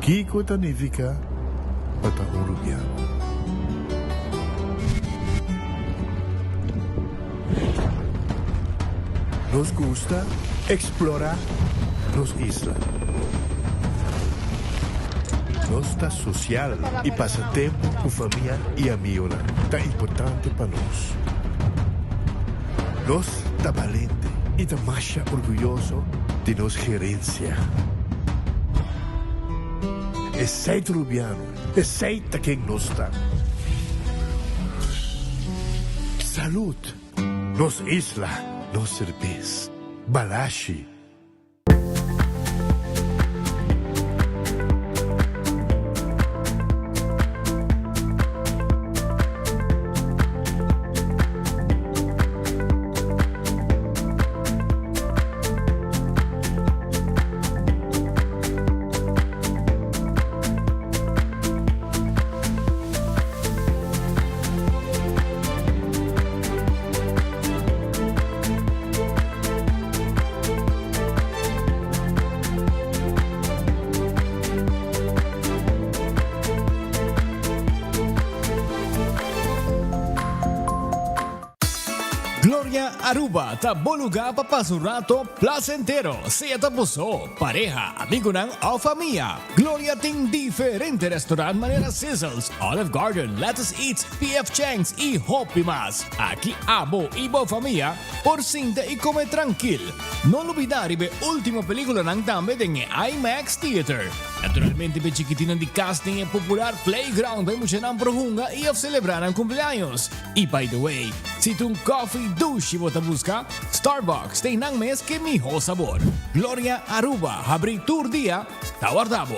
Kiko Tanifica Pataong Rubiano. Nos gusta explorar los islas. Nossa social e passatempo com família e amigos tá importante para nós. Nós tá valente e tá mais orgulhoso de nossa gerência. Aceita Rubiano, aceita quem nós está. Salud, nos isla, nos cerveza, balashi. Gloria Aruba, taboluga papasurato placentero, siya tapuso, pareja, amigo ng o familia. Gloria ting diferente restaurant manera Sizzles, Olive Garden, Lettuce Eats, PF Chang's y Hopi Mas. Aquí abo ibo familia, por cinta y come tranquil. No olvidar ibe última película ng dame ng IMAX Theater. Naturalmente be chiquitinan di casting e popular playground by mo siya ng prohunga i of celebrar ang cumpleaños. Y by the way, si tung coffee douche mo busca, Starbucks tem nang mes que miho sabor. Gloria Aruba, habri tour dia, tawardabo.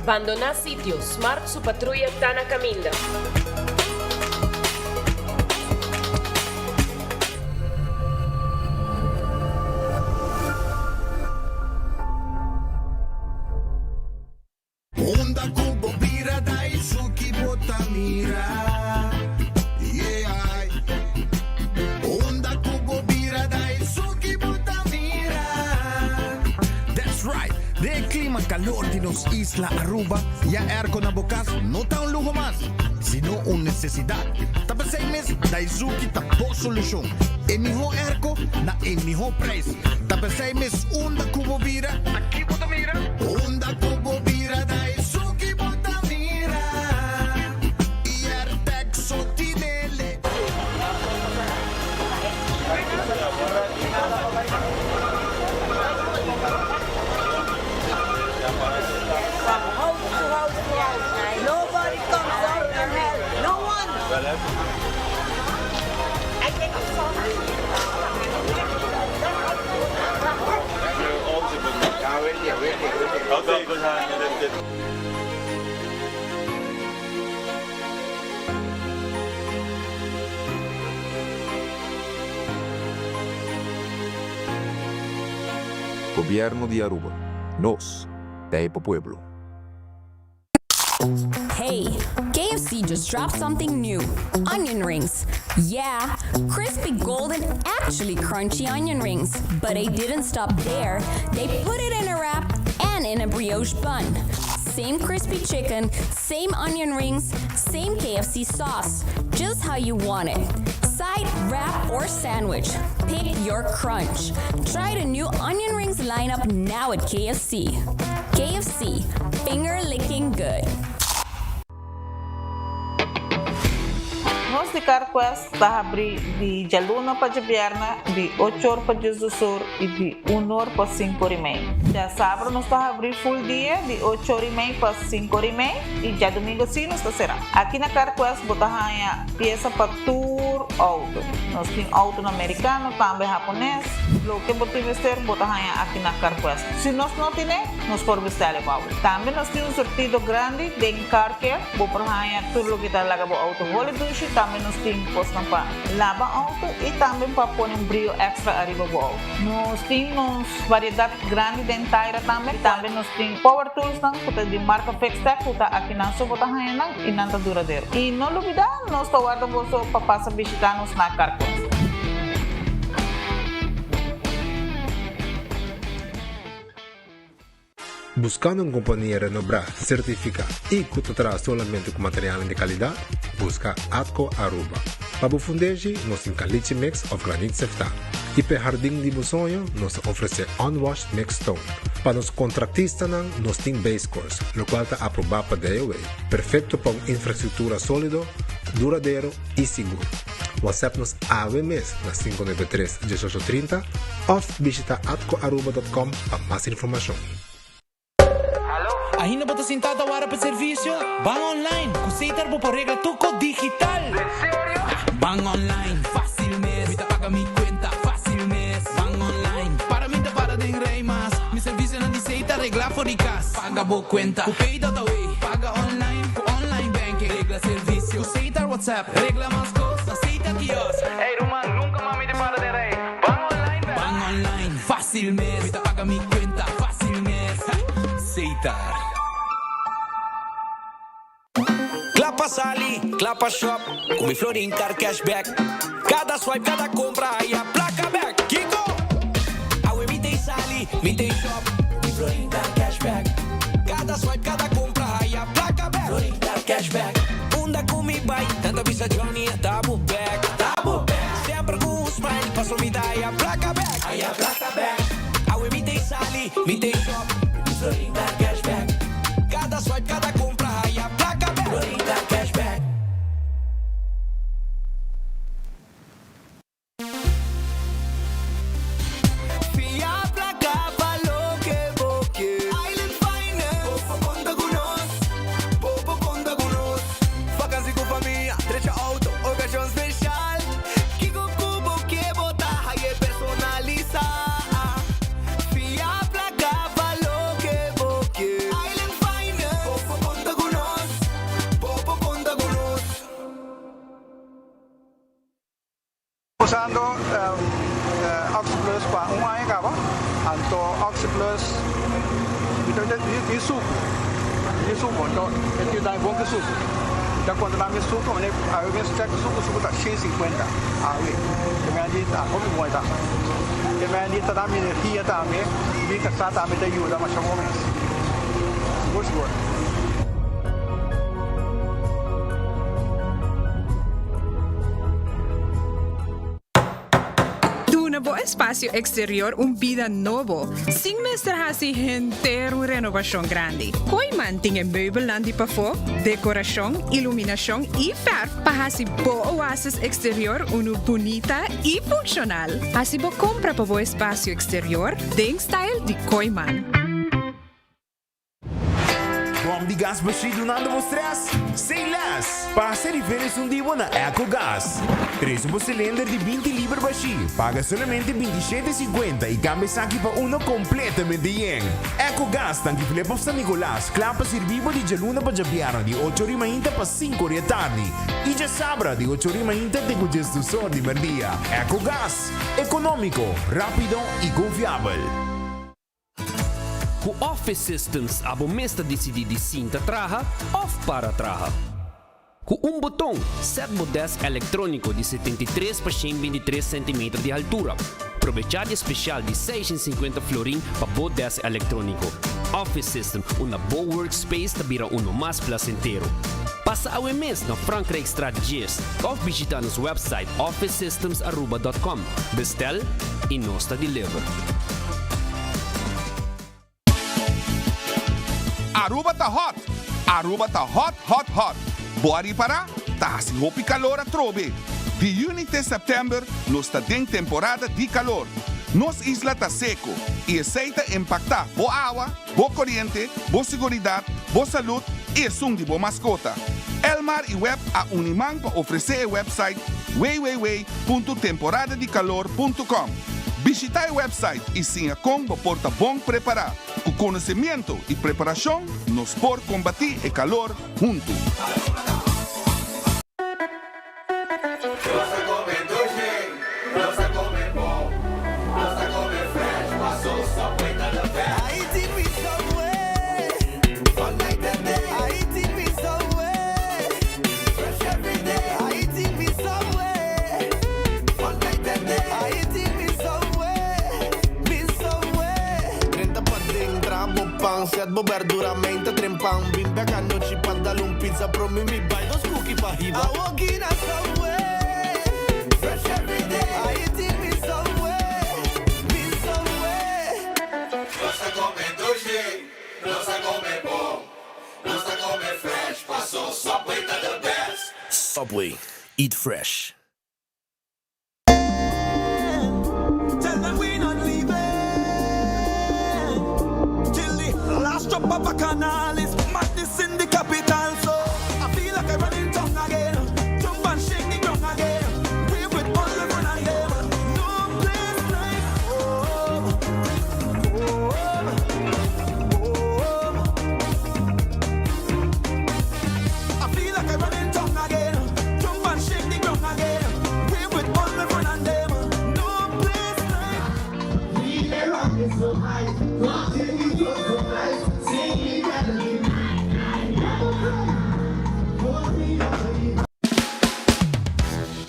Abandonar sitio, Smart su patrulla está na caminda. Honda Kubo Pira Daisuki Botamira. Yeah, clima calor de los Isla Aruba, ya aircon na bukas, no ta un lujo más, sino una necesidad. Tapos 6 meses, Daisuki tapo solusyon. Emiho airco na emiho price. Tapos 6 meses, unda kubo vira, aquí bota mira. Unda kubo vira, Daisuki bota mira. Y Airtex sotinele. Nobody comes out your head. No one. I think it's so Okay, good hand. Gobierno de Aruba. Nos, Taipa Pueblo. Hey, KFC just dropped something new. Onion rings. Yeah, crispy golden, actually crunchy onion rings. But they didn't stop there. They put it in a wrap and in a brioche bun. Same crispy chicken, same onion rings, same KFC sauce. Just how you want it. Side, wrap, or sandwich. Pick your crunch. Try the new onion rings lineup now at KFC. KFC, finger licking good. Nós de Carquest está abrir de dia luna para dia viernes, de 8 horas para dia do sur e de 1 hora para 5 horas e meia. Dia sábado nós está abrir full dia, de 8 horas e meia para 5 horas e meia e dia domingo sim nós está será. Aqui na Carquest botar a peça para tour auto. Nós temos auto americano, também japonês. O que botar vestir botar aqui na Carquest. Se nós não temos, nós por vestir o auto. Também nós temos um sortido grande de carquer, botar tudo o que está lá para auto holiday. Também nós temos postam para lavar auto e também para pôr brilho extra arriba do auto. Nós temos variedade grande de inteira também. Também nós temos power tools de marca Fextech, que está aqui na sua bota e não está duradouro. E não olvidar, nós estamos guardando para passar visitar-nos na Carquest. Buscando uma companhia renombrada, certificada e que te traz solamente com material de qualidade, busca Atco Aruba. Para fundeji, nós temos caliche mix of granite sefta. E para jardim de sonho, nós oferecemos unwashed mix stone. Para os contratistas, nós temos base course, o qual está aprovado para DOA. Perfeito para uma infraestrutura sólida, duradouro e seguro. WhatsApp nos AWMS na 593-1830 ou visita atcoaruba.com para mais informação. Ainda bota sentada agora para serviço? Van online, cuseitar por regla tuco digital. ¿En serio? Van online, fácil mes. Mita paga mi cuenta, fácil mes. Van online, para mí te para de rey más. Mi servicio no dice regla for casa. Paga por cuenta, cupay dataway. Paga online banking. Regla servicio, cuseitar WhatsApp. Regla más cosas, aceita kiosco. Hey Roman, nunca mami te para de rey. Van online, fácil mes. Mita paga mi cuenta, fácil mes. Ceitar. Clapa Sali, Clapa Shop, com Florin Car Cashback. Cada swipe, cada compra, aí a placa back. Kiko! Aue, me tem Sali, me tem Shop, com Florin Car Cashback. Cada swipe, cada compra, aí a placa back. Florin Car Cashback. Unda com me vai, tanta vista Johnny, double back. Double back. Sempre com um smile, passou me dar, aí a placa back. Aí a placa back. Aue, me tem Sali, me tem Shop, com Florin Car Cashback. Cada swipe, cada compra, aí a placa back. Florin Car Cashback. Usando Oxyplus para un año acaba, anto Oxyplus itu suco, então ele dá bom que suco. Então quando dá suco, ele a eu vejo que suco tá 150 aí. Que me andi tá como bom tá. Que me andi tá dá energia também, me que tá também te ajuda mais ou menos. Wordsworth. Nuevo espacio exterior, vida novo. Sin mestra hasi entero renovación grande. Koiman tinge meubelandi pa fo, decoración, iluminación y verf para hasi bo oasis exterior bonita y funcional. Hasi bo compra pa bo espacio exterior, den style de Koiman. Bom de gás baixo nada vostras? Sem las! Passa diferença divo na EcoGás. 3 um cilindro de 20 libras baixo. Paga somente 27,50 e cambia aqui para uno completamente yen. EcoGás tanque flepa San Nicolás. Clapa servivo de Jaluna para Jabiara de 8h30 para 5h da tarde. E já sabra de 8h30 de congestor de merdia. EcoGás. Econômico, rápido e confiável. O Office Systems abo mesta decidi de cinta traja of para traja. Com botão, set modesto eletrônico de 73 por 123 cm de altura. Aproveitar especial de 650 florin para modesto eletrônico. Office System, uma boa workspace que vira mais placentero. Passa ao mês na Frankrijkstraat Gist of visita nosso website officesystems.com. Bestel e nós deliver. Aruba tá hot! Aruba tá hot, hot, hot! Bora para? Tá se roupa calor a trobe. De junho até setembro, nós tá em temporada de calor. Nos isla tá seco e aceita impactar boa água, boa corrente, boa segurança, boa saúde e som de boa mascota. Elmar e Web a Uniman para oferecer o website www.temporadadecalor.com. Visita o website e sim a Congo porta bom preparar. Com conhecimento e preparação, nos por combater o calor junto. Set bo verduramente trempan bin beka noche pantalon pizza pro me buy those cookie pa hiba I walk in a subway fresh every day I eat in me somewhere Nos a comer doce, nos a comer bom, nos a comer fresh, passou Subway to the best. Subway, eat fresh. Tell them we not leaving till the last drop of a canal is madness in the capital. So I feel like I'm running tongue again, jump and shake the ground again. We with all the fun and them, no place like home. I feel like I'm running tongue again, jump and shake the ground again. We with all the fun and them, no place like. We rock is so high, rocking it so nice, singing at the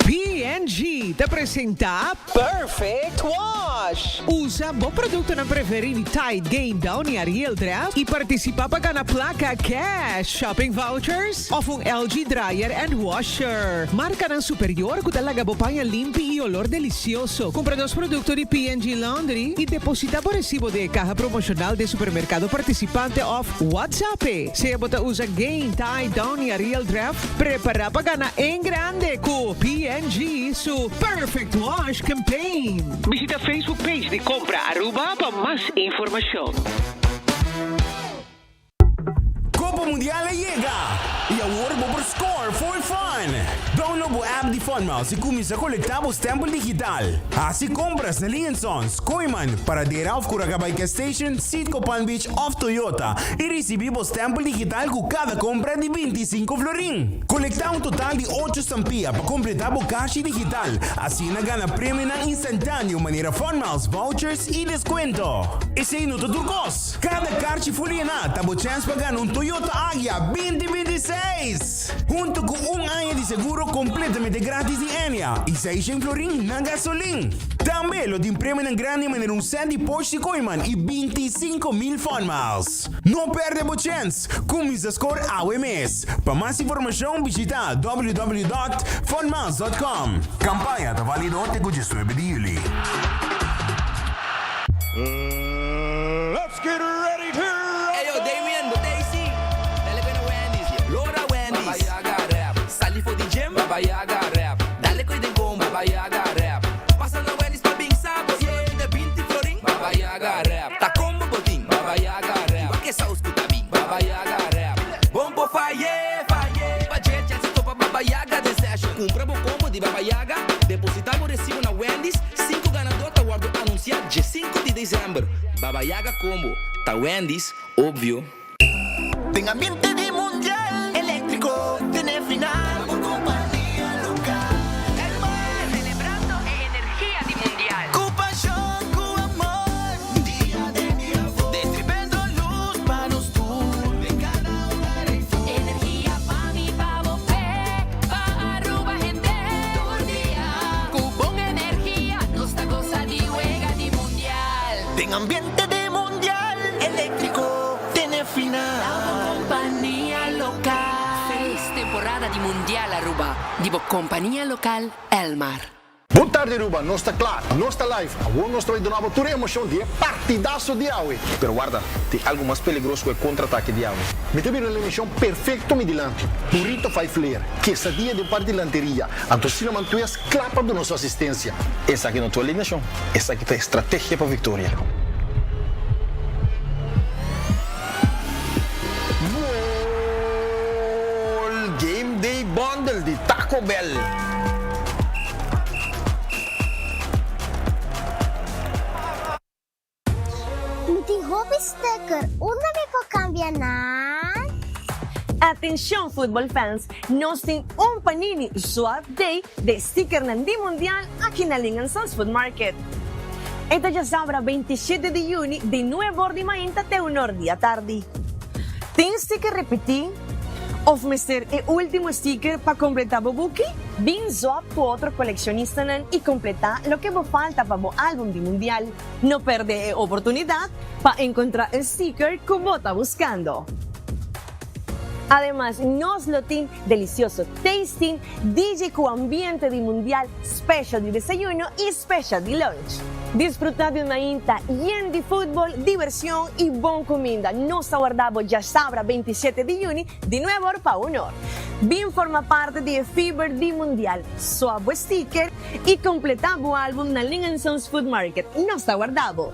P&G te presenta Perfect Wash. Usa bom produto na preferir Tide, Gain, Down e Ariel Draft e participa para ganhar placa cash, shopping vouchers ou LG dryer and washer. Marca ng superior que talaga bopanha limpi e olor delicioso. Compra dos produtos de P&G Laundry e deposita por recibo de caja promocional de supermercado participante of WhatsApp. Se bota usa Gain, Tide, Down e Ariel Draft, prepara para ganhar em grande com P&G su Perfect Wash Campaign. Visita Facebook page de Compra Aruba para mais informação. Copa Mundial llega e agora vamos score for fun. Download o app de Funmouse e começa a coletar o stampo digital. Assim compras na Linsons, Koiman, para der auf Kuragabay Station, Sitco Palm Beach of Toyota e receber o stampo digital com cada compra de 25 florin. Colectar um total de 8 estampillas para completar o caixa digital. Assim na gana prêmio na instantâneo maneira Funmouse, vouchers e desconto. E sem nota turcos. Cada caixa foliana tá a chance para ganhar um Toyota Agya 2026. Junto com ano de seguro completamente grátis de Enya e 600 florin na gasolina. Também, lo tem prêmio ng grande maneira set de Porsche Koiman e 25,000 fun miles. Não perde a chance. Comienza a score AWMS. Para mais informação, visita www.funmiles.com. Campanha está válida até o 19 de julho. Let's get ready to roll. Hey yo, Damien, but they see. Dale con Wendy's, Laura Wendy's. Baba Yaga rap. Sali for the gym, Baba Yaga rap. Dale con the bomb, Baba Yaga rap. Pasa na Wendy's pa bing sabo, yeah. The binti floring, Baba Yaga rap. Ta combo boting, Baba Yaga rap. Wa que sauce ku tabi, Baba Yaga rap. Bombo faye, faye. Budget já se topa Baba Yaga de session. Compra bo combo de Baba Yaga. Depositamos recibo na Wendy's. 5 ganador tá guardo anunciar dia 5 de dezembro. Baba Yaga Combo, ta Wendy's, obvio. En ambiente de mundial eléctrico, tiene final por compañía local. Elmar, celebrando energía de mundial. Con pasión, con amor, día de mi amor. Distribuyendo luz para los tours de cada hogar y full. Energía pa' mi pavo fe, pa' Aruba gente, día. Cupón energía, nuestra cosa de juega de mundial. En ambiente de mundial eléctrico, tiene final. Compañía local. Feliz temporada de mundial Aruba. Divo compañía local Elmar. Boa tarde, Aruba. Não está claro, não está live. Agora nós estamos dando toda a emoção de partidaço de Aue. Pero guarda, tem algo mais perigoso que o contra-ataque de Aue. Me teve uma emoção perfeita me delante. Burrito faz flair, quesadilla de parte de lanteria. Antocina Mantuias clapa de nossa assistência. Essa aqui não é tua alineação. Essa aqui é a estratégia para a vitória. Game Day Bundle de Taco Bell. Tem hobby sticker. Una me po cambia na? Atención fútbol fans, nos tem panini Swap Day de sticker ng Di Mundial aqui na Lingansons Food Market. Ito já sabra 27 de junho de 9 de manhã até 1 da tarde. Tem sticker repetir? Of mister e último sticker para completar o buki? Bin swap po outro colecionista e completar lo que vos falta para o álbum de mundial. No perde a oportunidad para encontrar el sticker que vos está buscando. Además, nos lo team delicioso tasting, DJ con ambiente de mundial, special de desayuno y special de lunch. Disfrutar de una inta llena de fútbol, diversión y buena comida. Nos aguardamos ya sabra 27 de junio de nuevo para honor. Bien forma parte de Fever de Mundial, suave sticker y completamos álbum na Lingansons Food Market. Nos aguardamos.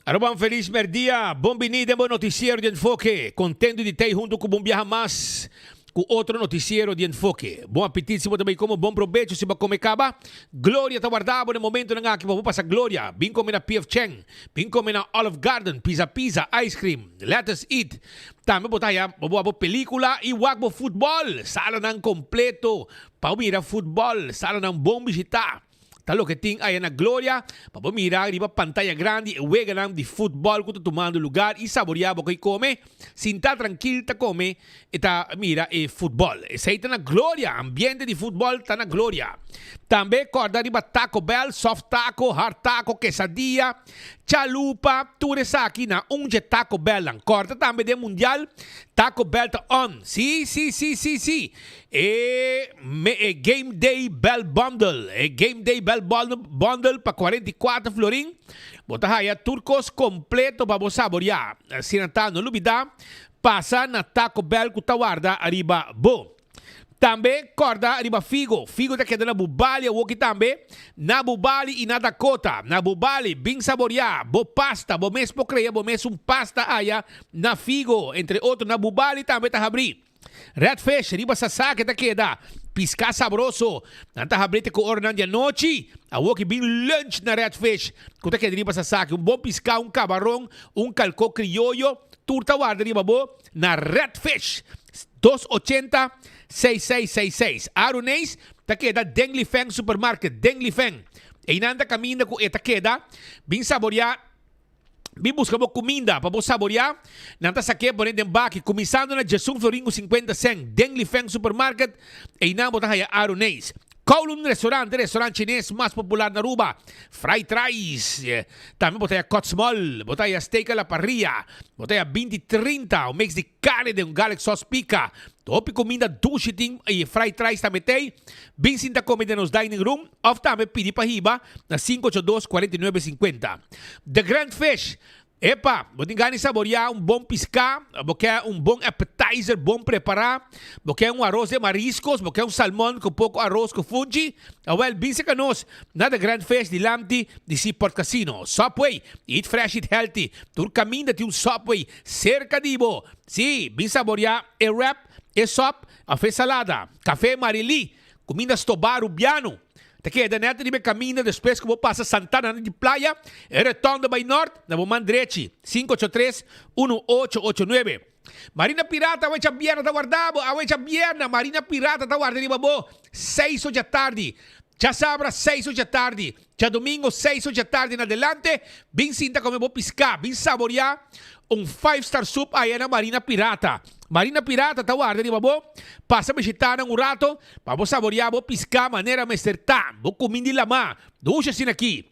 Arobang feliz merdia, bom vinida, bom noticiero de Enfoque. Contento de ter junto com Bom Viaja Mais, com outro noticiero de Enfoque. Bom apetite, se você também como bom proveito, se você comer caba. Glória está guardada no momento na que vou passar Glória. Bem comer na P.F. Cheng, bem comer na Olive Garden, Pizza, Ice Cream, Let Us Eat. Também botar aí, boa película e wagbo futebol. Sala ng completo, paumira futebol, sala ng bom visitar. Talo que tem aí na Glória, para mirar riba pantalla grande, wega nam de futebol que tomando lugar e saborear o que come, sinta tranquilo ta come e ta mira e futebol. Essa aí tá na Glória, ambiente de futebol tá na Glória. Também corda riba Taco Bell, soft taco, hard taco, quesadilla, chalupa, tudo isso aqui na Taco Bell lang. Corda também de mundial, Taco Bell tá on. Sí. Game Day Bell Bundle. Game Day Bell Bundle para 44 florin. Bota aí turcos completo para você saborear. Se não tá no lubida, passa na Taco Bell que tá guarda arriba bo. Também corda riba figo. Figo tá queda na bubali, woki também. Na bubali e na Dakota. Na bubali, bem saborear. Bo pasta, bo mes pocreia, bo mes pasta aya na figo. Entre outros, na bubali também tá abrir. Redfish, riba sa sake tá queda. Pisca sabroso. Nanta habrete ko ornan de noche. A woki bem lunch na redfish. Kuta queda riba sa sake. Bom pisca, camarão, calco criollo. Turta guarda riba bo na redfish. 280 6666. Aruneis, takeda Deng Feng Supermarket, Deng Feng. E inanda caminda ko takeda, bin saborear, bin busca mo comida para saborear. Nanta saque por den baki, começando na Jesum Floringo 50 cent, Deng Feng Supermarket. E inanda bota haya Aruneis. Kowloon restaurant chinês mais popular na Aruba. Fried rice. Também botei a Cotsmall. Botei a steak a la parrilla. Botei a 20-30. O mix de carne de garlic sauce pica. Topi comida dushi ting e fried rice também tem. Bem sinta comida nos dining room. Of também pedi para riba na 582-4950. The Grand Fish. Epa, você ganha saborear bom piscar, você bom appetizer, bom preparar, você arroz de mariscos, você salmão com pouco arroz com fungi. Well, bem se canos, nada Grand Fish de Lamti de Seaport Casino. Subway, eat fresh, eat healthy. Tu caminha de Subway cerca de bo. Sim, bem saborear e wrap, e sop, a fe salada, café Marili, comida stobar rubiano. Takeda neto de caminho depois que vou passar Santana de Playa, e retorno by North, na Boman Drechi, 583-1889. Marina Pirata, a Bierna da guardavo, a Bierna, Marina Pirata da guardavo, babo, 6 da tarde. Já sabra 6 da tarde. Já domingo 6 da tarde na adelante, bem sinta como vou piscar, bem saborear 5-star soup aí na Marina Pirata. Marina Pirata, tá guarda di babo. Passa a visitar um rato, para saborear, vou piscar maneira mestertar, vou comer de lama. Ducha assim aqui.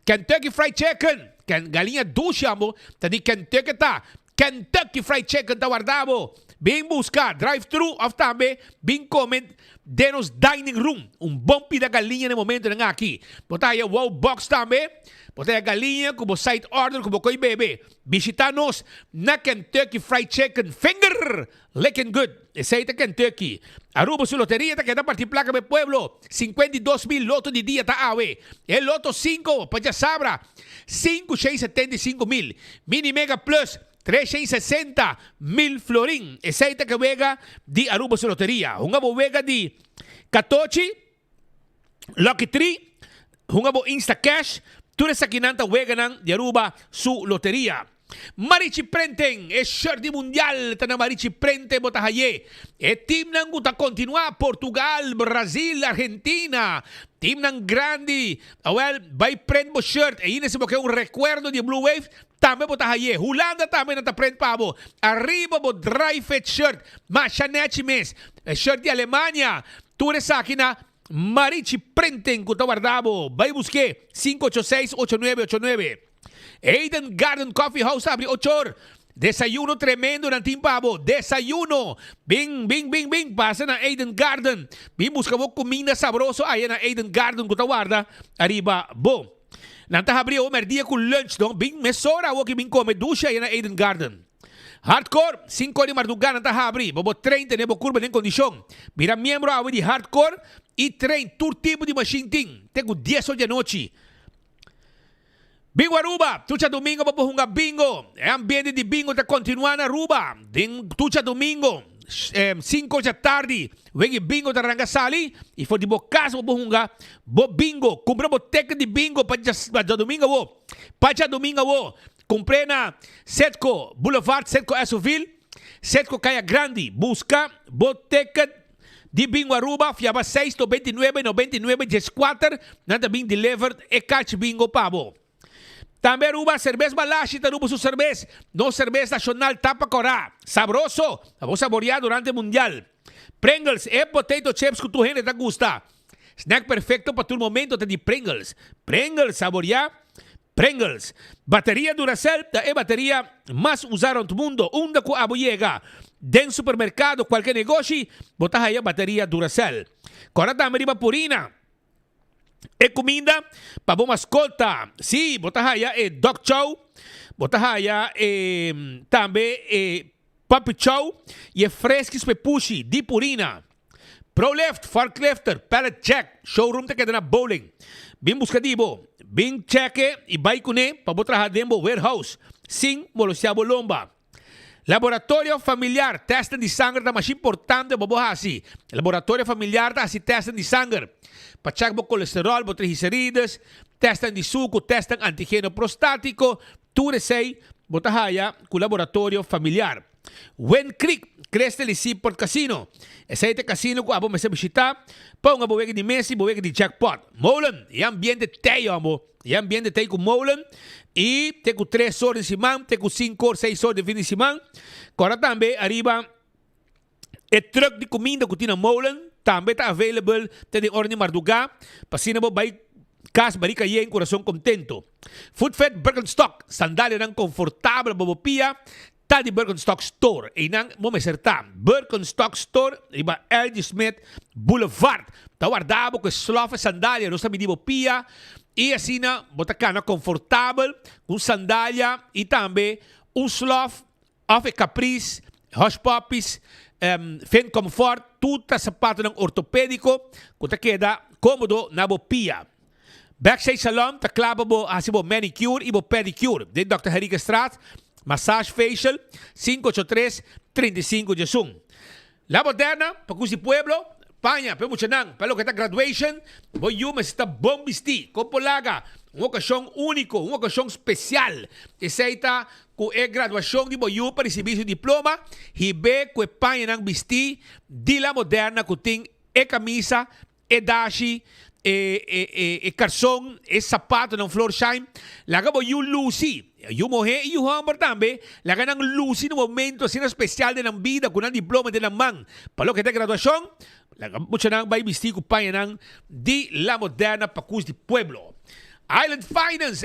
Kentucky Fried Chicken, galinha ducha mo, tá de Kentucky tá. Kentucky Fried Chicken tá guardado. Bem buscar, drive-thru, of também, bem comer denos dining room. Bom pida galinha no momento nga aqui. Botar aí wow box também. Botar a galinha como side order como koi bebe. Visita-nos na Kentucky Fried Chicken Finger. Looking good. Esse aí tá Kentucky. Aruba su loteria tá que da partir placa do pueblo. 52,000 loto de dia tá awe. El loto 5, pa já sabra. 5,675,000. Mini Mega Plus. 360,000 florin. Esse aí tá que vega de Aruba su loteria. Uma vega de 14. Lucky 3. Uma Insta Cash. Tudo essa aqui nanta vega de Aruba su loteria. Marichi Prenten, é shirt mundial, tá na Marichi Prenten, bota haye. É team nang guta continuar, Portugal, Brasil, Argentina. Team nang grande. Well, vai prend mo shirt. E yun porque recuerdo de Blue Wave, também bota haye. Holanda também nanta prend pa mo. Arriba mo dry fit shirt. Machanete mes. Shirt de Alemanha. Tudo essa aqui na Marichi Prenten, guta guardabo. Vai busque 586-8989. Eden Garden Coffee House abre 8 horas. Desayuno tremendo ng Team Pabo. Desayuno. Bing, bing, bing, bing. Pasa na Eden Garden. Bing, busca mo comida sabroso. Ayan na Eden Garden. Kutawarda. Arriba. Boom. Nanta abri o merdia com lunch. No? Bing, mesora. Waki bing come. Dusha. Ayan na Eden Garden. Hardcore. 5 de madrugada. Nanta abri. Bobo 30. Nebo curva de kondisyon. Mira miembro awi de hardcore. E train. Tur tipo de machine ting. Tengo 10 horas de noche. Bingo Aruba, tucha domingo papuhunga bingo. E ambiente de bingo tá continuando na Aruba. Tucha domingo, 5 da tarde, wegi bingo da Rangasali. E for de bocasa papuhunga, bo bingo. Comprei boteca de bingo para domingo wo. Para domingo wo. Comprei na Setco Boulevard, Setco Esoville, Setco Caia Grande. Busca boteca de bingo Aruba, fiaba 6 to 29,99 14. Nada bem delivered e catch bingo pabo. Também Aruba, cerveja Balashi, Aruba su cerveja. No cerveja nacional tapa corá. Sabroso. Vamos saborear durante o mundial. Pringles e potato chips que tu gente te gusta. Snack perfecto para tu momento de Pringles. Pringles, saborear. Pringles. Bateria Duracell é bateria mais usada no mundo. Onde que a llega. Den supermercado, qualquer negócio, botar aí a bateria Duracell. Corá também Purina. E comida para bom mascota. Sim, botahaya e dog chow. Botahaya e também e puppy chow. E fresquis pepushi de Purina. ProLift, forklifter, pallet jack, showroom te queda na bowling. Bin buscadibo, bin cheque e vai kune pa botraha dembo warehouse. Sing molosiabo lomba. Laboratório familiar, testa de sangue da mais importante bobo hasi. Laboratório familiar tá assim testa de sangue. Pa check bo colesterol, bo triglicérides, testa de suco, testa antígeno prostático, tudo sei botahaya com laboratório familiar. Wen Creek, creste li Seaport Casino. Esse aí casino ko abo mesa bisita, pa nga bowege de Messi, bowege de jackpot. Molen, e ambiente teio amo. E ambiente teio com molen. E tem com 3 horas de semana, tem com 5 ou 6 horas de fim de semana. Agora também, arriba, é truck de comida que tem molen, também está available, tem de ordem madrugada, para se não vai casa barica em coração contento. Foodfed Birkenstock, sandália não confortável, bobopia, tá de Birkenstock Store. E não, vamos acertar, Birkenstock Store, riba LG Smith Boulevard. Tá guardado com slofe sandália, não está medindo pia. E assim, bota cana confortável, com sandália e também um slof, of caprice, hush puppies, fen comfort, tudo sapato ng ortopédico, que queda cômodo na bopia. Backstage Salon, ta klaba bo asibo manicure e bo pedicure. De Dr. Henrique Straat, massage facial, 583-35 Jesung. La Moderna, Pacusi Pueblo, Panya, pero mucho nang, palo que está graduation, voy yo me está bom vesti, compolaga, uma ocasião único, uma ocasião especial. Essa com a graduação de boyu para receber seu diploma, hibe com a Panya nang vesti, de La Moderna, que tem a camisa, e dashi, e calção, e sapato ng floor shine, laga boyu Lucy. Yung mohe e yung hammer tambe, laga ng Lucy no momento sino especial de ng vida, con ang diploma de ng mang. Palo que está graduación, mucho nang bay bistico pa yan di La Moderna Pacus di Pueblo. Island Finance,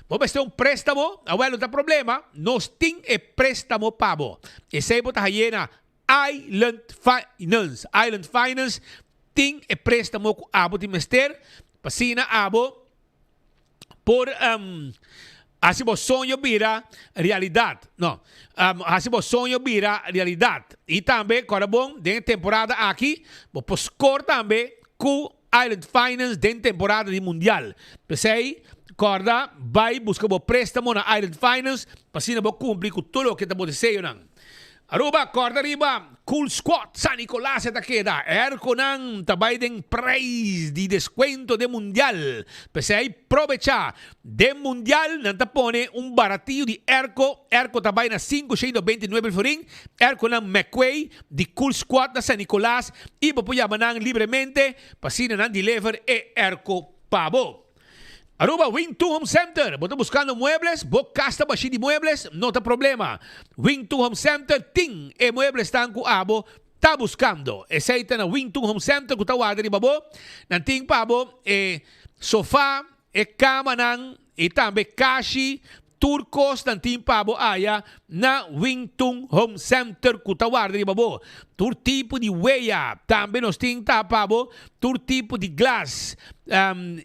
bomeste un préstamo, awelo ta problema, nos ting e préstamo pabo. Ese bo tahayena Island Finance, ting e préstamo ku abo ti mester, pasina abo por Hacemos sonho vira realidade. Não. Hacemos sonho vira realidade. E também, agora bom, dentro da temporada aqui, vou score também com Island Finance dentro da temporada de Mundial. Pensei, agora vai buscar o préstamo na Island Finance para assim não cumprir com tudo o que está acontecendo. Aruba, corda riba, Cool Squad, San Nicolás esta queda, erco nang tabay den price de descuento de mundial. Pese aí, aprovecha de mundial, nanta pone un baratillo de erco tabay na 5,29 florin, erco nang McQuay, de Cool Squad na San Nicolás, y papuyaban nang libremente, pasina nang deliver e erco pabo. Aruba, Wing 2 Home Center. Vos buscando muebles, vos casta baixi de muebles, não tem problema. Wing 2 Home Center, ting, e muebles estão com abo, tá buscando. Esse aí tá na Wing 2 Home Center, que tá o adri babo, nanting pabo, sofá, cama nang, e também kashi, turcos nanting pabo aya, na Wing 2 Home Center, que tá o adri babo. Tur tipo de weia, também nós ting tá pabo, tur tipo de glass.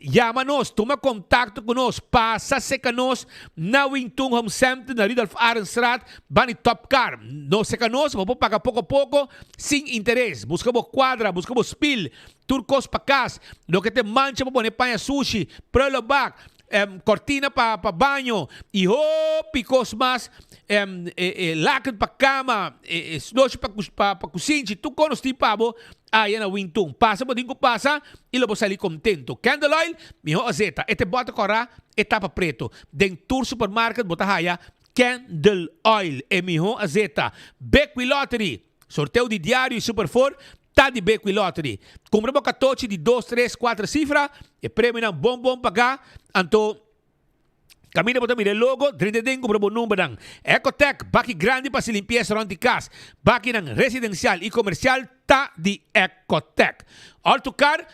Llama-nos, toma contato conosco, passa-se conosco na Wingtung Home Center, na Rudolf Arenstraat, Bani Top Car. Nos conosco, vamos pagar pouco a pouco, sem interesse. Buscamos quadra, buscamos spill, turcos para casa, lo que te mancha para poner panha sushi, prelo back, cortina para banho, e picos mais, lacan para cama, slush para cozinha, tu conos tipabo, aí na Wingtung. Passa, bodinho passa, e lobo sair contento. Candle Oil, miho azeta. Este bota cora, etapa preto. Den Tour Supermarket, bota haya, Candle Oil, e miho azeta. Beckway Lottery, sorteio de diário e Super 4, tá de Beckway Lottery. Compramos catoche de 2, 3, 4 cifras, e prêmio não bom pagar, anto camina para mire logo, 30 compramos número ng Ecotech, baki grande para se limpieza durante casa, baki ng residencial e comercial, tá de Ecotech. Autocar,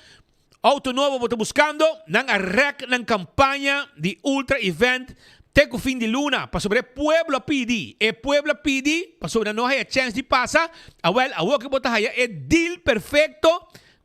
auto novo você buscando, ng arrec ng campaña de ultra event, teco fim de luna, para sobre Pueblo PD, e Pueblo PD, para sobre não haya chance de passar, awel, awo que bota haya, é deal perfecto,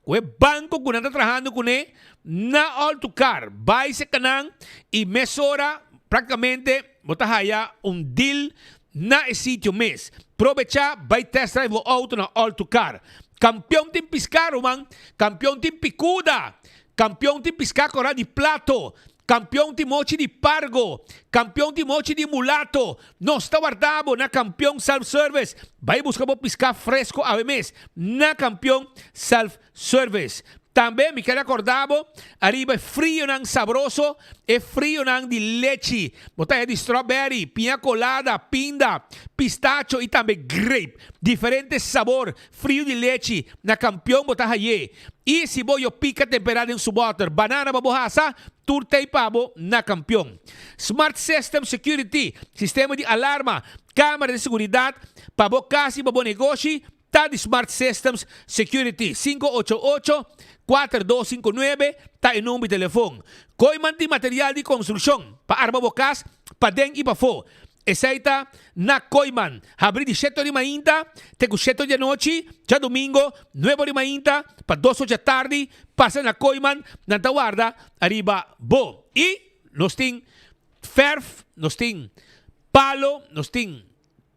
o banco que está trabajando com ele, na autocar, vai se canang, e mesora, praticamente, bota haya, deal na sítio mês. Aprovecha, vai test drive o auto na autocar. campeão tem piscaro, man. Campeão tem picuda. Campeão tem piscar cora de plato. Campeão de mochi de pargo. Campeão de mochi de mulato. Nós está guardado na campeão self-service. Vai buscar para piscar fresco a mês. Na campeão self-service. Também me quero acordar, arriba é frio não sabroso, é frio não de leite. Botar de strawberry, pinha colada, pinda, pistacho e também grape. Diferentes sabor, frio de leite, na campeão botar aí. E se boio pica temperado em su butter, banana babohasa, turta e pabo na campeão. Smart System Security, sistema de alarma, câmara de segurança, pabo casa e pabo negócio, tá de Smart Systems Security 588-4259, tá em número de telefone. Coiman de material de construção, para arma bocas, para dentro e para fora. Essa na Coiman. Abrir de 7 de manhã, até 7 de noite, já domingo, 9 de manhã, para 2 da tarde, passa na Coiman, na guarda, arriba, bo. E nós tem ferf, nós tem palo, nós tem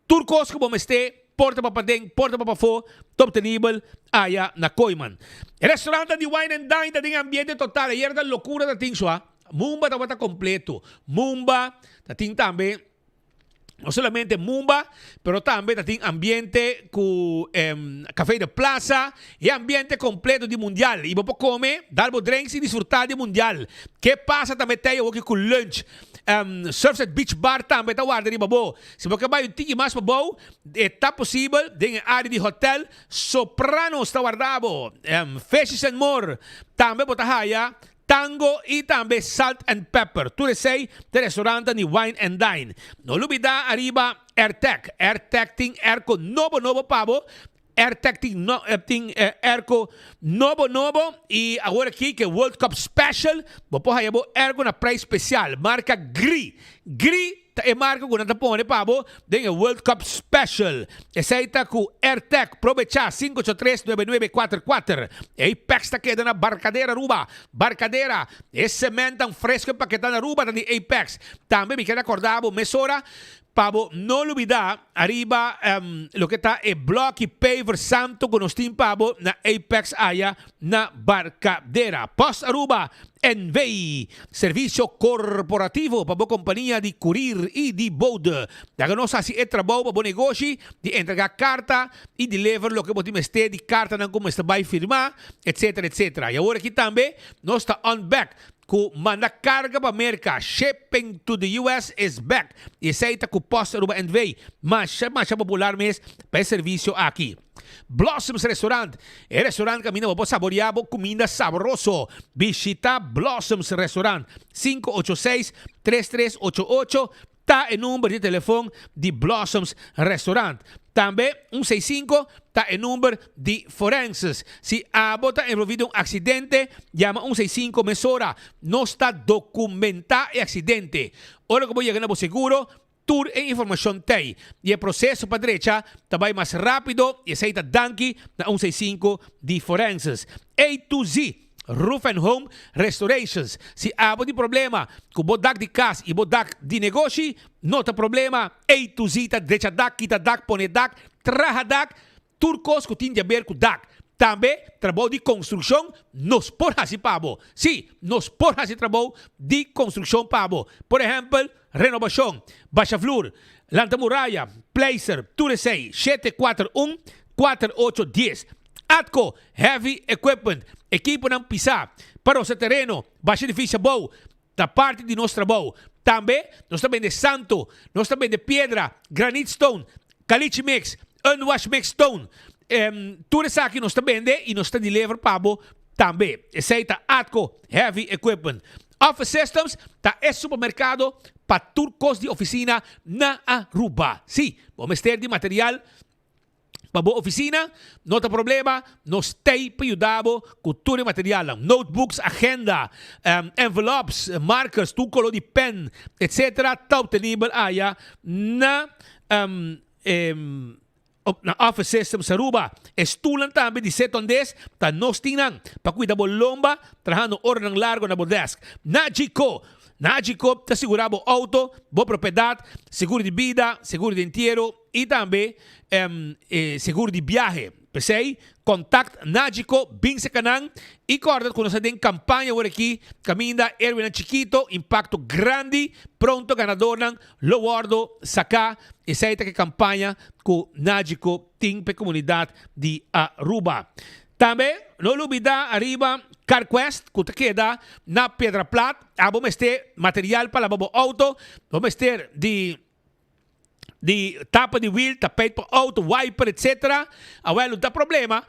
turcos que vamos ter, porta para dentro, porta para fora, top nível, aya na Coiman. Restaurante de Wine and Dine, tem ambiente total, ayer da loucura da ting sua. Mumba está completo. Mumba, tem também não somente Mumba, pero também tem ambiente com café de plaza e ambiente completo de mundial. E você come, dar drinks e desfrutar de mundial. Que passa também tem aqui com lunch. Surfside Beach Bar também está guardado riba bo. Se você vai um tiki mais para bo, está possível, tem área de hotel, Sopranos está guardado, Fishes and More, também bota haya, Tango e também Salt and Pepper. Tudo isso aí, de restaurante de Wine and Dine. Não olvida arriba AirTech. AirTech tem airco novo pavo. AirTech tem airco novo. E agora aqui que é World Cup Special, vou pôr aí airco na preço especial. Marca Gri. Gri é marca que não põe pavo. Tem o World Cup Special. Essa aí está com AirTech. Aproveitar 583-9944. E aí Apex está quedando na Barcadeira Aruba. Barcadeira. Esse cemento fresco para que está na Aruba da Apex. Também me quero acordar, mesora. Pabo, no olvidar, arriba lo que está el bloque paver santo con los team pabo na Apex Aya na Barcadera. Post Aruba Envei, servicio corporativo para compañía de curir y de bode. Daganosa si é trabalho para bom negócio, de entregar carta e deliver lo que você esté de carta não como está vai firmar, etc, etc. E agora aqui também nós está on back. Com manda carga para América, shipping to the US is back. E aceita com posta Aruba Envei, mas popular mesmo para serviço aqui. Blossoms Restaurant, é restaurante que a mina vai saborear comida saboroso. Visita Blossoms Restaurant, 586-3388, tá em número de telefone de Blossoms Restaurant. Também 165 está em número de forenses. Se a bota envolvido um acidente, chama 165 mesora. Não está documentado o acidente. Ora que vou chegar no seguro, tour e informação tem. E o processo para a direita também mais rápido e aceita danke na 165 de forenses. A to Z. Roof and Home Restorations. Se há de problema com o bodak de casa e bodak de negócio, não tem problema. A to Z, deixa dak, quita dak, põe dak, traja dak, turcos que tem a ver com dak. Também, trabalho de construção, nos porra se pabo. Sim, nos porra se trabalho de construção pabo. Por exemplo, renovação, baixa flor, lanta muralha, placer, tudo isso aí, 741-4810. Atco Heavy Equipment, equipo ng pisa para sa terreno, baixa difícil bom, da parte de nosso trabalho. Também, nós também de santo, nós também de pedra, granite stone, caliche mix, unwash mix stone. Tudo isso aqui nós também de e nós também deliver pabo também. Aceita Atco Heavy Equipment. Office Systems, tá é supermercado para turcos de oficina na Aruba. Sim, vamos ter de material para a oficina, não tem problema, nós temos para ajudar com todo o material, notebooks, agenda, envelopes, markers, tu colo de pen, etc. Top nível aí na Office Systems Aruba. Estulan também de 7 ondes, tá nós tinang para cuidar da lomba, trabajando hora ng largo na desk. Nagico te assegurava auto, boa propriedade, seguro de vida, seguro de inteiro e também seguro de viagem. Pesei, contact Nagico, Binse Canang, e corda com nossa campanha por aqui, caminda Erwin Chiquito, impacto grande, pronto ganador ng Lowardo Saka, e sa ita que campanha com Nagico, ting pe comunidade de Aruba. Também, não olvida arriba CarQuest, que queda na Pedra Plata, vamos ter material para o auto, vamos ter de tapa de wheel, tapete para auto, wiper, etc. Well, não tem problema.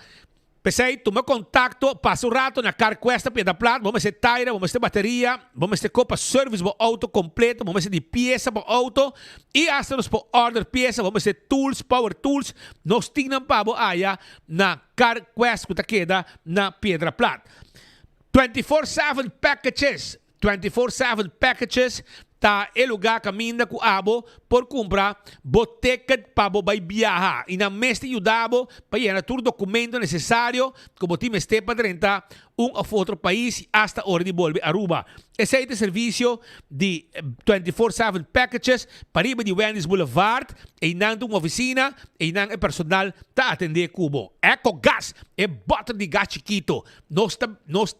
Pensei, toma contato, passa um rato na CarQuest, Pedra Plata, vamos ter tire, vamos ter bateria, vamos ter copa service para auto completo, vamos ter de peça para auto, e hasta nos para order peça, vamos ter tools, power tools, nós tingnan pa bo aya na CarQuest, que queda na Pedra Plata. 24/7 packages, 24/7 packages, ta el lugar caminda ku abo por comprar boticket para vai viajar. E na meste ajudabo para llenar todo documento necessário como time este para rentar ou outro país hasta hora de volver a Aruba. Esse é o serviço de 24/7 packages para ir de Wendy's Boulevard e não uma oficina e não é personal para atender cubo. Eco Gas é bota de gás chiquito. Nós temos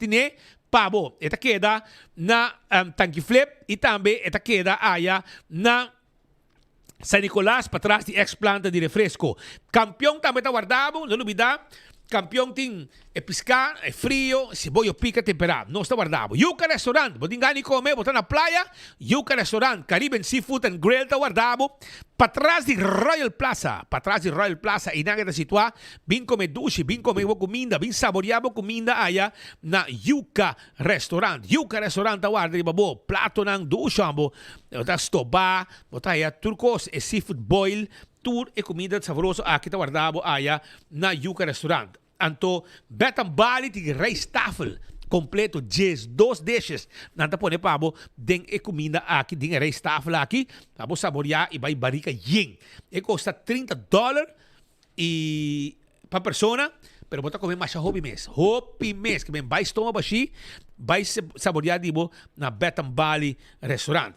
pabo, esta queda na Tanque Flip e também esta queda aya na San Nicolás para trás de ex-planta de refresco. Campeão também está guardado, não olvidar. Campeão tem pescar, é frio, cebolla pica temperado. Não está guardado. Yuca Restaurant, botin gani comer, botar na playa. Yuca Restaurant, Caribbean Seafood and Grill está guardado. Para trás de Royal Plaza. Para trás de Royal Plaza, e nada está situado. Vim comer duche, vim comer comida, vim saborear comida allá na Yuca Restaurant. Yuca Restaurant está guardado de babo. Plato ng duche, botar stoba, botar allá turcos e seafood boil. Tour e comida saborosa aqui está guardado allá na Yuca Restaurant. Anto, betam bali de reistafel completo, 2 dishes. Nanta pone pabo, den e comida aqui, den reistafel aqui, pabo saborear e vai barica yin. E custa $30 e para persona, pero bota comer mais hobby mês, que bem vai estômago assim, vai saborear dibo na Betam Bali Restaurant.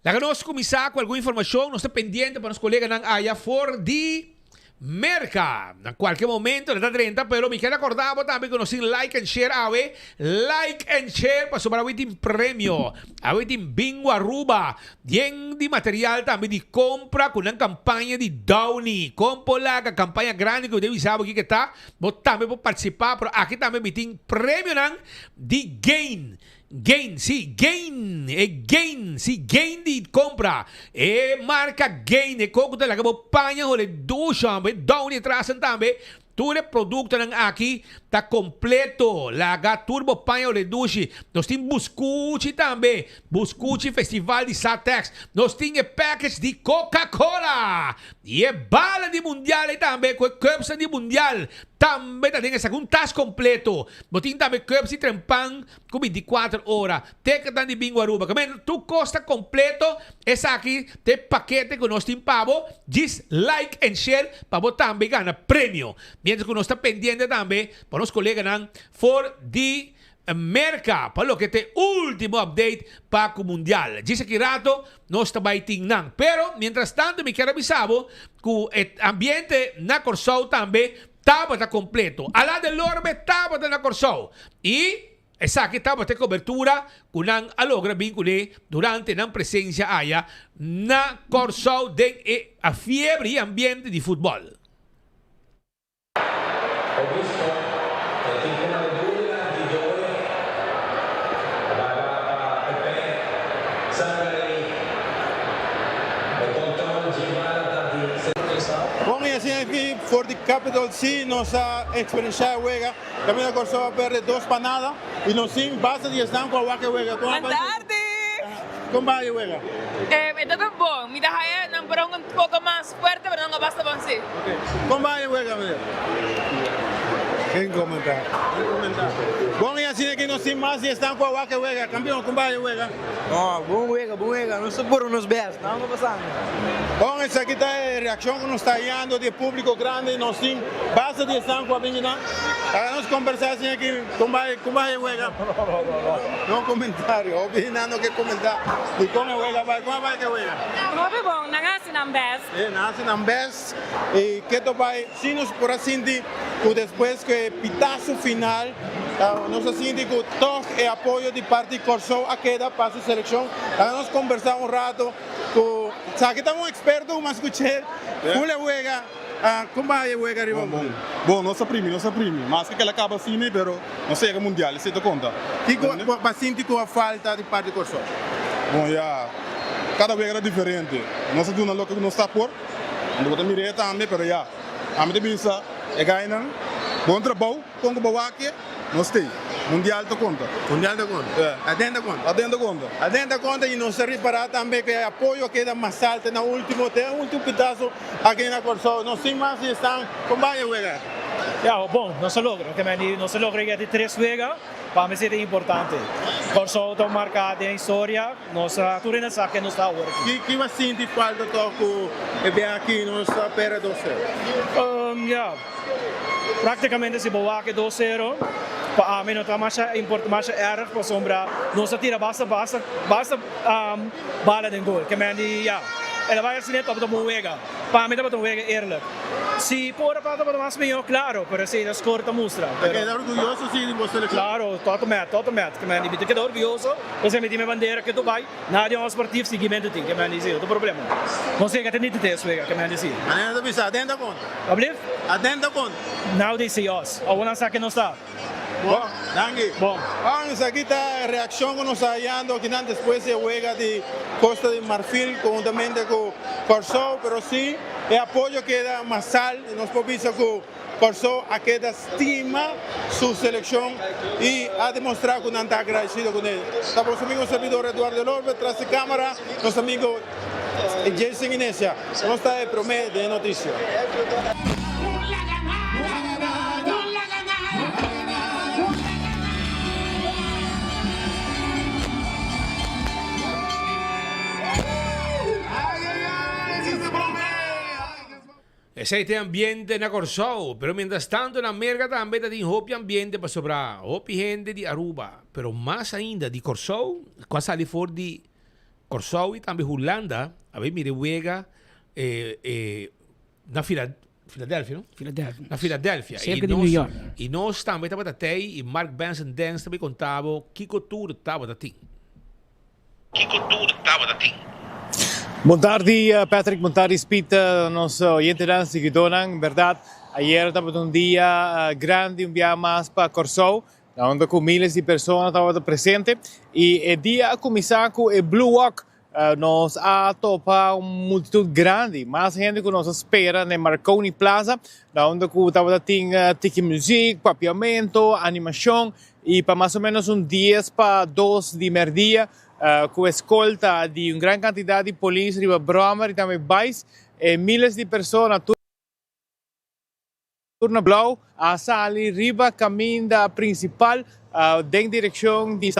La que nos começar com alguma informação, nós estamos pendientes para os colegas ng Aya for the Merca. En qualquer momento, na 30, pero me queda acordado também que nos like and share, like and share para sobrar um prêmio. Awe bingo Aruba. Yen de material também de compra com uma campanha de Downy. Compra lá a campanha grande que eu devo saber aqui que está. Vou também vou participar, pero aqui também me tem prêmio de Gain. Gain de compra. Marca Gain, coco de la campanha, ole ducha, Downy atrás também. Todo o produto aqui está completo. Laga turbo panha ole duche. Nós temos Buscucci também. Buscucci Festival de Satex. Nós temos package de Coca-Cola. E bala de mundial também. Com cups de mundial. Também tem essa um tas completo. Nós temos também cups de trempang com 24 horas. Teca de bingo Aruba. Tu costa completo. Essa aqui tem paquete que nós temos pavo. Diz like and share. Pavo também ganha prêmio. Mientras que nós está pendiente também para os colegas for the Merca, para lo que te último update para o mundial. Dice que rato nós está baiting nang. Pero mientras tanto me quero avisar que o ambiente na Corsou também está completo. Alá del Orbe está na Corsou. E essa aqui estava ter cobertura com ang alogra vincule durante a presença aya na Corsou de a fiebre e ambiente de futebol. Bom, e assim aqui, for the capital, sim, nossa experiência juega. Também a Corsou a perder 2 panadas e nós sim, basta de estar com a que juega. Boa tarde! Como vai juega? Está bem bom. Me dá não para um pouco mais forte, mas não basta bom sim. Como vai juega, meu? Sem comentar. Bom, e assim aqui no sin más y están con que juega, campeón, compadre juega. No, bom juega, não se por nos best, não passando. Bom, essa aqui tá a reação que nos está dando de público grande, nós sim, basta de estar com a menina. Para nós conversar assim aqui, compadre juega. Não comentário, opinando que comentar. E como juega, como vai que juega? Muito bom, nangasi ng best. Nasce na best e que tu vai, se nos por assim de, depois que pitaço final, nós assim de que todo o apoio de parte de Corsou a queda para a seleção. Nós conversar rato com, sabe que estamos expertos, mas escutar, como juega. Como vai juega arriba? Bom, nossa prima, mas que ela acaba assim, pero não sei que mundial, você te conta. Que bastante com a falta de parte de Corsou. Bom, já, cada vez era diferente. Nós temos uma louca que não está por, não vou mirar também, pero já, a minha bisa é ganhar, bom trabalho, com o bawaque, nós temos. Mundial te conta. Mundial te conta. Adenda conta. Adenda conta e não se reparar também que o apoio queda mais alto no último, tem um último pedaço aqui na Corsou. Não sei mais se estão, como vai jogar? Ja, bom, não se logra, não se logra que 3 juega, para mim é importante. Corsou está marcado na história, nossa turina sabe que não está agora. Que vai sentir falta toco e bem aqui nossa pera 2-0? Ja, praticamente se boa que 2-0. Para mim não está mais erg para sombra. Não se tira basta bala de gol. Que me ja, ela vai assim para o juega. Para mim para o juega eerlijk. Se por para o mais melhor, claro, pero se a score te mostra. Queda orgulhoso sim de você. Claro, totalmente. Que me diz que é orgulhoso. Você me diz bandeira que tu vai. Nada é um esportivo seguimento tem. Que me diz não tem problema. Não sei que tem niet te juega. Que me diz. Maneira de bisa, adenda conta. Oblief? Adenda conta. Now they say us. A uma saque não está. Bom, Dangue. Bom, vamos aqui está a reação que nos está dando que depois se juega de Costa de Marfil conjuntamente com Corsou, pero sim o apoio queda mais alto e nós podemos ver que Corsou a queda estima sua seleção e a demonstrar que não está agradecido com ele. Está por amigo servidor Eduardo Lorbe, traz de câmera, nosso amigo Jason Inésia, nós está a prometer de notícia. Esse é o ambiente na Corsou, pero mientras tanto na América também tem hopi ambiente para sobrar, hopi gente de Aruba, pero mais ainda de Corsou, quase ali fora de Corsou e também Holanda, a ver mire juega na Filadélfia, não? Na Filadélfia. Cerca de New York. E nós também estamos até e Mark Benson Dance também contava Kiko Tour estava da tim. Boa tarde, Patrick. Boa tarde, Spita, nosso oyente dan seguidorang. Verdade, ayer estava dia grande, dia mais para Corsou, onde com milhares de pessoas estavam presentes. E o dia começar com o Blue Walk, nos a topar uma multitud grande, mais gente que nos espera na Marconi Plaza, onde estava tiki music, papiamento, animação, e para mais ou menos 10 para 2 de meio-dia, com escolta de uma grande quantidade de polícia, de Brahma e também bais, milhares de pessoas turno blau a sair riba caminho da principal em direção de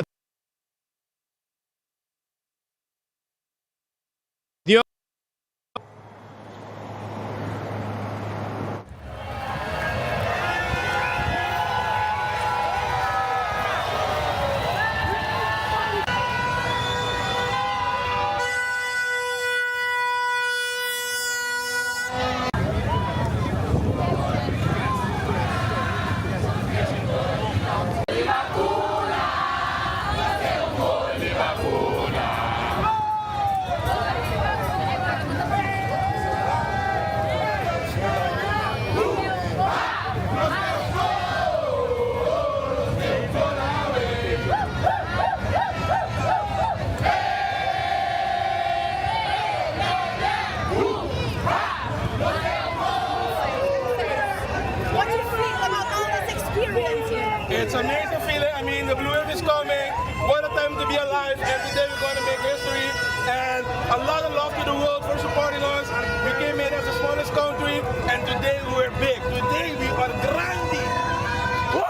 It's an amazing feeling. I mean, the Blue Wave is coming. What a time to be alive. Every day we're going to make history. And a lot of love to the world for supporting us. We came here as the smallest country, and today we're big. Today we are grande. Woo!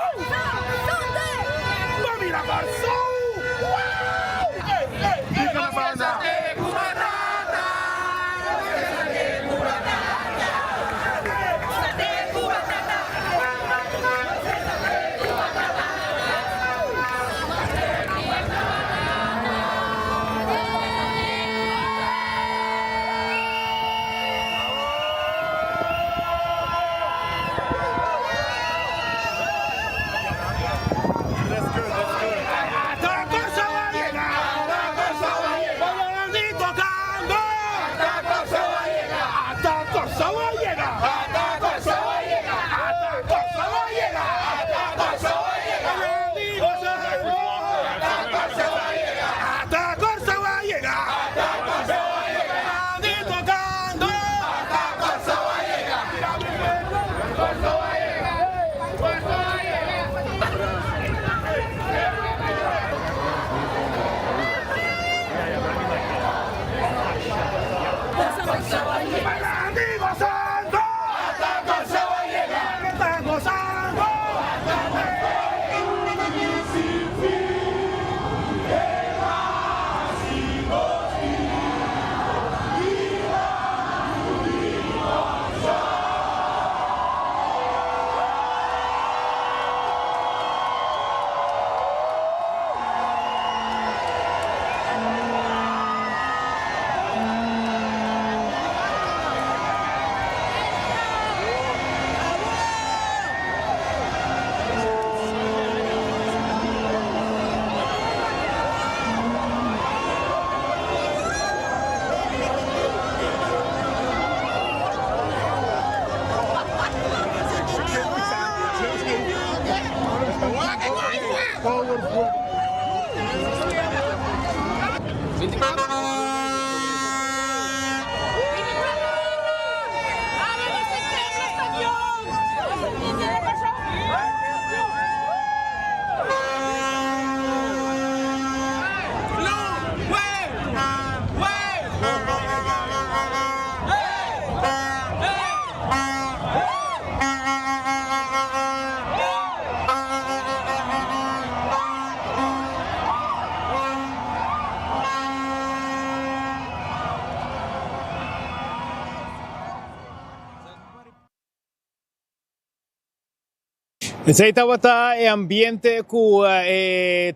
Sei tawata e ambiente ku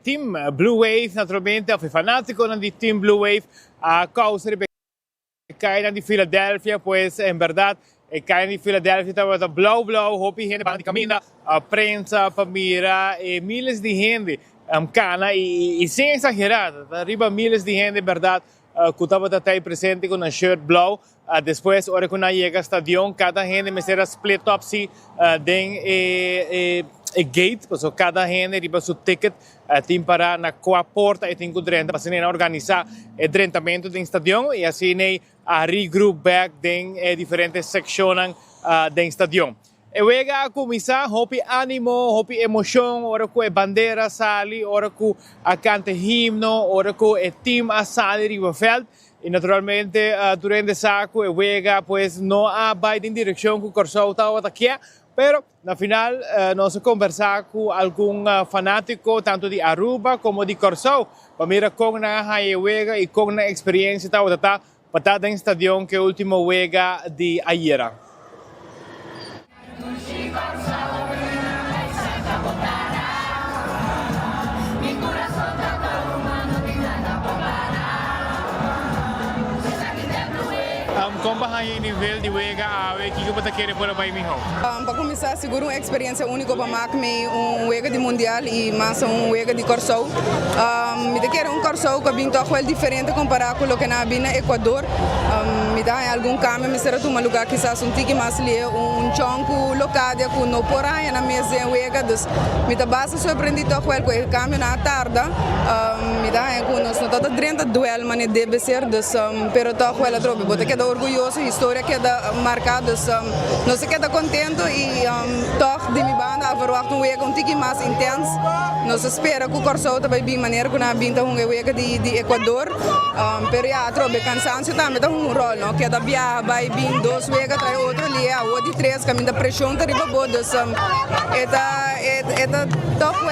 team Blue Wave naturalmente of fanático di team Blue Wave a causa de caída de Filadélfia, pues en verdad caída de Filadélfia tawata blau hopi gente para camina a prensa família e miles de gente cana e sem exagerar arriba miles de gente verdad que estava até presente com a shirt blau. Depois, hora que chega ao estádio, cada gente me será split up se tem gate, porque cada gente riba seu ticket tem para na qual porta e tem que drenta para organizar o drentamento do estádio e assim a regroup back em diferentes secções do estádio. E wega começar, hopi ânimo, hopi emoção, hora que a bandeira sale, hora que a canta himno, hora que o time a sale riba veld. E naturalmente, durante o saco, o Vega pues, não vai em direção que o Corsão estava aqui, pero na final nós conversamos com algum fanático, tanto de Aruba como de Corsão, para mirar como na Vega e como na experiência estava para estar em estádio que é o último Vega de ayer. Como vai o nível de Vega a ver que você quer para o mijo? Para começar, seguro uma experiência única para marcar-me Vega de mundial e mais Vega de Corsão. Me quero Corsão que bem toque diferente comparado com o que na bina Equador. Me dá algum caminho, me será um lugar que está tiki mais ali chonco local que não por aí na mesa Vega, dus me dá base surpreendido toque com o caminho na tarde. Me dá nós não está dentro do duelo, mas deve ser dus pero toque com ela trobe, porque queda orgulhoso, a história queda marcada, nós queda contente e toque de minha banda a verwacht Vega tiki mais intenso. Nós espera que o Corsão também bem maneira que na binta Vega de Equador, pero já trobe cansancio também dá rol, não queda via vai bem dois Vega trai outro ali, a outra de três caminho da pressão tá riba boa, dus eta toque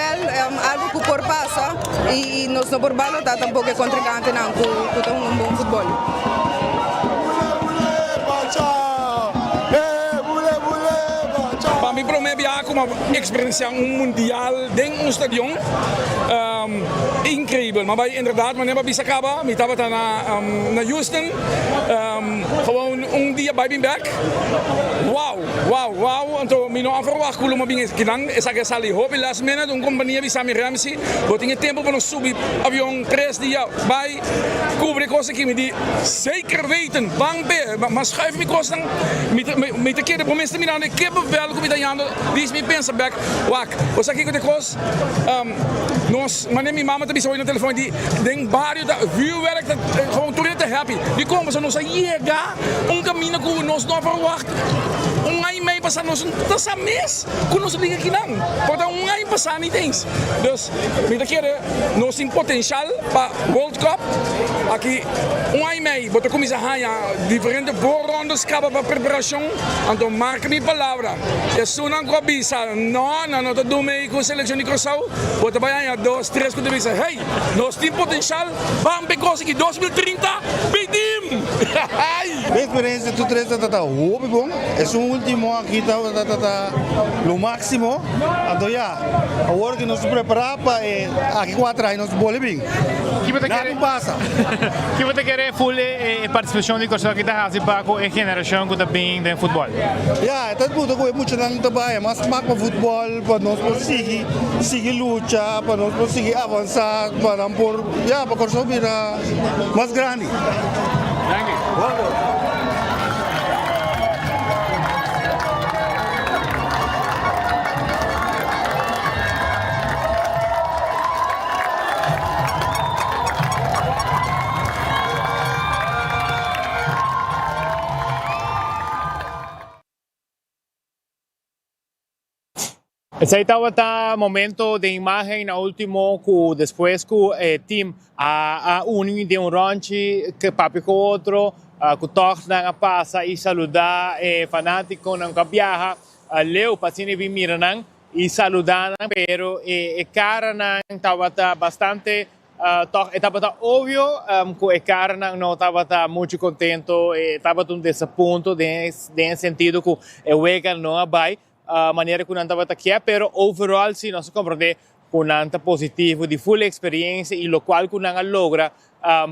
algo que por passa e nós não por balo tá tampouco é contrincante não que tá bom futebol. Para mim, para mim, é uma experiência mundial dentro do stadion. Incrível, mas inderdaad, wanneer we bisa acaba, we estava na Houston, gewoon dia bij back. Wow, então me não afirmar que o luma bem kinang, essa que sali hope last minute, companhia bisa me Ramsey, botinha tempo para nós subir avião 3 dias, vai cobrir coisa que me di zeker weten, bang be, mas schuif me kosten, me te keren, momento me não que bevel que me dando, diz me pensa back, wak, o aqui que te cos, nós, wanneer minha mama te bisa no telefone die denk barrio da vuurwerk dat gewoon toen te happy. Die komen ze nos chega caminho que nós não verwacht. Ai mee passar nós tá sa mês que nós liga aqui não. Pode ai passar nem tens. Dus me quer nós tem potencial para World Cup. Aqui ai mee, bota começar a diferentes voorrondes capa para preparação. Então marca minha palavra. É só não cobiça. Não te dou meio com seleção de Corsão. Bota vai a 2, 3 que dizer, hey, nós tem potencial. Vamos pegar aqui 2030. Pedim. A experiência tu três tá muito bom. É um último aqui tá lo máximo. Então já, agora que nós se preparar para aqui 4 anos nós vamos bem. Que você quer passa? Que você quer full participação de Corsão que tá fazendo para a geração que tá bem no futebol. Já, tá tudo com muito não trabalha, mas para futebol para nós seguir luta, para nós conseguir avançar, para por já para Corsão virar mais grande. Ese estaba momento de imagen na último que después que team a uno de un ranchi que papi com outro que toch na passa e saludar fanático na viaja leu pasine vi miranang e saludar pero cara na estava bastante estava óbvio que cara não estava muito contento estava um desaponto de sentido que o Wega não vai maneira que não estava aqui, pero overall sim nós compreendemos que não está positivo, de full experiência e o qual que não logra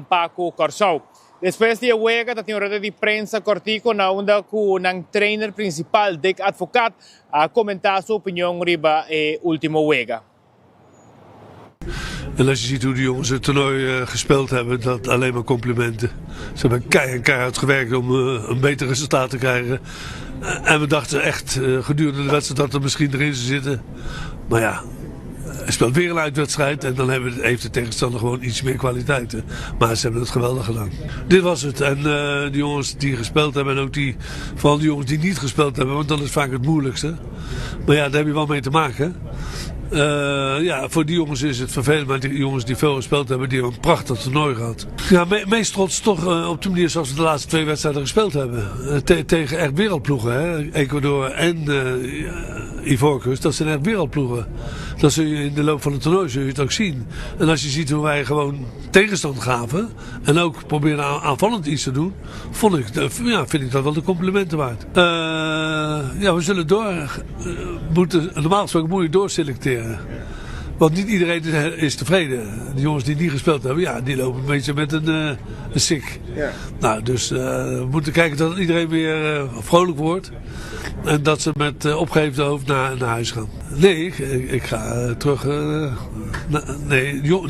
para o Corsou. Depois de Wega, tem uma roda de prensa cortico na onda que o trainer principal, Dick Advocaat, a comentar sua opinião riba último Wega. En als je ziet hoe die jongens het toernooi gespeeld hebben, dat alleen maar complimenten. Ze hebben keihard gewerkt om een beter resultaat te krijgen. En we dachten echt gedurende de wedstrijd dat er misschien erin zou zitten. Maar ja, hij speelt weer een uitwedstrijd en dan heeft de tegenstander gewoon iets meer kwaliteiten. Maar ze hebben het geweldig gedaan. Dit was het. En de jongens die gespeeld hebben en ook vooral de jongens die niet gespeeld hebben, want dat is vaak het moeilijkste. Maar ja, daar heb je wel mee te maken. Ja, voor die jongens is het vervelend, maar die jongens die veel gespeeld hebben, die hebben een prachtig toernooi gehad. Ja, meest trots toch op de manier zoals we de laatste 2 wedstrijden gespeeld hebben. Tegen echt wereldploegen, hè? Ecuador en Ivoorkust, dat zijn echt wereldploegen. Dat zul je in de loop van het toernooi zul je het ook zien. En als je ziet hoe wij gewoon tegenstand gaven en ook proberen aanvallend iets te doen, vind ik dat wel de complimenten waard. Ja, we zullen normaal gesproken moet je doorselecteren. Want niet iedereen is tevreden. De jongens die niet gespeeld hebben, ja, die lopen een beetje met een sik. Ja. Nou, dus we moeten kijken dat iedereen weer vrolijk wordt. En dat ze met opgeheven hoofd naar huis gaan. Nee, ik ga terug.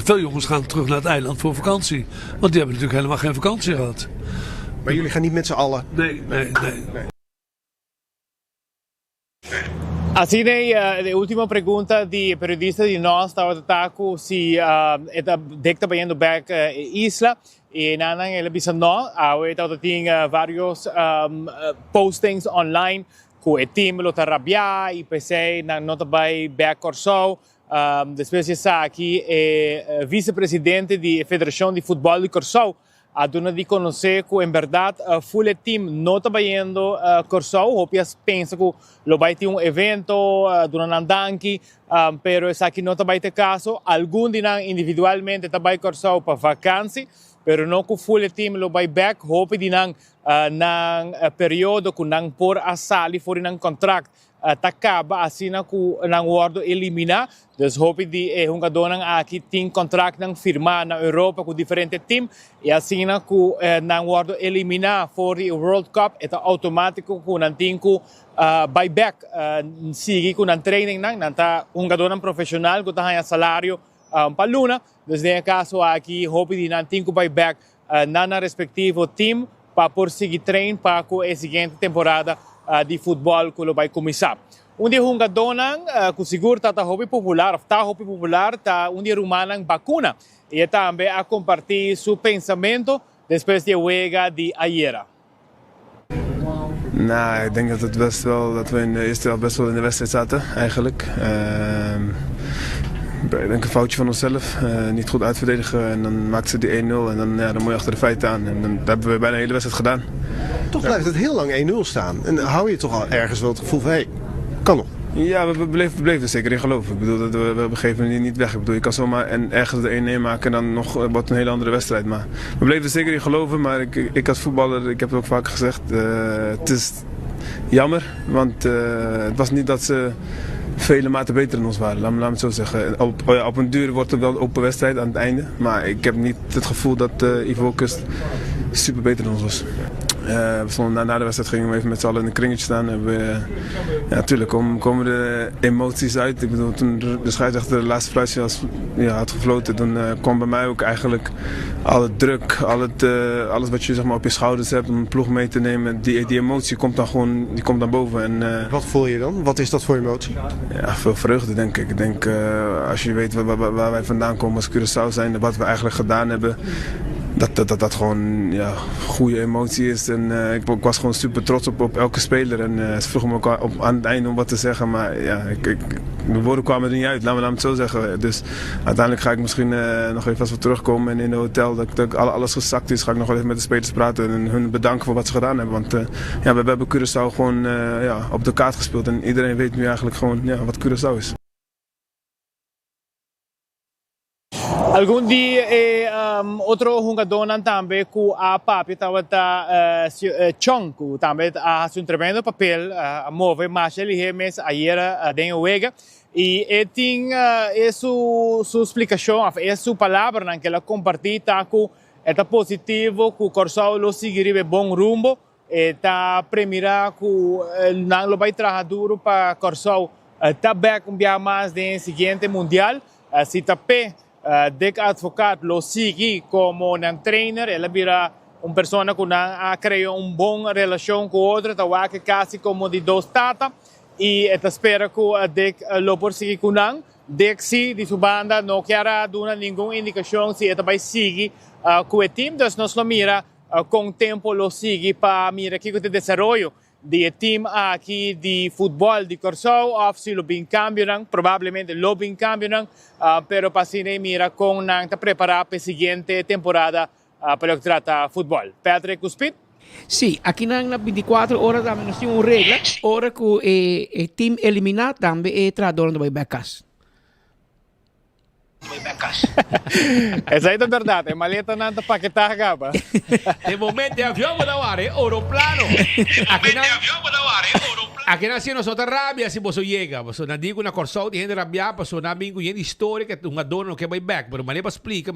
Veel jongens gaan terug naar het eiland voor vakantie. Want die hebben natuurlijk helemaal geen vakantie gehad. Maar jullie gaan niet met z'n allen? Nee. Así de última pregunta de periodista de nós estava tentando se estava indo back isla e nanan ele disse não, estava tinha vários postings online que o time lo tarabia e pensei não vai back Corsou. Depois de aqui vice-presidente da Federação de Futebol de Corsou a dona de conhecer que em verdade full team não está indo Corsou, hopias pensa que lo vai ter evento durante andanki, pero essa aqui não está vai ter caso, algum de nós individualmente está vai Corsou para vacância, pero não que full team lo vai back, hope de nós período que nós por a sali for nang contract acaba assim na que nang wordo eliminar, dus hope de jogador aqui tem contract nang firmar na Europa com diferente team e assim na que nang wordo eliminar for the World Cup é automático que nang tem que buyback sigue com nang training nang tá jogador profissional que tá ganha salário para luna, dus nesse caso aqui hope de nang tem que buyback na respectivo team para por seguir trein para a seguinte temporada de futebol que vai começar. De jogador que seguro está hobby popular, está de rumanang vacuna e também a compartilhar seu pensamento depois de Wega de ayer. Nou, ik denk dat we in de eerste helft best wel in de wedstrijd zaten, eigenlijk. Ik denk een foutje van onszelf, niet goed uitverdedigen en dan maakten ze die 1-0 en dan moet je achter de feiten aan. En dan hebben we bijna de hele wedstrijd gedaan. Toch blijft het heel lang 1-0 staan en hou je toch al ergens wel het gevoel van, kan nog. Ja, we bleven er zeker in geloven. Ik bedoel, we op een gegeven moment niet weg. Ik bedoel, je kan zomaar ergens de 1-1 maken en dan nog wat een hele andere wedstrijd. Maar we bleven er zeker in geloven, maar ik als voetballer, ik heb het ook vaak gezegd, het is jammer, want het was niet dat ze vele maten beter dan ons waren, laat me het zo zeggen. Op een duur wordt het wel een open wedstrijd aan het einde, maar ik heb niet het gevoel dat Ivoorkust super beter dan ons was. We stonden na de wedstrijd gingen we even met z'n allen in een kringetje staan. Ja, natuurlijk komen de emoties uit. Ik bedoel, toen de scheidsrechter de laatste fluitje had gefloten, toen kwam bij mij ook eigenlijk alle druk, alles wat je zeg maar, op je schouders hebt om een ploeg mee te nemen. Die emotie komt dan boven. En, wat voel je dan? Wat is dat voor emotie? Ja, veel vreugde denk ik. Ik denk als je weet waar wij vandaan komen als Curaçao zijn, wat we eigenlijk gedaan hebben. dat gewoon goede emotie is. En ik was gewoon super trots op elke speler. En ze vroegen me ook aan het einde om wat te zeggen. Maar ja, de woorden kwamen er niet uit, laten we het zo zeggen. Dus uiteindelijk ga ik misschien nog even als we terugkomen en in het hotel dat alles gezakt is, ga ik nog wel even met de spelers praten en hun bedanken voor wat ze gedaan hebben. Want we hebben Curaçao gewoon op de kaart gespeeld. En iedereen weet nu eigenlijk gewoon wat Curaçao is. Algún día otro jugador también que a papi estaba Chong, que también hace un tremendo papel a mover Marcelo Jiménez ayer de juega y es su explicación, es su palabra que la compartí taco está positivo que Curaçao lo seguirá buen rumbo está primera que no lo va a trabajar duro para Curaçao está back un día más del siguiente mundial si tapé Dick Advocaat lo sigue como un trainer, él era una persona que ha creado una buena relación con otra, trabaja casi como de dos tatas y espera que Dick lo persigue con él. Dick sí, de su banda, no quiere dar ninguna indicación si él va a seguir con el team, entonces nos lo mira con tiempo, lo sigue para mirar qué el desarrollo del team aquí de fútbol de Curaçao, o si lo bien cambian, probablemente lo bien cambian, pero para si mira con está preparado para la siguiente temporada para lo que trata fútbol. Patrick Cuspit? Sí, aquí en las 24 horas también nos tiene una regla, hora que el team eliminado también es tratador de becas. Esa es verdad, es maleta nada para que te acaba. De momento, de avión para dar, aeroplano. Aquí nació nosotros rabia si vos llega. Vos no digo una Curaçao de gente rabia, pues una bingo y historia que un adorno que va back. Pero maneira explica,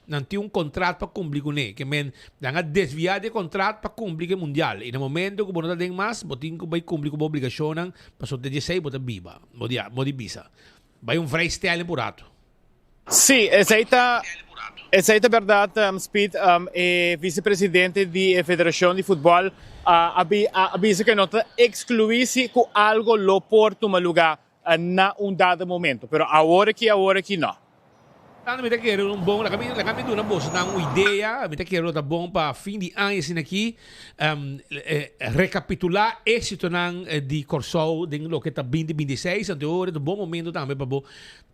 não tem contrato para cumprir com ele. Que men dan a desviar de contrato para cumprir com o mundial. E no momento que você não tem mais, você tem que cumprir com a obrigação para você dizer você viva, modi visa. Vai vrijstelling por ato. Sí, esa es verdad, Speed, vicepresidente de la Federación de Fútbol, avisa que no te excluirse con algo lo por tomar lugar en un dado momento, pero ahora que no. Me quero bom, la caminho una bolsa, uma ideia, me quero tá bom para fim de ano assim aqui, recapitular êxito de Curaçao de lo que tá 2026, então é um bom momento também para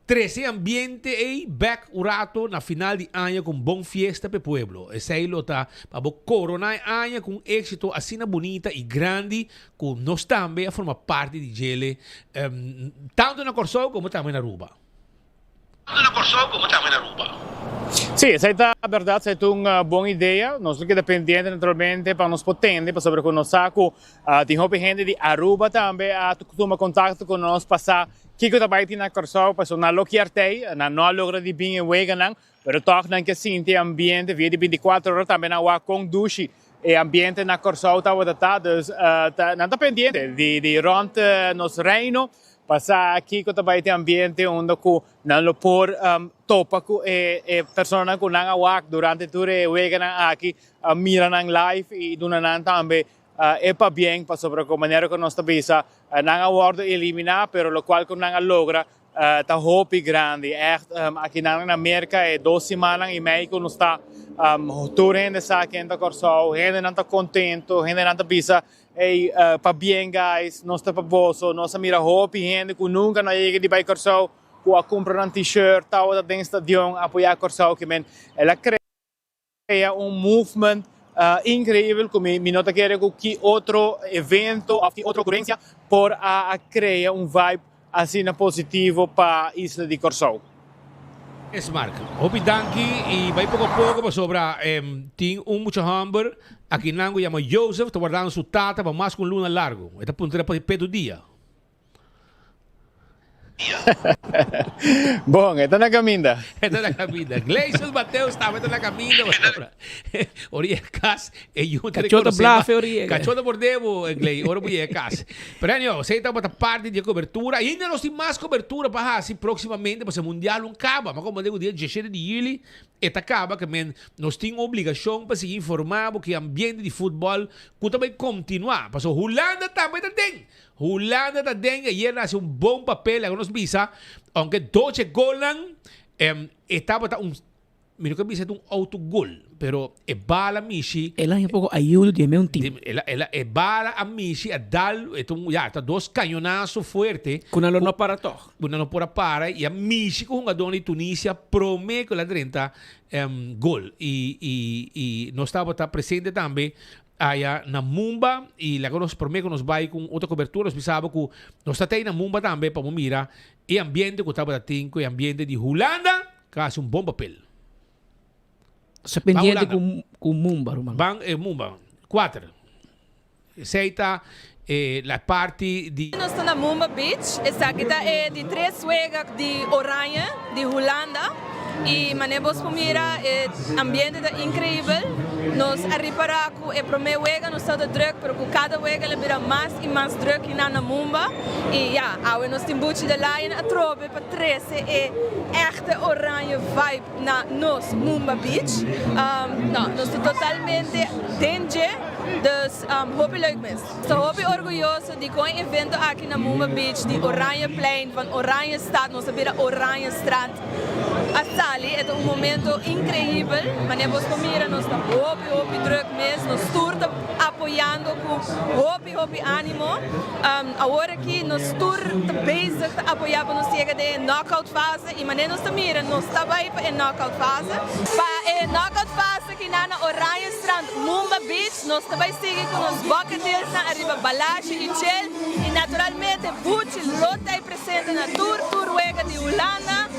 13 ambiente e back o rato na final de ano com bom fiesta para o pueblo. Esse aí lo tá para coronar ano com êxito assim bonita e grande, que nós também a formar parte de ele, tanto na Curaçao como também na Aruba. Sí, esa es la verdad, esa es una buena idea. Nosotros que dependientes naturalmente para nos potentes, para sobre que nos saco, tengo gente de Aruba también, toma contacto con nos pasar, que está baita na Curaçao, para no lo quierte, no logra de bien en Weganan, pero todo no que siente ambiente, via de 24 horas también agua con duche. E ambiente na Curaçao está, dus não está pendiente de rond nos reino. Passar aqui que também tem ambiente onde que não lo por topa com pessoas que não awak durante todo o weekend aqui miram em live e donan também é para bem para sobre a maneira que nós visa não award eliminar, pero lo qual que não logra tá hope grande aqui na América é 2 semanas e meio que nós está toda gente aqui em Curaçao, gente não está contente, gente não está visa Hey, para bien, guys, nós está para vós, nós mira hope gente que nunca não chega de vai Curaçao, que a comprar um t-shirt, tal da dentro stadion, apoiar Curaçao, que men, ela cria movement incrível, que me nota que que outro evento, que outra ocorrência, por a criar vibe assim positivo para a isla de Curaçao. Es Mark. Hopi danki y vai poco a poco para sobra tem mucho hamburger aqui nango llama Joseph, está guardando su tata para más con luna largo. Esta puntera para pedo día. Bom, esta na caminda. Esta na caminda. Gleison Mateus estava na caminda. Oriecas e junta Cachota blafe Oriega. Cachota por devo, Glei, ora Oriecas. Pero anio, sei tá para parte de cobertura. E ainda nós tem mais cobertura para assim proximamente para o mundial não acaba, mas como digo dia 17 de julho, eta acaba que nós tem obrigação para se informar que o ambiente de futebol que também continuar. Para a Holanda também tem. Holanda também ayer hace um bom papel, alguns visa, aunque Deutsche Golan estava mi nunca bisa um autogol, pero e bala mishi. Ela é um pouco ajuda de meu time. Ela e bala a mishi a dal, tá dois canhonaços forte. Com ela não para toch. Una não para e a mishi com a dona de Tunísia promete que ela drenta gol e nós estava presente também aí na Mumba e lá nós promete que nós vai com outra cobertura, nós pensava que nós está aí na Mumba também para mirar e ambiente que estava tinco e ambiente de Holanda, quase bom papel. Se pendiente com Mumba, Romano. Mumba, 4. Aceita la parte di... Nós estamos na Mumba Beach, essa aqui é de 3 suegas de Oranje, de Holanda. E manebos pomira ambiente incrível. Nós arribará com a primeira wega nós estamos druk, pero com cada wega ele vira mais e mais druk na Mumba. E ja, nós temos buchi de Lion a trobe para 13 é echte oranje vibe na nos Mumba Beach. Nós estamos totalmente danger. Dus hoop leuk mis. Estou hoop orgulhoso de com evento aqui na Mumba Beach, de Oranje Plein, van Oranje Stad, nós vira Oranje Strand. A Sali é momento incrível, mas nós comira, nós estamos hoop druk mis, nós estamos apoiando com hoop ânimo. Agora aqui nós estamos bezig te apoiar para nós chegar de knockout fase, e mas nós estamos nós estamos aí para a knockout fase. Para a knockout fase aqui na Oranje Strand, Mumba Beach, nós também seguimos com os buckets na arriba Balage e Chel e naturalmente Buchi Lota é presente na tour wega de Holanda.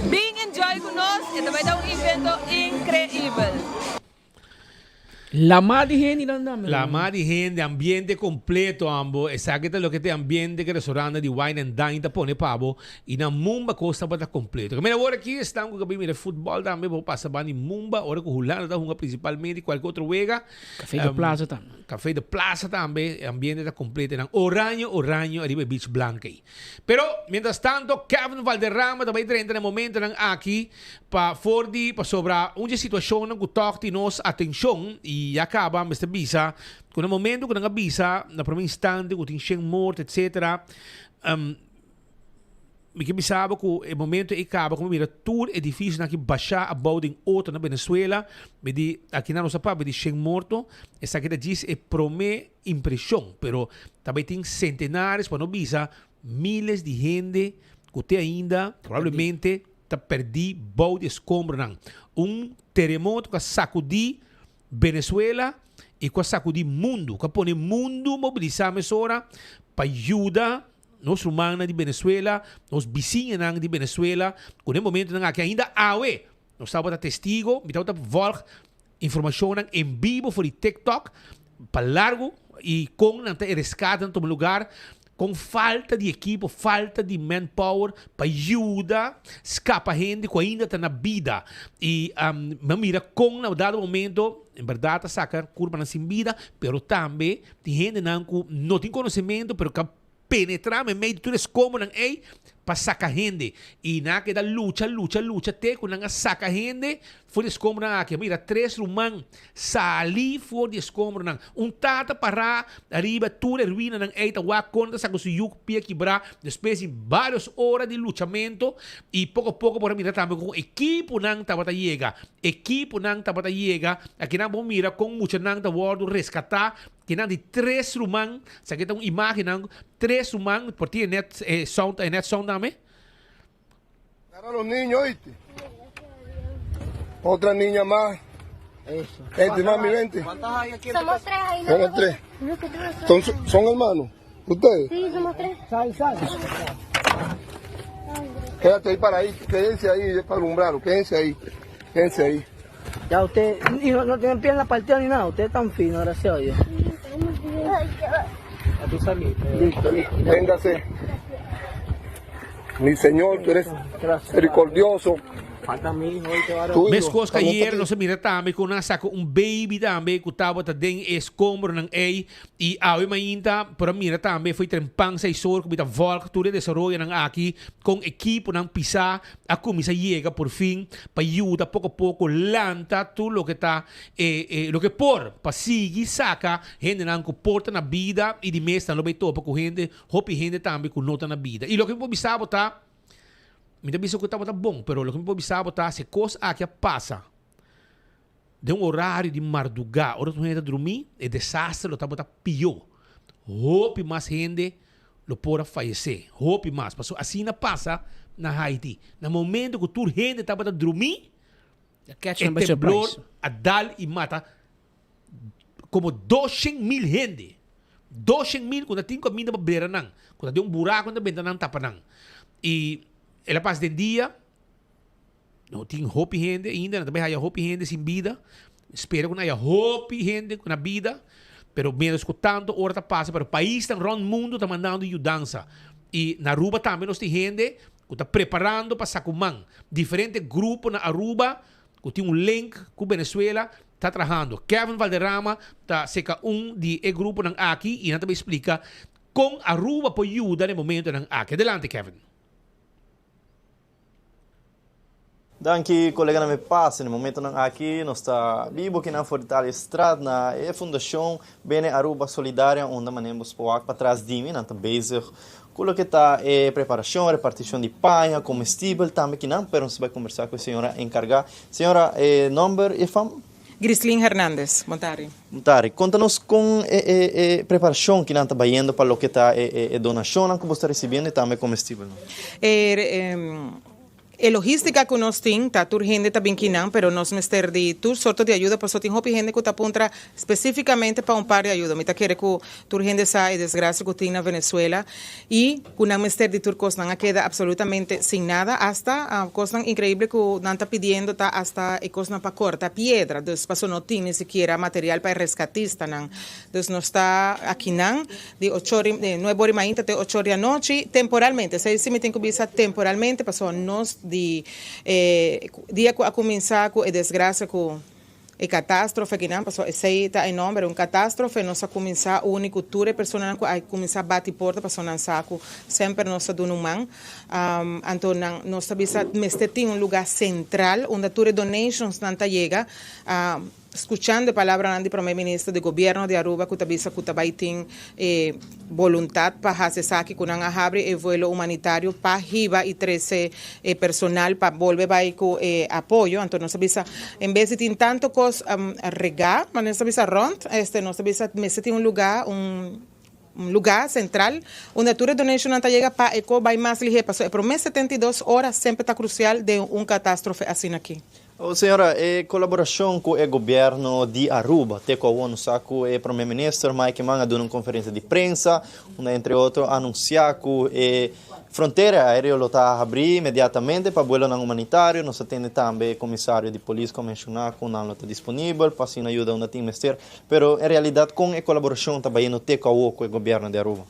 Bem enjoy conosco e também dá evento incrível. La más de gente andando. La más de gente, ambiente completo, ambos. Exactamente lo que te ambiente que restaurante de wine and dine te pone pavo. E na Mumba costa para completo. Mira, agora aqui estamos com o futebol também. Vou passar para em Mumba. Agora com o Holanda está jogando principalmente qualquer outro wega. Café de Plaza também. Café de Plaza também. Ambiente está completo. Orange, arriba Beach Blanca. Pero, mientras tanto, Kevin Valderrama também entra no momento aqui para sobrar uma situação que toca nos atenção e acaba Mr. Bisa com o momento que não Bisa na primeira instante que tem morto etc. Me que pensava que o momento acaba como mira tudo é difícil aqui baixar a bola em outro na Venezuela me di aqui na nossa parte de 100 morto essa que diz é promete impressão pero também tem centenares para não Bisa miles de gente que tem ainda provavelmente tá perdi bola de escombro terremoto que sacudi Venezuela e que sacudi mundo que põe mundo mobilizar mesora para ajudar nos humanos de Venezuela, nos vizinhos de Venezuela, com o momento que ainda nós estamos testigo, nós estamos volg informação em vivo por TikTok, para largo e com resgate em todo lugar, com falta de equipo, falta de manpower para ajudar, escapa gente que ainda está na vida. E mira, com no dado momento, em verdade, saca curva na sem vida, mas também tem gente que não tem conhecimento, mas que penetrar em meio de tudo isso como não é para sacar gente. E na que da luta, até quando não saca gente, foi escombro na que mira 3 rumãs sali fora de escombro não. Tata para arriba tudo ruína não é tá conta saco se yuk pia quebrar depois de várias horas de lutamento e pouco a pouco por mira também com equipo não tá para chegar. Aqui não vamos mira com muito não tá wordo resgatar que não de 3 rumãs, sabe que imagem não 3 rumãs por ti net sound também. Para los niños, ¿oíste? Otra niña más. Eso. Vente, mami, vente. ¿Cuántas hay aquí? Somos 3 ahí. Somos 3. ¿Son hermanos? ¿Ustedes? Sí, somos 3. Quédate ahí para ahí, quédense ahí para alumbrarlo, quédense ahí. Ya usted, y no tienen piernas partidas ni nada, usted es tan fino, gracias a Dios. ¿A tu salir? Listo. Véngase. Mi Señor, tú eres misericordioso. Falta mi hijo y te va a Mes coisas que ayer não se mira também com nós saco baby também que estava também escombro não é e a ainda para mira também foi trempang 6 horas que volta tudo desenvolve não aqui com equipe não pisar a comissão chega por fim para ajudar pouco a pouco lanta tudo o que está o que por para seguir saca gente não que porta na vida e de mês não vai topa com gente hope gente também que nota na vida e o que eu pensava tá Me bisa que estava bom, pero lo que me observa tá se coisa aqui passa. De horário de madrugada, hora que gente dormir, é desastre, lo estava pior. Hope mais gente lo pode falecer. Hope mais, passou assim na passa na Haiti. No momento que toda gente estava dormir, o temblor a dar e mata como 200,000 gente. 200,000 quando tem comida para beira não. Quando tem buraco na ventana tapa não. E ela passa de dia, não tem hope gente ainda, também há hope gente sem vida. Espero que não haya hope gente na vida, pero menos que tanto hora tá passa, pero o país está rond mundo tá mandando ajudança. E na Aruba também nós tem gente que está preparando para Sacumán. Diferentes grupos na Aruba, que tem link com Venezuela, está trabalhando. Kevin Valderrama está seca de grupo ng aqui e também explica como Aruba pode ajudar no momento ng aqui. Adelante, Kevin. Danke, colega na me passa, no momento não aqui, nós está vivo aqui na Fortaleza Estrada, na Fundação Bene Aruba Solidária, onde manemos para trás de mim, não está basic, com o que está preparação, repartição de panha, comestível, também que não, mas nós vai conversar com a senhora encarregada. Senhora, nome e fama? Grislin Hernández, Montari. Montari, conta-nos com a preparação que não está indo para o que está donação, que você está recebendo e também comestível. Logística que nós temos, está urgente também que não, pero nós mester de tudo sorte de ajuda, porque tem gente que está aponta especificamente para par de ajuda. Me está querendo que urgente essa desgraça que tem na Venezuela e que não mester de tudo coisa não queda absolutamente sem nada, hasta a coisa incrível que não está pedindo, tá hasta a coisa para cortar piedra, então passo não tem nem sequer material para rescatista, não. Então não está aqui não, de 9h30 até 8h da noite, temporalmente, se me tem que visar temporalmente, passou nós de dia a começar com a desgraça com a catástrofe que não passou esse está em nome um catástrofe nós a começar o único tour pessoa a começar bate porta passou não saco sempre nós a dando mão então nós sabemos que tem lugar central onde tour donations não chega escuchando a palavra do primeiro-ministro do governo de Aruba que também tem vontade para fazer aqui que não abre o voo humanitário para riba e 13 personal para volver com apoio. Então nós sabemos em vez de ter tanto coisa regar, mas nós sabemos rond, nós sabemos que tem um lugar central onde a tour donation não chega para vai mais ligeiro. Passou por mês 72 horas sempre está crucial de catástrofe assim aqui. Oh, senhora, colaboração com o governo de Aruba, até com o saco o primeiro-ministro Mike Manga dando uma conferência de imprensa, onde entre outros anunciar que fronteira aérea está a abrir imediatamente para voos não humanitários, nós atende também o comissário de polícia que mencionar que não está disponível para assim ajuda onde tem mestre, pero em realidade com a colaboração também no com o governo de Aruba.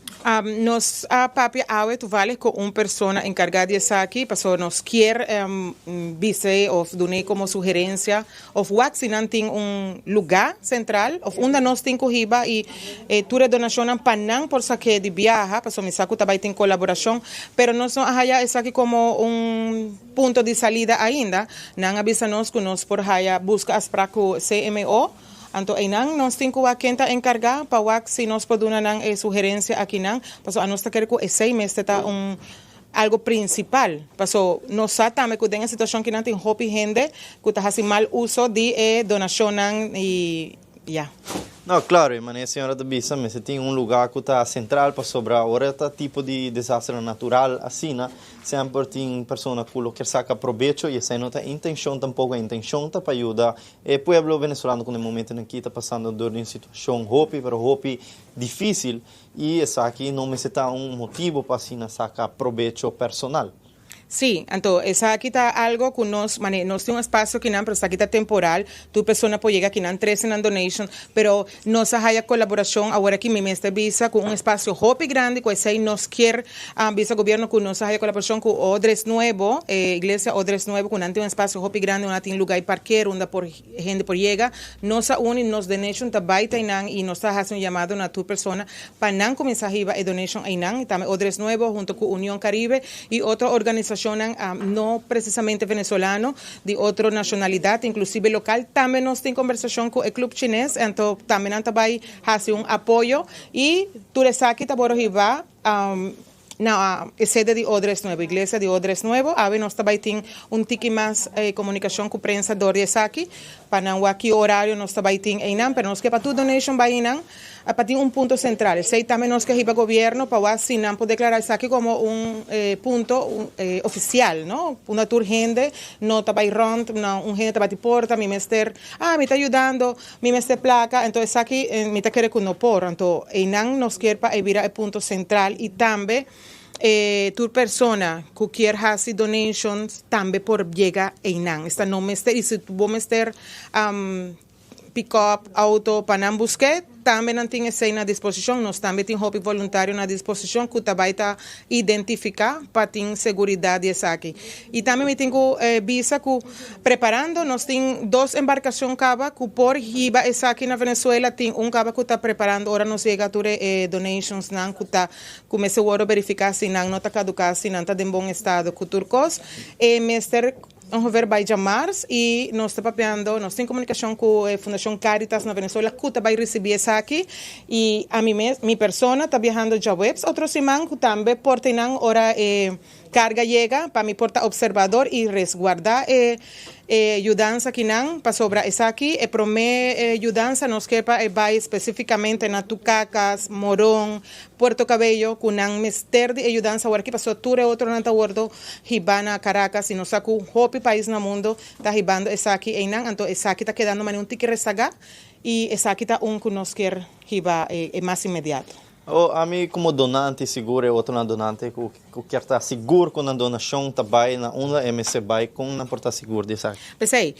Nós a papi awe tu vale com uma pessoa encarregada de estar aqui, para nós quer vice ou donar como sugerência ou se não tem lugar central ou onde nós tem corrida e toda donação para não por saque de viajar, para me saco também tem colaboração, pero nós não haya isso aqui como ponto de salida ainda, não avisa nós que nós por haya busca as para o CMO. Então, nós temos que encargar para se nós podemos dar sugerência aqui, porque a nós queremos que esse mês está algo principal. Porque nós sabemos que tem uma situação que não tem gente que está fazendo mal uso de donação e Não, claro, mas a senhora da Bisa, mas tem lugar que está central para sobrar hora tipo de desastre natural assim, sempre tem pessoas que quer sacar proveito e essa não tem intenção tampouco, a intenção tá para ajudar o povo venezuelano que no momento em que está passando por uma situação hope difícil e essa aqui não me está motivo para assim sacar proveito personal. Sí, entonces aquí está algo que nos tenemos un espacio que no, pero aquí está temporal, tu persona puede llegar aquí no 13 en donation, pero nos hay colaboración ahora aquí me está visa con un espacio hopi grande, que se nos quiere visa gobierno que nos hay colaboración con Odres Nuevo, iglesia Odres Nuevo, con un espacio hopi grande, donde tiene lugar y parquear, donde por gente por llega, nos une nos donation tabaita y nos hace un llamado a tu persona para no comenzar a ir donation y también Odres Nuevo junto con Unión Caribe y otra organización no precisamente venezolano, de otra nacionalidad, inclusive local, también nos tiene conversación con el club chinés, entonces también hace un apoyo y tú le saques taboro y va na sede de Odres Nuevo, iglesia de Odres Nuevo. Ave nós também tem tiki mais comunicação com prensa do aqui, para não aqui horário nós também tem ainda, pero nós que para tu donation vai ainda, para ter ponto central. Sei também nós que riba governo para assim não poder declarar isso aqui como ponto oficial, não? Uma tour gente não também rond, não gente também te porta, mi mester, me está ajudando, mi mester placa, então isso aqui me está querendo no por, então ainda nós quer para virar ponto central e também tu persona que quer fazer donations também por llegar ainda. Esta não mester e se tu vou mester pick-up, auto, para não buscar, também não tem essa na disposição. Nós também temos hobby voluntário na disposição que também está identificar para ter segurança essa aqui. E também me tenho visa que preparando, nós temos 2 embarcações cava que por riba essa aqui na Venezuela tem cava que está preparando. Agora nós chega a donations não que está começou a verificar se não está caducado, se não está em bom estado com turcos. Mester vamos ver vai chamar e nós estamos papeando, nós temos comunicação com a Fundação Caritas na Venezuela que vai receber essa aqui e a minha persona está viajando já webs, outros irmãos que também portam hora carga chega para me portar observador e resguardar ajudança aqui não para sobrar essa aqui e promete ajudança nós que vai especificamente na Tucacas, Morón, Puerto Cabello com não mester de ajudança agora que passou tudo outro não está gordo Hibana, Caracas e nós saco hopi país no mundo está ribando essa aqui e não então essa aqui está quedando mais tique rezagar e essa aqui está que nós quer riba mais imediato. A mim como donante seguro é outro donante que quer estar seguro com a donação também na uma MC vai com na porta seguro de sabe. Pensei,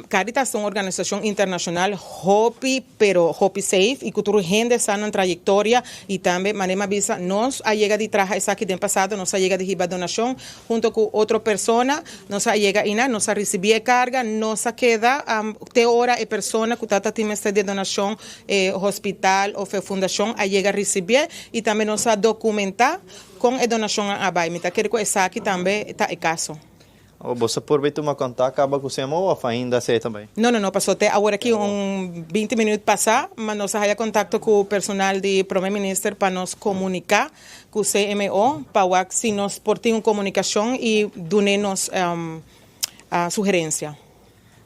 Caritas é uma organização internacional hopi pero hopi safe e que tudo gente está na trajetória e também manema visa nós a chega de traja essa aqui do passado nós a chega de riba donação junto com outra persona nós a chega ina nós a receber carga nós a queda te hora e persona que está time de donação hospital ou fundação a chega a receber e também nós a documentar com a donação a vai me tá querendo essa aqui também está é caso. Você por bem tomar contato acaba com você ou ainda sei também. Não passou até agora aqui 20 minutos passar mas nós a contato com o personal de primeiro-ministro para nos comunicar com o CMO para se nós por ter uma comunicação e donar-nos a sugerência.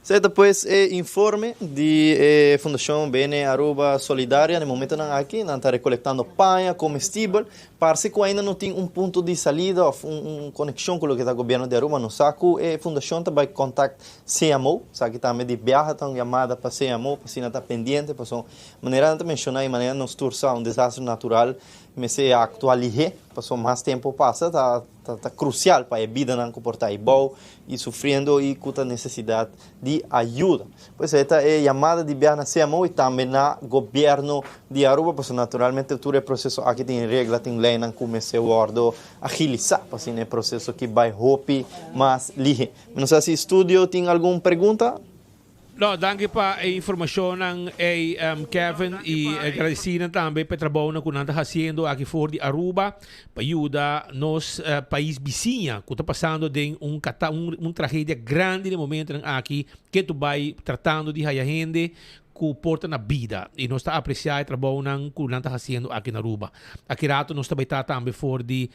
Certo, depois informe de Fundação BN Aruba Solidária, no momento não aqui, não está recolectando panha, comestível, parece que ainda não tem ponto de saída, uma conexão com o que está o governo de Aruba, no saco, a Fundação vai contactar CMO, sabe que também de viaja, então chamada para CMO, para se não está pendente, para só maneira de mencionar, maneira nos turça desastre natural, mas se atualizar, passou mais tempo passa, tá crucial para a vida não comportar bom e sofrendo e com a necessidade de ajuda. Pois esta é a chamada de viagem na CMO e também na governo de Aruba, porque naturalmente todo o processo aqui tem regra, tem lei, não começa a agilizar, porque é um processo que vai rápido, mas lige. Não sei se estúdio tem alguma pergunta? No, danke pa informação Kevin e agradecida também pelo trabalho que nós fazendo aqui fora de Aruba para ajudar nos país vizinho que está passando de tragédia grande no momento aqui que tu vai tratando de a gente que porta na vida e nós está apreciando o trabalho que nós está fazendo aqui na Aruba. Aqui rato nós também fora de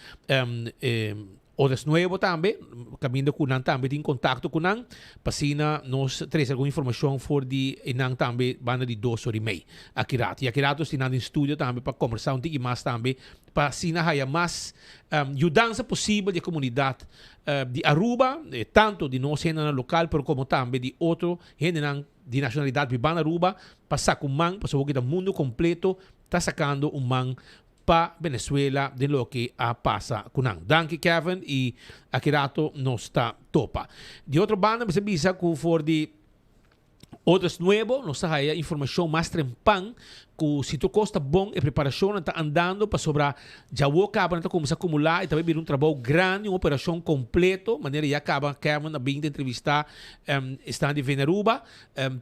Odres Nuevo também, caminho com nós também tem contato com nós, para nós trazer alguma informação for de nós também banda de 2 horas e meia aqui rato. E aqui rato está em estúdio também para conversar um pouco mais também, para haya mais ajudança possível da comunidade de Aruba, tanto de nós gente local, pero como também de outro gente de nacionalidade de Aruba, para sacar man, para saber que o mundo completo está sacando man para Venezuela de lo que pasa con nang. Danke Kevin y aqui rato nos está topa. De outra banda, você visa que for de Odres Nuevo, nos está aí informação mais trempan que se tu costa bom e preparação está andando para sobrar já o acaba está começar a acumular e também vir trabalho grande, uma operação completo, maneira já acaba Kevin a vir entrevistar está de Veneruba,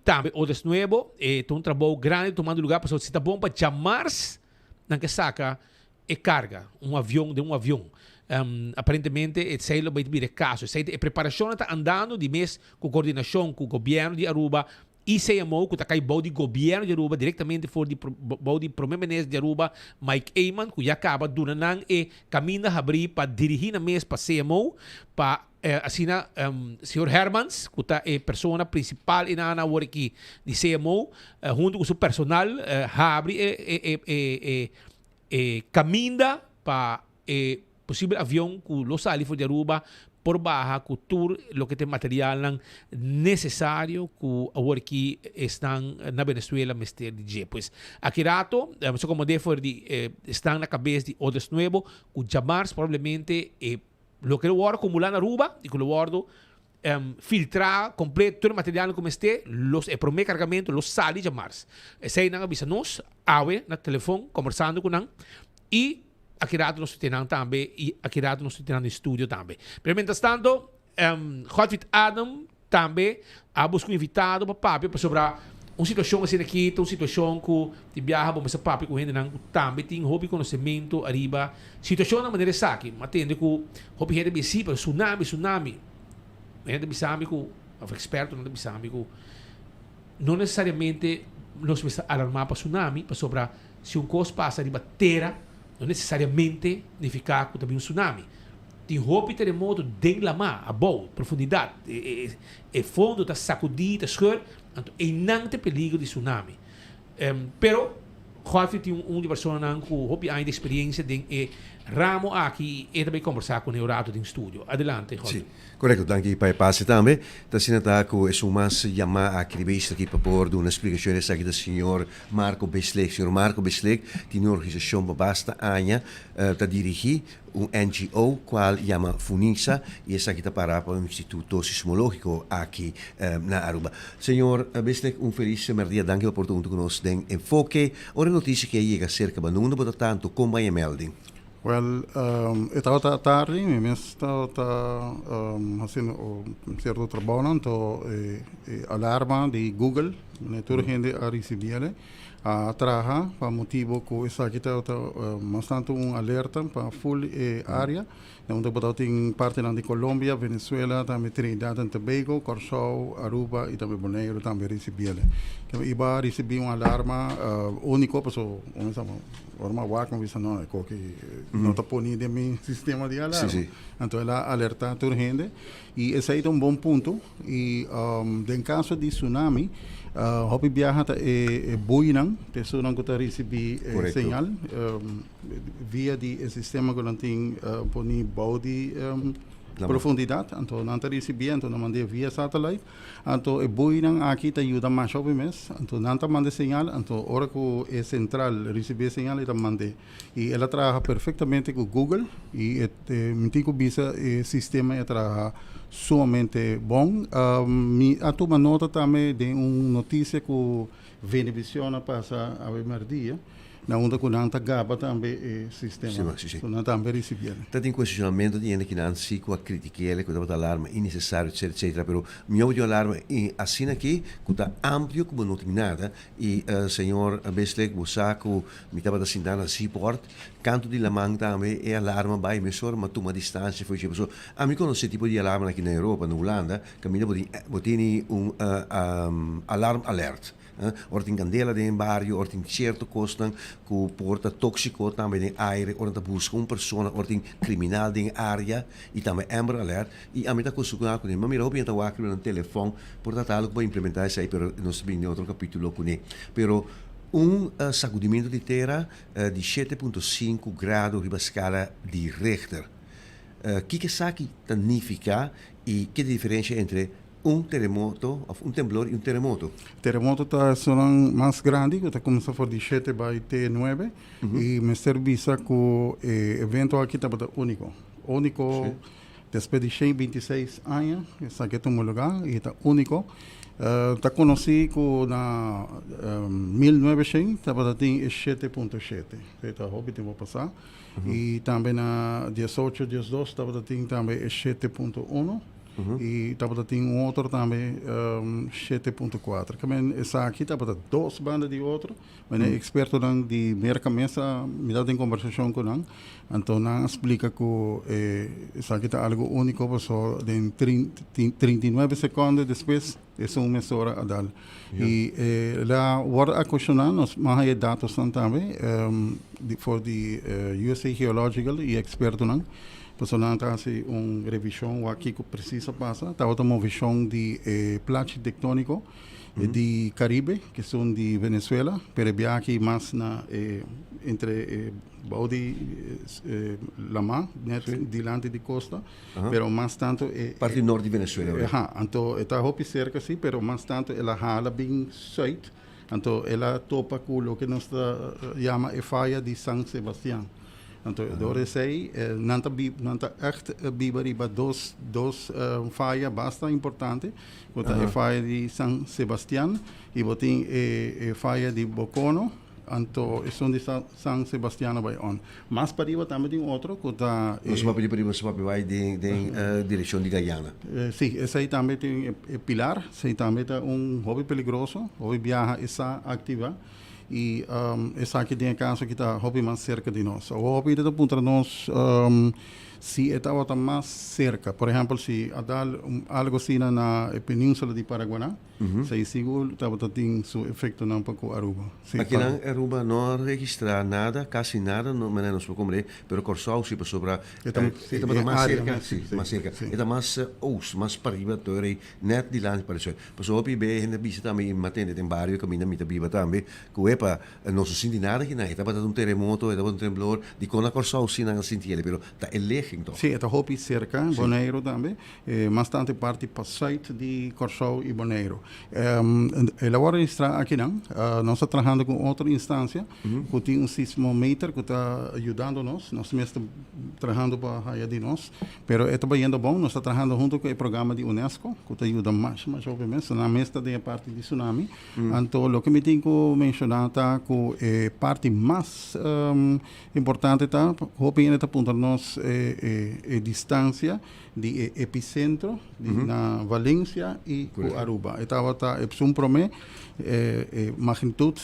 também Odres Nuevo, tem trabalho grande tomando lugar para se está bom para chamar não que saca e carga de um avião. Aparentemente, esse vai vir caso. A preparação está andando de mês com coordenação com o governo de Aruba, ICMO, que está bom de governo de Aruba, diretamente for de bom de primeiro-ministro de Aruba, Mike Eyman, que já acaba durando e caminha a abrir para dirigir na mesa para CMO, para assim, Sr. Hermans, que é a pessoa principal e na aqui de CMO, junto com o seu personal, abre caminha para possível avião que Los Alifos de Aruba por baja com tour lo que tem material necessário que agora que estão na Venezuela mestre de pois aqui rato so como de for de estão na cabeça de outros nuevo que jamás provavelmente lo que agora acumular na Aruba e que lo guardo filtrar completo todo o material como este los o primeiro carregamento los sali jamás esse não avisa nos awe na telefone conversando com não e aqui rato nós temos também e aqui rato nós temos no estúdio também. Mas, tanto, Godfried Adam também a buscar um invitado para papi para sobre uma situação assim aqui, uma situação que viaja para essa papi com gente também tem hobby conhecimento arriba situação na maneira saque, mas tem que hobby gente bisi para tsunami gente bisami que o experto não bisami que não necessariamente nós precisamos alarmar para tsunami para sobre se coisa passa arriba terra não necessariamente significa que também um tsunami. Tem roupa e terremoto dentro da mar, a boa, profundidade. E fundo está sacudido, está escuro, então não tem perigo de tsunami. Pero, Godfried tem de pessoa que roupa ainda experiência de ramo aqui e também conversar com o rato do estúdio. Adelante, Godfried. Sì, corretto, anche i passi também. Da sinataco e su mas chiama a cribista aqui para pôr uma explicação aqui do senhor Marco Beslek. Senhor Marco Beslek tem uma organização basta aña da dirigir NGO qual chama Funisa e essa aqui está para o Instituto Sismológico aqui na Aruba. Senhor Beslek, feliz merdia, danke pela oportunidade conosco den enfoque. Ora notícia que chega cerca de não botar tanto como vai melding. Well, esta tarde me está fazendo um certo trabalho, então alarma de Google, toda a gente a receber, a trabalhar para motivo que essa aqui está bastante alerta para full área, onde tem parte de Colômbia, Venezuela, também Trinidad e Tobago, Curaçao, Aruba e também Bonaire também receber. Então, iba receber alarma único, porque norma waka visa não é que não está ponido em meu sistema de alarma. Sim. Então ela alerta toda a gente e esse aí é bom ponto e em caso de tsunami hopi viaja é boinang pessoa não está receber sinal via de sistema que não tem poni body profundidade, então não está recebendo, então não manda via satélite, então é boinang aqui te ajuda mais sobre mês, então não está manda sinal, então hora que é central receber sinal ele manda e ela trabalha perfeitamente com Google e mentico bisa sistema trabalha somente bom. A toma nota também de notícia que Venevisiona passa a dia. Na onda que não gaba também sistema, não também recebia. Tem questionamento de gente que não se com a crítica ele que dá alarma innecessário etc. Pero meu de alarma assim aqui que está amplo como não tem nada e senhor Beslek Busaco me estava da sindana seaport canto de lamang também é alarma vai mesor mas toma distância foi tipo a mim conhece tipo de alarma aqui na Europa na Holanda caminha botini alarm alert. Ora tem candela de barrio, ora tem certo costan que porta tóxico também de aire, ora busca uma pessoa, ora tem criminal de área e também Amber Alert e a mim está consultando com ele, mas mira, eu estou aqui no telefone, portanto algo para implementar isso aí, pero nós vimos em outro capítulo com ele, pero sacudimento de terra de 7.5 graus riba scala de Richter. Que isso aqui significa e que diferença entre terremoto, um temblor e um terremoto? Terremoto está sendo mais grande, está começando por 7 by T9 e me serviça que o evento aqui está único. Único, depois de 26 anos, está aqui no lugar e está único. Está conhecido na 1900, estava tem 7.7. Está hobby tempo passar. E também na 18, 12, estava tem também 7.1. e estava tem outro também 7.4. Também essa aqui estava 2 bandas de outro, mas é experto de mercamento, me dá em conversação com ele, então não explica que essa aqui está algo único, só em 39 segundos depois é uma mesura a dar. E lá agora a questionar nós mais dados também for the USA Geological e experto não. Personalmente hace uma revisão aqui que precisa passar. Estava uma visão de plato tectônico de Caribe, que são de Venezuela, pero aqui mais na entre Baudi Lama, dilante de costa, pero mais tanto parte norte de Venezuela. Então está hopi cerca sim, pero mais tanto ela hala bem sul, então ela topa com o que nós chama a faia de San Sebastián. Então, door sei, nanta echt bibariba dos faia bastante importante, que é a faia de San Sebastián e botin a faia de Bocono, então são de San Sebastián vai on. Mas para riba também tem outro que está. Nós vamos para vai de direção de Guyana. Sim, esse aí também tem Pilar, esse aí também é hobby peligroso, hobby viaja essa ativa. E essa aqui tem a casa que está hobby mais cerca de nós. O hobby de ponto nós se estava mais cerca, por exemplo, se algo assim na península de Paraguaná, se seguro estava tendo seu efeito não para Aruba. Aqui na Aruba não registra nada, quase nada, não nos podemos ver, pero Corsau se passou para está mais cerca, mais cerca, está mais oost, mais para riba, net de land para isso. Passou para bem, ainda visita também matende tem barrio, caminha mita biba também, que é para não se sente nada que não, estava um terremoto, estava um temblor, de quando a Corsau se não sente ele, pero está elegem então. Sim, está hobby cerca, Bonaire também, bastante parte para site de Corsau e Bonaire. Agora está aqui não, nós estamos trabalhando com outra instância, que tem sismómetro que está ajudando nós mesmo estamos trabalhando para a área de nós, mas está indo bom, nós estamos trabalhando junto com o programa de Unesco, que está ajudando mais obviamente, na mesa da parte de tsunami. Então, o que me tenho que mencionar está que a parte mais importante está, hoping está apontando nós a distância de epicentro na Valência e Aruba. Estava um promé magnitude,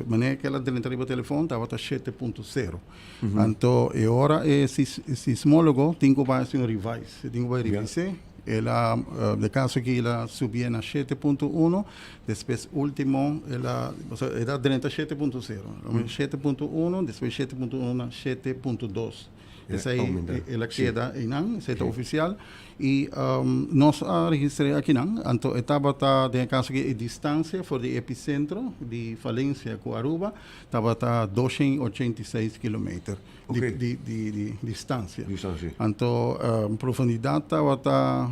maneira que ela dentro do telefone estava 7.0. Então, agora o sismólogo tem que fazer um revise, tem que revisar. Ela, de caso que ela subia na 7.1, depois último, ela dentro 7.0. 7.1, depois 7.1 na 7.2. Essa aí, ela queda em não, essa é oficial. E nós registramos aqui não, então estava de caso que a distância for de epicentro de Falência com Aruba estava 286 km de distância. Então profundidade estava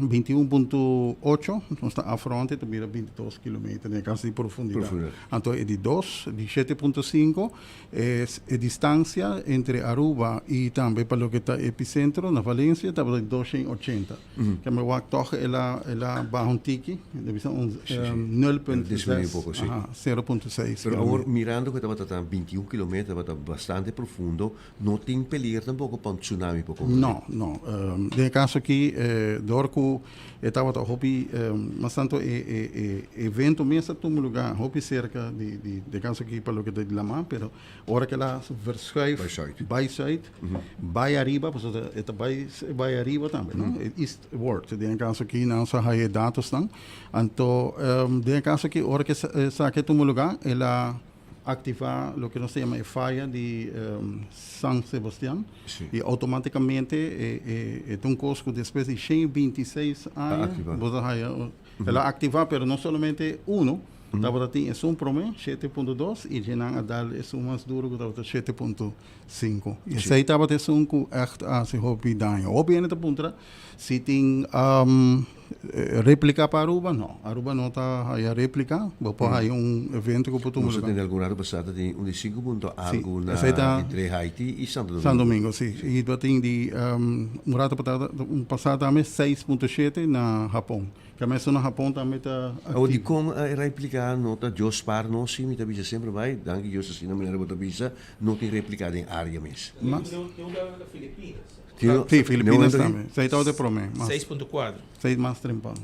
21.8, nós está à frente também 22 km de caso de profundidade. Então é de 2, de 7.5 é a distância entre Aruba e também para o que está epicentro na Falência estava de 280. Que me wak toch ela bajo um tiki, deve ser 0.6. 0.6. Pero agora mirando que estava 21 km, estava bastante profundo, não tem peligro tampouco para um tsunami pouco. Não. De caso que dorco estava hobby bastante evento mesmo todo lugar, hobby cerca de caso que para o que de Lama, pero hora que ela verschuift by side, by arriba, pues eta by arriba também, não? Eastward, de caso que não só há dados não. Então, de caso que hora que saque todo lugar, ela activar o que nós chamamos de falha de San Sebastián e automaticamente é um custo depois de 126 anos ela ativar, mas não somente estava tem um promé 7.2 e já não dá é mais duro que estava 7.5 e se aí estava tem que echt se hobby danho obviamente pontra se tem réplica para Aruba não está aí a réplica vou aí evento que pode você tem algum lado passado tem 5 ponto algo entre Haiti e Santo Domingo sim e tem de passado também 6.7 na Japão que a no Japão também está o de como replicar nota Jos par não sim me também sempre vai danke Jos assim não me lembro da visa não tem replicar em área mesmo mas tem um da Filipinas Filipinas também. Isso aí está o de promé. 6.4. 6 mais mais trempão.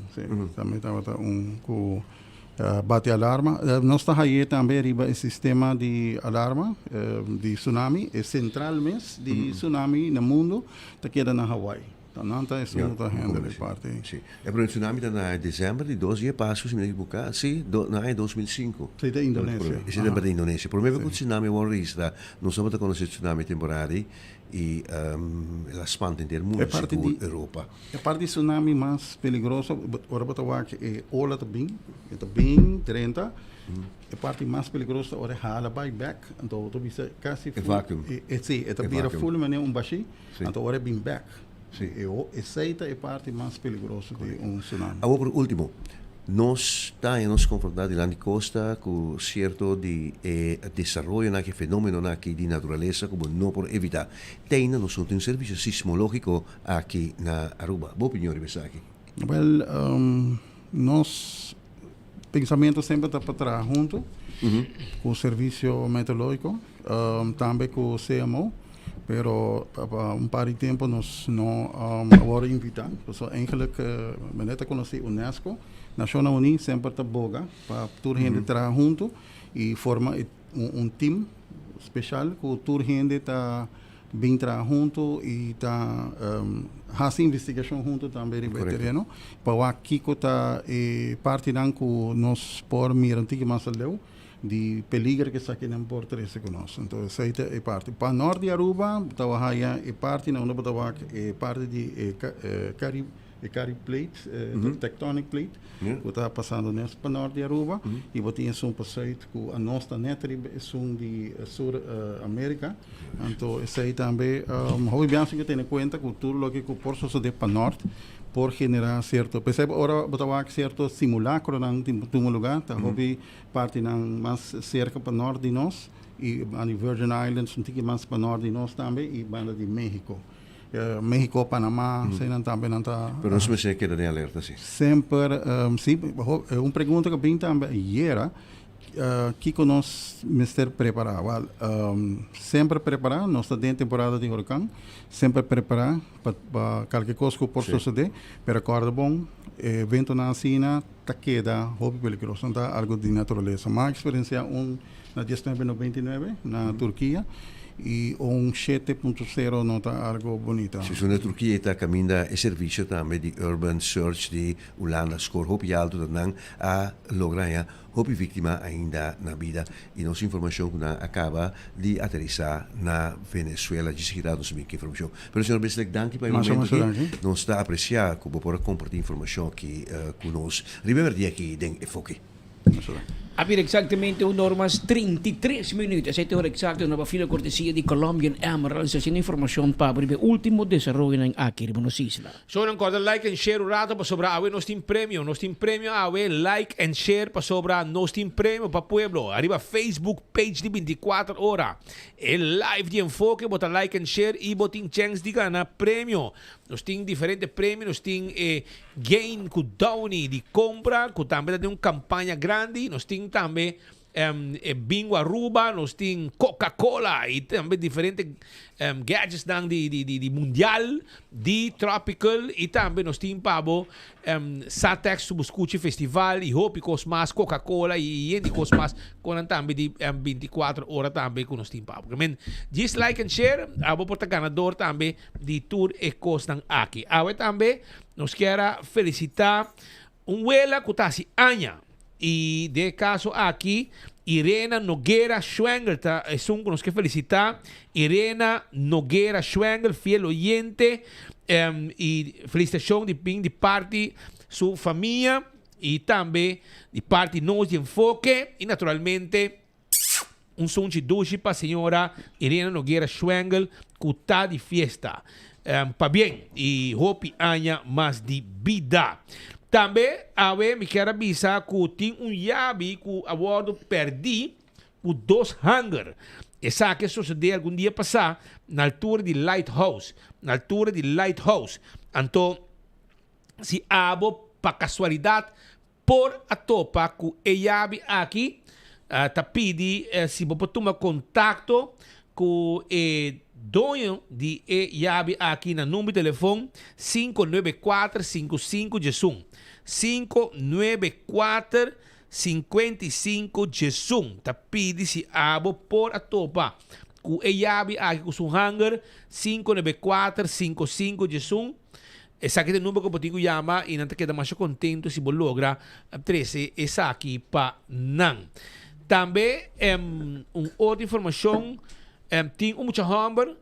Também estava com bate alarma. Nós está aí também riba o sistema de alarma de tsunami, é central mesmo de tsunami no mundo, está queda na Hawaii. Então isso não está handle parte. Sim. É para o tsunami na dezembro de 12 passos se me equivocar, sim, na 2005. Sim, da Indonésia. Esse é da Indonésia. Por mim, o tsunami é uma registra, não só para conhecer tsunami temporário e ela espanta inteiro mundo seguro Europa. A parte de tsunami mais perigosa, ora botar que é ola também 30. A parte mais perigosa ora hala back, então tu bisa quase vacuum. Sim, é também full mas baixi, então ora bem back. Sim. Essa é a parte mais perigosa de tsunami. Agora, por último, nós estamos confrontados na costa com certo de desenvolvimento naquele fenômeno de natureza como não por evitar. Tem nós um serviço sismológico aqui na Aruba. Boa opinião, Ribesaki? Well, nós pensamento sempre está para trás junto com o serviço meteorológico, também com o CMO. Pero par de tempo nós não agora invitamos, porque eigenlijk meneta conheci Unesco, National União sempre está boga para toda gente trabalhar junto e forma time especial que toda gente está bem trabalhar junto e está fazendo investigação junto também no terreno. Para aqui que está parte não que nós por mirantiga mais leu de peligro que está aqui na Porto Rico conosco. Então, essa é a parte. Para o norte de Aruba, estava é parte, não estava é parte de Caribe Plate, Tectonic Plate, que está passando nesse para o norte de Aruba, e você tem um passeio que a nossa netribe é de Sul-América. Então, essa aí também, obviamente que tem em conta que tudo o que o Porto Rico para o norte, por generar certo, percebe ora botawa certo simulacro nang tumo lugar, tá hobby parte nang mais cerca para norte de nós e a Virgin Islands um tique mais para norte de nós também e banda de México. México, Panamá, sei não também não tá. Pero nós me queda de alerta sim. Sempre sim, uma pergunta que bem também era que nós mister preparar, sempre preparar, nós está dentro temporada de huracão, sempre preparar para qualquer coisa que possa suceder, pero acorda bom, vento na China, tá queda, hobby peligroso, não tá algo de natureza. Mas experiência na 1999 na Turquia e 7.0 não está algo bonito. Se na Turquia está caminhando o serviço também de Urban Search de Holanda, score hobby alto, dan a lograr hobby vítima ainda na vida e nossa informação que acaba de aterrissar na Venezuela, de seguida nos bem que informação. Pero senhor Beslek, danke para o momento que nós está a apreciar como por compartilhar informação aqui conosco. Ribeverdi aqui den enfoque. Havia exatamente 1 hora mais 33 minutos. Essa é a hora exata na fila cortesia de Colombian Emeralds. Essa informação para o último desenvolvimento aqui em nossa isla. So, não corta like and share o rato para sobrar a nosso prêmio. Nosso prêmio a like and share para sobrar nosso prêmio para pueblo. Arriba Facebook page de 24 horas. El live de enfoque, bota like and share e botin chance de ganhar prêmio. Nós temos diferentes prêmios, nós temos gain com Downy de compra, que também tem uma campanha grande, nós temos também Bingo Aruba, nós temos Coca-Cola e também diferentes gadgets de mundial, de tropical e também nós temos Pabo Satex Subscuchi Festival e Hopi Cosmas, Coca-Cola e Yendi Cosmas com também de 24 horas também com nós temos Pabo. Just like and share, abo por ganador também de Tour e Costan aqui. Awe também nós quero felicitar wela que está se Anya. E de caso aqui, Irena Nogueira Schwengel, es un que nos que felicitar. Irena Nogueira Schwengel, fiel oyente, y felicitación de parte su familia y también de parte nos de enfoque y naturalmente un sonche dulce para señora Irena Nogueira Schwengel, que está de fiesta. Pa bien, y hope aña más de vida. Também, me quero avisar que tem yabi que a bordo perdi com 2 hangers. Essa que sucedeu algum dia passado na altura de Lighthouse. Então, se abo, para casualidade, por a topa que o yabi aqui, tá pedi se você tomar contato com Donho de Yabi aqui na número de telefone 594-55-Jesum. 594-55-Jesum. Tá pedi se abo por a topa. Com Yabi aqui com seu hangar 594-55-Jesum. Essa aqui é o número que eu tenho chama e não te queda mais contento se você logra 13 essa aqui para não. Também outra informação tem muita hamburger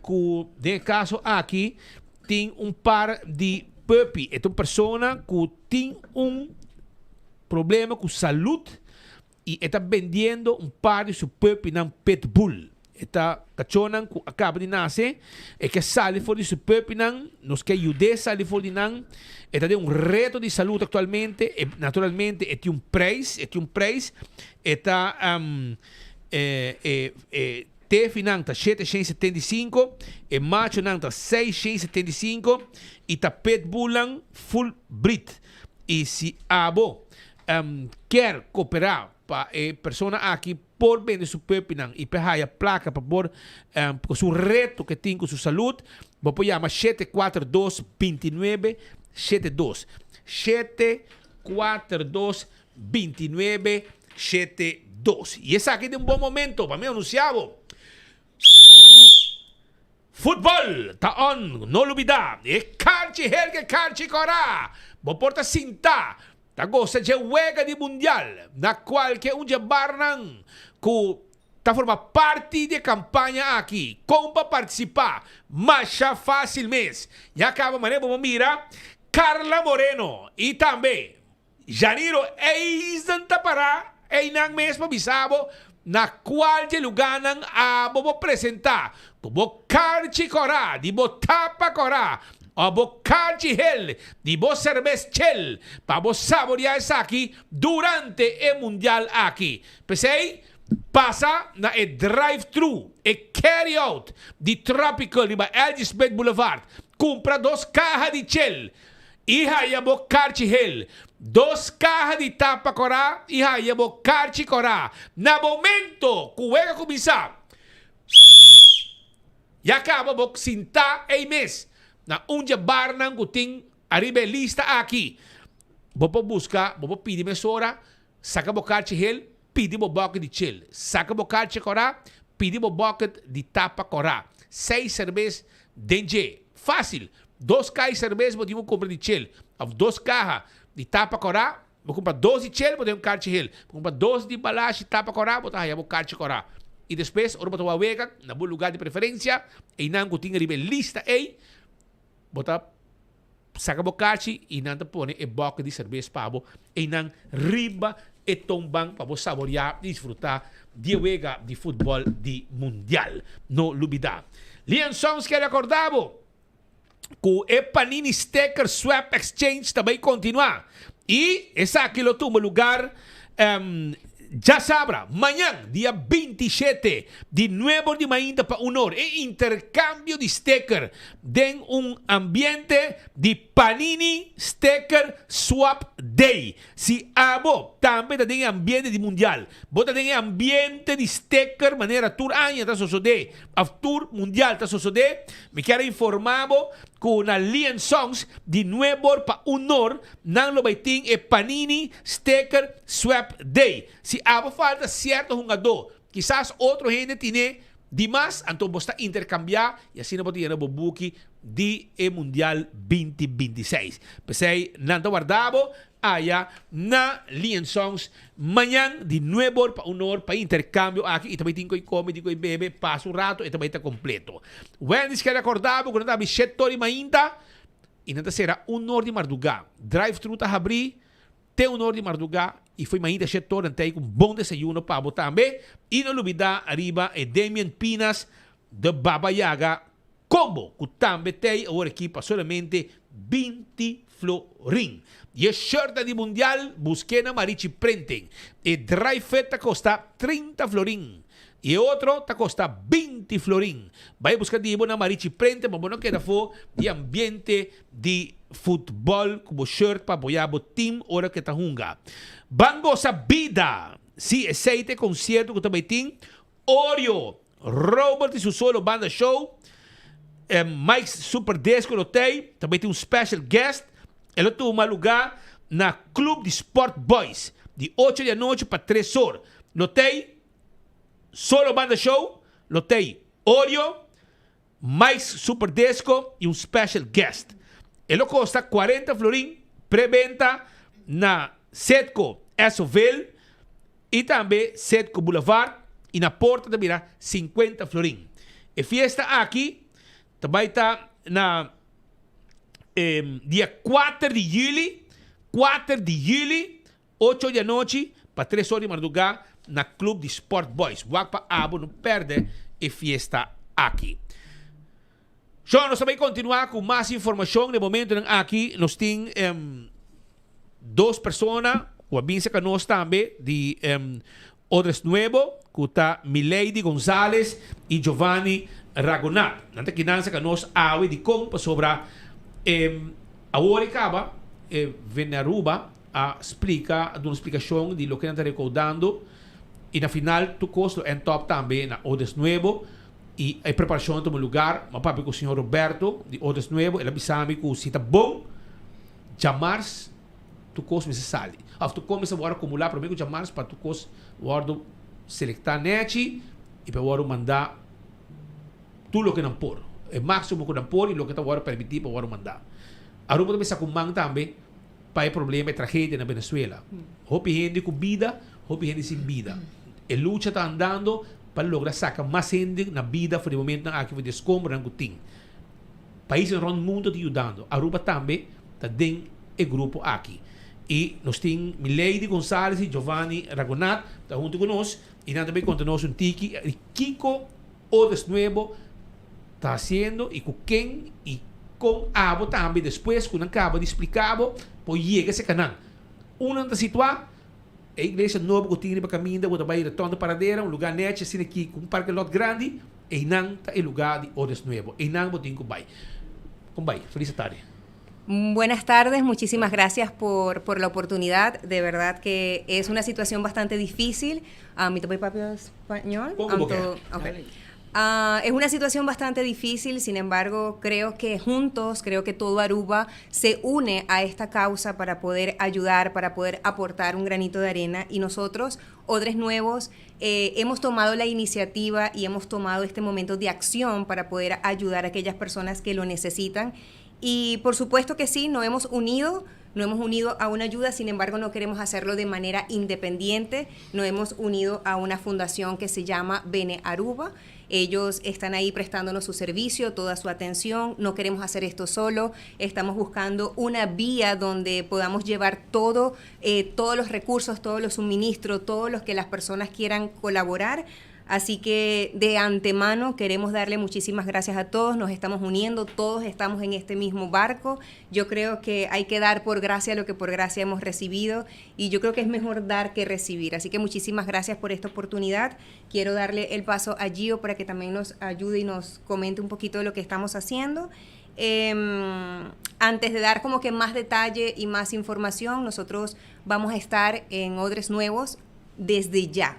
que nesse caso aqui tem par de puppy. É uma pessoa que tem problema com saúde e está vendendo par de seu puppy na Pitbull. Esta cachorra que acaba de nascer e que sai fora de seu puppy nos que ajuda a sair fora de esta tem reto de saúde atualmente e naturalmente tem preço esta te finanta 775 e macho nanta 675 e ta Pitbull full breed e se abo quer cooperar para a pessoa aqui por vender seu pepinan e pegar a placa para por seu reto que tem com sua saúde, vou chamar 742-2972. 742-2972. E esse aqui tem bom momento para mim anunciado. Futebol tá on, não olvidar. E Carchi Helge Carchi Corá. Vou porta cinta. Tá gosta de juega de mundial, na qual que dia barnang que tá forma parte de campanha aqui. Como para participar? Mais fácil mês. E acaba maneira vamos mirar Carla Moreno e também Janiro Eizanta para Einang mesmo bisabo na qual de lugar a vou apresentar como Carchi Corá, de Botapa Corá. A bocarchi hel de vos cerveza chel para vos saborear isso aqui durante o mundial aqui. Pensei, passa na drive-thru e carry-out de Tropical de Elgisbeth Boulevard. Compra 2 cajas de chel e aí bocarchi hel. 2 cajas de tapa corá e aí bocarchi corá. Na momento que o ega começar e acaba boxintar em mês. Na dia barnang kuting arriba lista aqui. Vou buscar, vou pedir mesora, saca bocarchi hel, pedir boca de chel. Saca bocarchi corá, pedir boca de tapa corá. 6 cervejas dengue. Fácil. 2 caixas de cerveja, vou comprar de chel. 2 caixas de tapa corá, vou comprar 12 de chel, vou ter carchi hel. Vou comprar 12 de balacha de tapa corá, vou ter bocarchi corá. E depois, ora botar a wega, na bom lugar de preferência, e não kuting arriba lista aí. Bota saca bocachi e não te põe a boca de cerveja pavo e não riba e tombang para você saborear e desfrutar de juega de futebol de mundial. No olvidar. Lian Songs que recordava que o Panini Sticker Swap Exchange também continua. E esse aqui lo toma lugar já sabrá, amanhã, dia 27 de nuevo de Mainta para honor e intercambio de sticker en ambiente de Panini Sticker Swap Day. Si abo também tem ambiente de mundial, bota tem ambiente de sticker maneira tour año tá sucede, a tour mundial tá sucede, me quero informar que na Lian Songs de nuevo para honor nang lo baiting e Panini Sticker Swap Day. Si abo falta cierto jugador, quizás outro gente tiene de más, então você intercambiar e assim não pode ir no buki de Mundial 2026. Pensei, não guardado, allá na Lian Songs, amanhã de nuevo para honor, para intercambio aqui, e também tem que comer, tem que beber, passa rato, e também está completo. Wendy's que recordava, quando estava bicheto de mainta, e não será honor de madrugada. Drive-thru tá abrir, tem honor de madrugada, e foi mainta cheto, tem um bom desayuno para botar também, e não olvidar, arriba, é Damian Pinas, de Baba Yaga, combo, que também tem, agora aqui, para solamente 20 florin. E a shirt de mundial, busquei na Marichi Prenten. E dry fit custa 30 florin. E outro te custa 20 florin. Vai buscar de na Marichi Prenten, mas não queda for de ambiente de futebol como shirt para apoiar o team hora que está junga. Bango sa vida. Si aceite concierto que também tem Oreo Robert e solo banda show. Mike Super Disco lotei. Também tem special guest. Ele toma lugar na Clube de Sport Boys. De 8 da noite para 3 horas. Lotei solo banda show. Lotei Oreo, Mike Super Disco e special guest. Ele custa 40 florin. Pré-venta na Setco Esoville e também Setco Boulevard e na porta também 50 florin. A fiesta aqui também está na dia 4 de julho, 8 da noite, para 3 horas de madrugada, na Clube de Sport Boys. Wapa Abo não perde a fiesta aqui. Já nós também continuar com mais informação. De momento aqui nós temos 2 pessoas, o abinse que nós também de Odres Nuevo, que está Milady González e Giovanni Ragonat. Nanta kinansa que nós awe de como sobre a Oricaba Venaruba a explica uma explicação de lo que está recordando e na final tu custo em top também na Odres Nuevo. E a preparação de um lugar, mas papi com o senhor Roberto, de Odres Nuevo, ele avisava que se está bom, jamás tu coisa se sale. Tu começa a acumular, para mim, jamás para tu coisa, selectar net e para mandar tudo o que não pôr. É máximo que não pôr e o que está permitir para mandar. A Aruba também está com mão também, para o problema e tragédia na Venezuela. Hopi gente com vida, hopi gente sem vida. A luta está andando para lograr sacar mais gente na vida para o momento aqui vai descombrar o ting. Países no mundo te ajudando. Aruba também está dentro do grupo aqui. E nós temos Milady González e Giovanni Ragonat está junto conosco e também conta nós tiki e Kiko Odres Nuevo está fazendo e com quem e com Abo também depois quando acaba de explicar pode chegar esse canal. Uma da situação a igreja nova que tinha para caminho, que vai ir a paradeira, lugar net, assim aqui, com parque lot grande, e não está o lugar de Odres Nuevo. E não botin com vai. Com vai. Feliz tarde. Buenas tardes, muchísimas gracias por la oportunidad. De verdad que es una situación bastante difícil. ¿Mi papi español? Es una situación bastante difícil, sin embargo, creo que juntos, creo que todo Aruba se une a esta causa para poder ayudar, para poder aportar un granito de arena. Y nosotros, Odres Nuevos, hemos tomado la iniciativa y hemos tomado este momento de acción para poder ayudar a aquellas personas que lo necesitan. Y por supuesto que sí, nos hemos unido a una ayuda, sin embargo no queremos hacerlo de manera independiente, nos hemos unido a una fundación que se llama Bene Aruba. Ellos están ahí prestándonos su servicio, toda su atención, no queremos hacer esto solo, estamos buscando una vía donde podamos llevar todos los recursos, todos los suministros, todos los que las personas quieran colaborar. Así que de antemano queremos darle muchísimas gracias a todos, nos estamos uniendo, todos estamos en este mismo barco. Yo creo que hay que dar por gracia lo que por gracia hemos recibido y yo creo que es mejor dar que recibir. Así que muchísimas gracias por esta oportunidad. Quiero darle el paso a Gio para que también nos ayude y nos comente un poquito de lo que estamos haciendo. Antes de dar como que más detalle y más información, nosotros vamos a estar en Odres Nuevos. Desde ya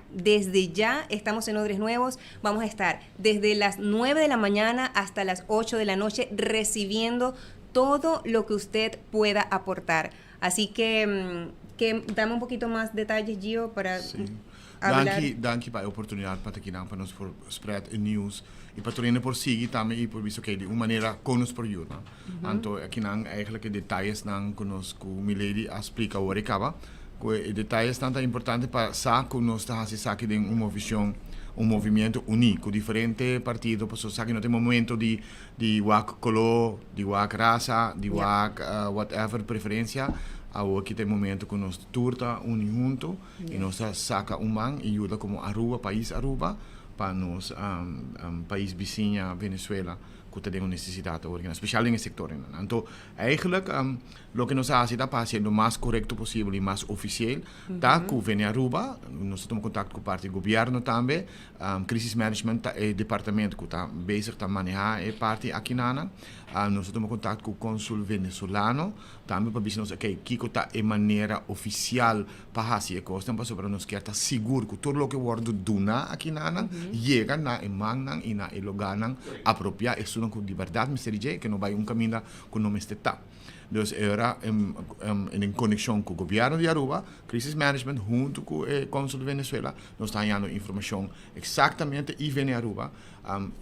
estamos en Odres Nuevos, vamos a estar desde las 9 de la mañana hasta las 8 de la noche recibiendo todo lo que usted pueda aportar. Así que dame un poquito más detalles, Gio, para hablar. Dank para a oportunidade para aqui para nos por spread news e para tornar por seguir também e por visto que de uma maneira com nos por ajuda. Então aqui não eigenlijk detalhes não conosco Milady explica o recaba. E detalhes tanto importantes para saber nós estamos fazendo uma visão, movimento único, diferente partido, para saber que não tem momento de color, de raça, de whatever preferência, aqui tem momento que nós turta junto e nós saca man e ajuda como Aruba, país Aruba, para nós país vizinho Venezuela, que tenemos necesidad ahora, especialmente en el sector. Entonces, eigenlijk, lo que nos hace para hacer lo más correcto posible y más oficial, está que viene a Aruba, nosotros estamos en contacto con parte del gobierno también, crisis management, el departamento que está bezig a manejar parte aquí nana. Nosotros estamos en contacto con el cónsul venezolano, también para decirnos, ok, Kiko está de manera oficial para hacer cosas, para nos quedar seguro que todo lo que guardo duna aquí nana, llega na e mangan y na e loganan apropiar, es una de verdad, Mr. DJ, que no va un camino que no me está. Dus era in conexión con el gobierno de Aruba, Crisis Management, junto con el cónsul de Venezuela, nos está dando información exactamente y viene a Aruba,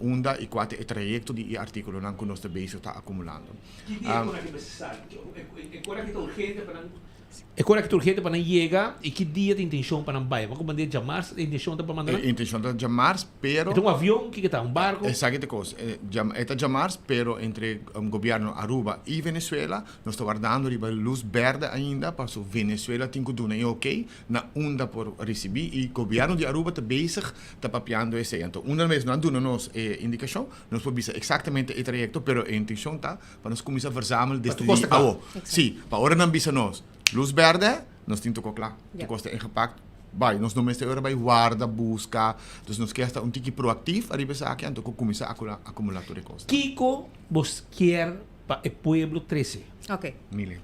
onda y cuál es el trayecto de artículo que nuestro base está acumulando. É correto urgente para não chegar e que dia de intenção para não vai? Vamos comandar de março, a intenção para mandar? Intenção de março, pero... Então avião, que está? Barco? Exacta coisa. É de março, pero entre o governo Aruba e Venezuela, nós estamos guardando a luz verde ainda, para o Venezuela tem que dar ok, na onda por receber, e o governo de Aruba está bezig, está papiando esse. Então, uma vez nós damos indicação, nós podemos exatamente o trajeto, pero a intenção está para nós começar a verzamelen desde o dia. Sim, para agora não bisa nós. Luz verde, nós temos que claro, tu costa ingepakt. Vai, nós não estamos aí guarda, busca, então nós queremos estar tique proativo, arriba aqui, então começar a acumular toda a coisa. Kiko, vos quer para o pueblo 13. Ok. Mili.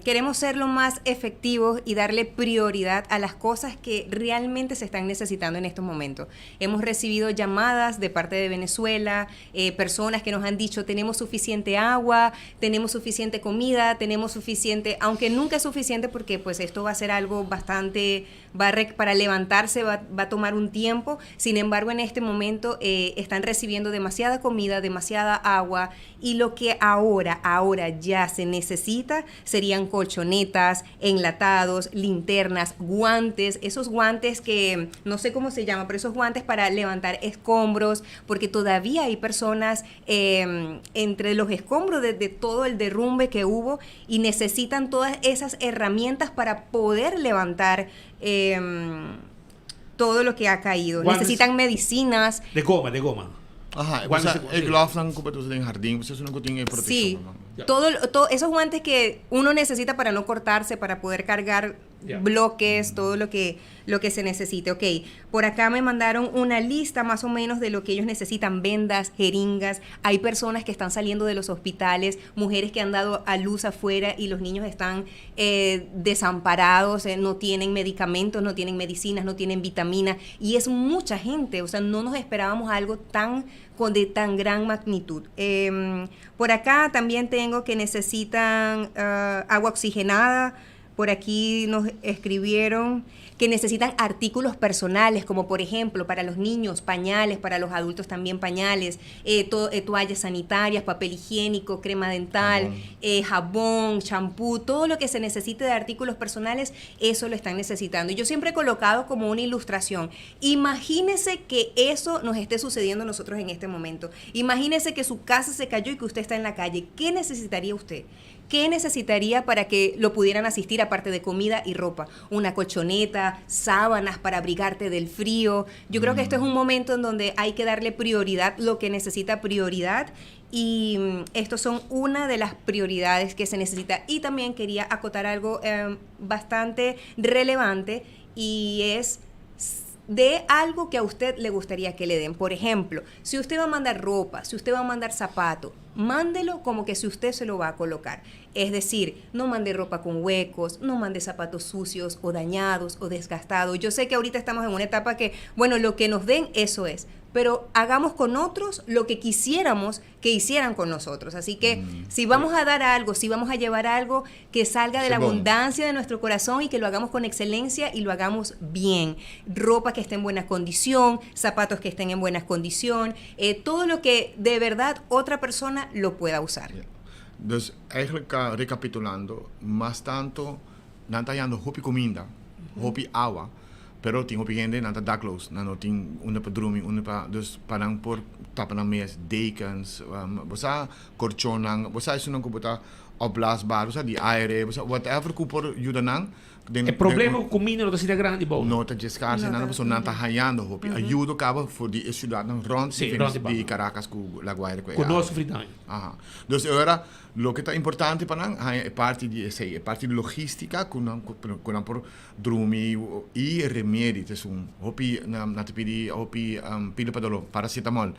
Queremos ser lo más efectivos y darle prioridad a las cosas que realmente se están necesitando en estos momentos. Hemos recibido llamadas de parte de Venezuela, personas que nos han dicho tenemos suficiente agua, tenemos suficiente comida, tenemos suficiente, aunque nunca es suficiente porque pues esto va a ser algo bastante, para levantarse va a tomar un tiempo. Sin embargo, en este momento están recibiendo demasiada comida, demasiada agua, y lo que ahora ya se necesita serían colchonetas, enlatados, linternas, guantes, esos guantes que no sé cómo se llaman, pero esos guantes para levantar escombros, porque todavía hay personas entre los escombros de todo el derrumbe que hubo y necesitan todas esas herramientas para poder levantar todo lo que ha caído. Guantes, necesitan medicinas. De goma. Ajá, el glove dan cobertura en jardín, pues eso no tiene protección. Sí, todo esos guantes que uno necesita para no cortarse, para poder cargar bloques, todo lo que se necesite. Ok, por acá me mandaron una lista más o menos de lo que ellos necesitan: vendas, jeringas. Hay personas que están saliendo de los hospitales, mujeres que han dado a luz afuera y los niños están desamparados, no tienen medicamentos, no tienen medicinas, no tienen vitaminas, y es mucha gente. O sea, no nos esperábamos algo de tan gran magnitud. Por acá también tengo que necesitan agua oxigenada. Por aquí nos escribieron que necesitan artículos personales, como por ejemplo para los niños, pañales, para los adultos también pañales, toallas sanitarias, papel higiénico, crema dental, jabón, champú, todo lo que se necesite de artículos personales, eso lo están necesitando. Y yo siempre he colocado como una ilustración: imagínese que eso nos esté sucediendo a nosotros en este momento. Imagínese que su casa se cayó y que usted está en la calle. ¿Qué necesitaría usted? ¿Qué necesitaría para que lo pudieran asistir, aparte de comida y ropa? Una colchoneta, sábanas para abrigarte del frío. Yo creo que esto es un momento en donde hay que darle prioridad, lo que necesita prioridad, y estos son una de las prioridades que se necesita. Y también quería acotar algo bastante relevante, y es de algo que a usted le gustaría que le den. Por ejemplo, si usted va a mandar ropa, si usted va a mandar zapato, mándelo como que si usted se lo va a colocar. Es decir, no mande ropa con huecos, no mande zapatos sucios o dañados o desgastados. Yo sé que ahorita estamos en una etapa que, bueno, lo que nos den, eso es. Pero hagamos con otros lo que quisiéramos que hicieran con nosotros. Así que si vamos a dar algo, si vamos a llevar algo, que salga de la abundancia de nuestro corazón y que lo hagamos con excelencia y lo hagamos bien. Ropa que esté en buena condición, zapatos que estén en buena condición, todo lo que de verdad otra persona lo pueda usar. Dus eigenlijk recapitulando, más tanto, nanta yando hopi comida, hopi agua, pero ting hopi gente nanta dakloos, nano ting una padrumi, dus panang por tapan mes, dekens, bosa korchonang, bosa isunang kubuta opblaasbaar, bosa die aire, bosa whatever kupor judanang, O problema com comida não está grande, bom. Não está escasso, não está não está ganhando, hopi. Ajuda acaba for die cidade rond de Caracas com La Guaira. Conosco fritanho. Aha. Dus agora, o que está importante para nós é parte de parte de logística, com por dormir e remédios, hopi na te pedi hopi pila para dolo paracetamol.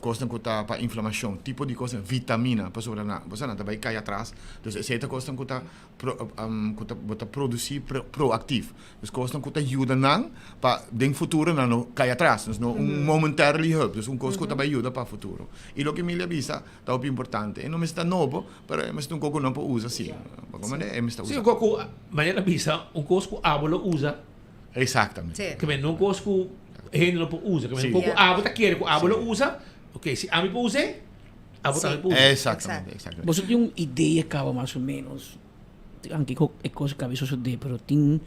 Costa custa para inflamação, tipo de coisa, vitamina, para sobre na, você não vai cair atrás. Dus essa costa custa custa produzir proativo. Dus costa custa ajuda não para den futuro não cair atrás. Dus não momentarily help. Dus costa custa vai ajuda para futuro. E o que me avisa, tá o importante. Não me está novo, pero me está coco não para usa assim. Como é me está usa. Sim, coco, maneira avisa, coco abuelo usa. Exatamente. Que não coco gente não usa, que um pouco abuelo tá querendo, abuelo usa. Ok, se a mim pode usar, abuelo também pode usar. Exatamente. Você tem uma ideia, cava mais ou menos, aunque é coisa que a vezes de, pero tem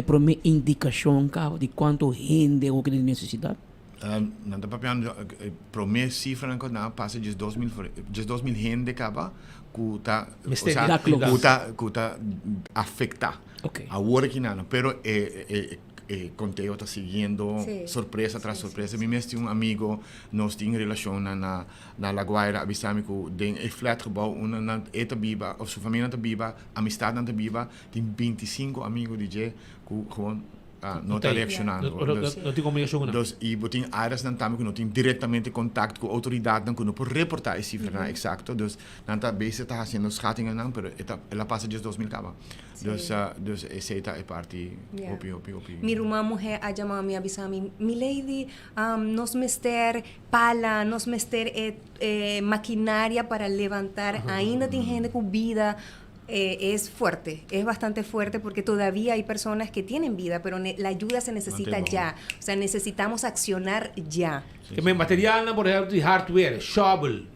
para uma indicação, cava, de quanto gente ou que tem necessidade? Não dá para para mim cifra não conta passa de 2000 gente cava que tá afectar a hora que não, pero Conteo está seguindo surpresa tras surpresa. Mi mestre amigo nós tem relação na La Guaira, avisame que tem flatgebouw, na eta biba, of sua família na biba, amistade na biba, tem 25 amigos de que gewoon não está reaccionando. Não tem comunicação. Dus e tem áreas não também que não tem diretamente contato com a autoridade, não por reportar esse cifra exato. Dus não está bem está fazendo schattingen não, pero ela passa de 2000 cava. Dus essa é parte opi. Mi irmã mulher a chamar me avisar mi lady, nos mester pala, nos mester maquinaria para levantar, ainda tem gente com vida. Es fuerte, es bastante fuerte porque todavía hay personas que tienen vida, pero la ayuda se necesita ya. O sea, necesitamos accionar ya. Que mijn materiaal, por ejemplo, de hardware, shovel,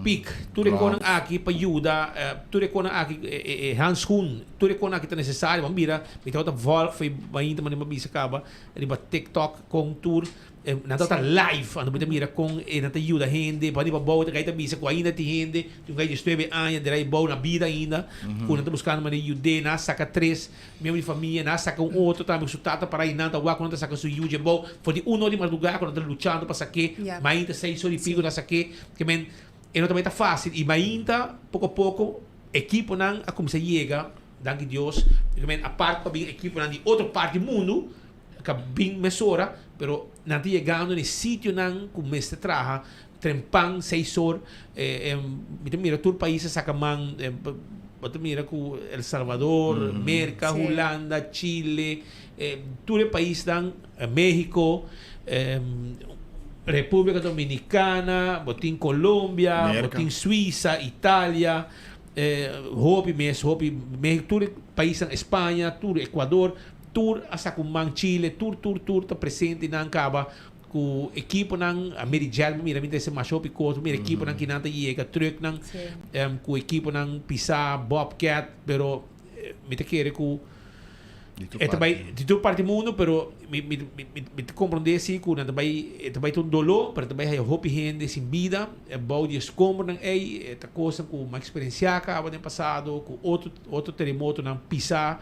pick, tudo que aqui para ajudar, tudo que aqui handschoen, tudo que aqui é necessário, vamos virar, então outra volta foi ainda mas não bisa acaba, riba TikTok com tour, na outra live, ando bita mira com na te ajuda gente, para riba boa, que aí bisa com ainda te gente, tu vai de 9 anos, de aí boa na vida ainda, quando tá buscando mas ajuda, na saca 3, membro de família, na saca outro, também sutata para aí nada, quando saca su ajuda boa, foi de de madrugada quando tá lutando para saque, mas ainda 6 horas e pico na saque, que men não também tá fácil e mas ainda pouco a pouco equipo não a como se chega, danke Deus, que men a parte para bem equipo não de outra parte do mundo, que bem mesora, pero não tá chegando nesse sítio não com mestre traja, trempang 6 horas, mira todo país saca man mira com El Salvador, América, Holanda, Chile, todo o país dan México, República Dominicana, botín Colômbia, botín Suíça, Itália, México, todo o país em Espanha, todo Equador, todo a Chile, todo está presente na acaba com equipo nang Amerijal, mira se macho picoto, mira equipo nang kinanta chega truck nang com equipo nang Pisa, Bobcat, pero me te quer com de toda parte do mundo, pero me compreender se que não também tem dolor, pero também é hope gente sem vida, é bom de escombro não é coisa com uma experiência que acaba no passado, com outro terremoto não Pisa,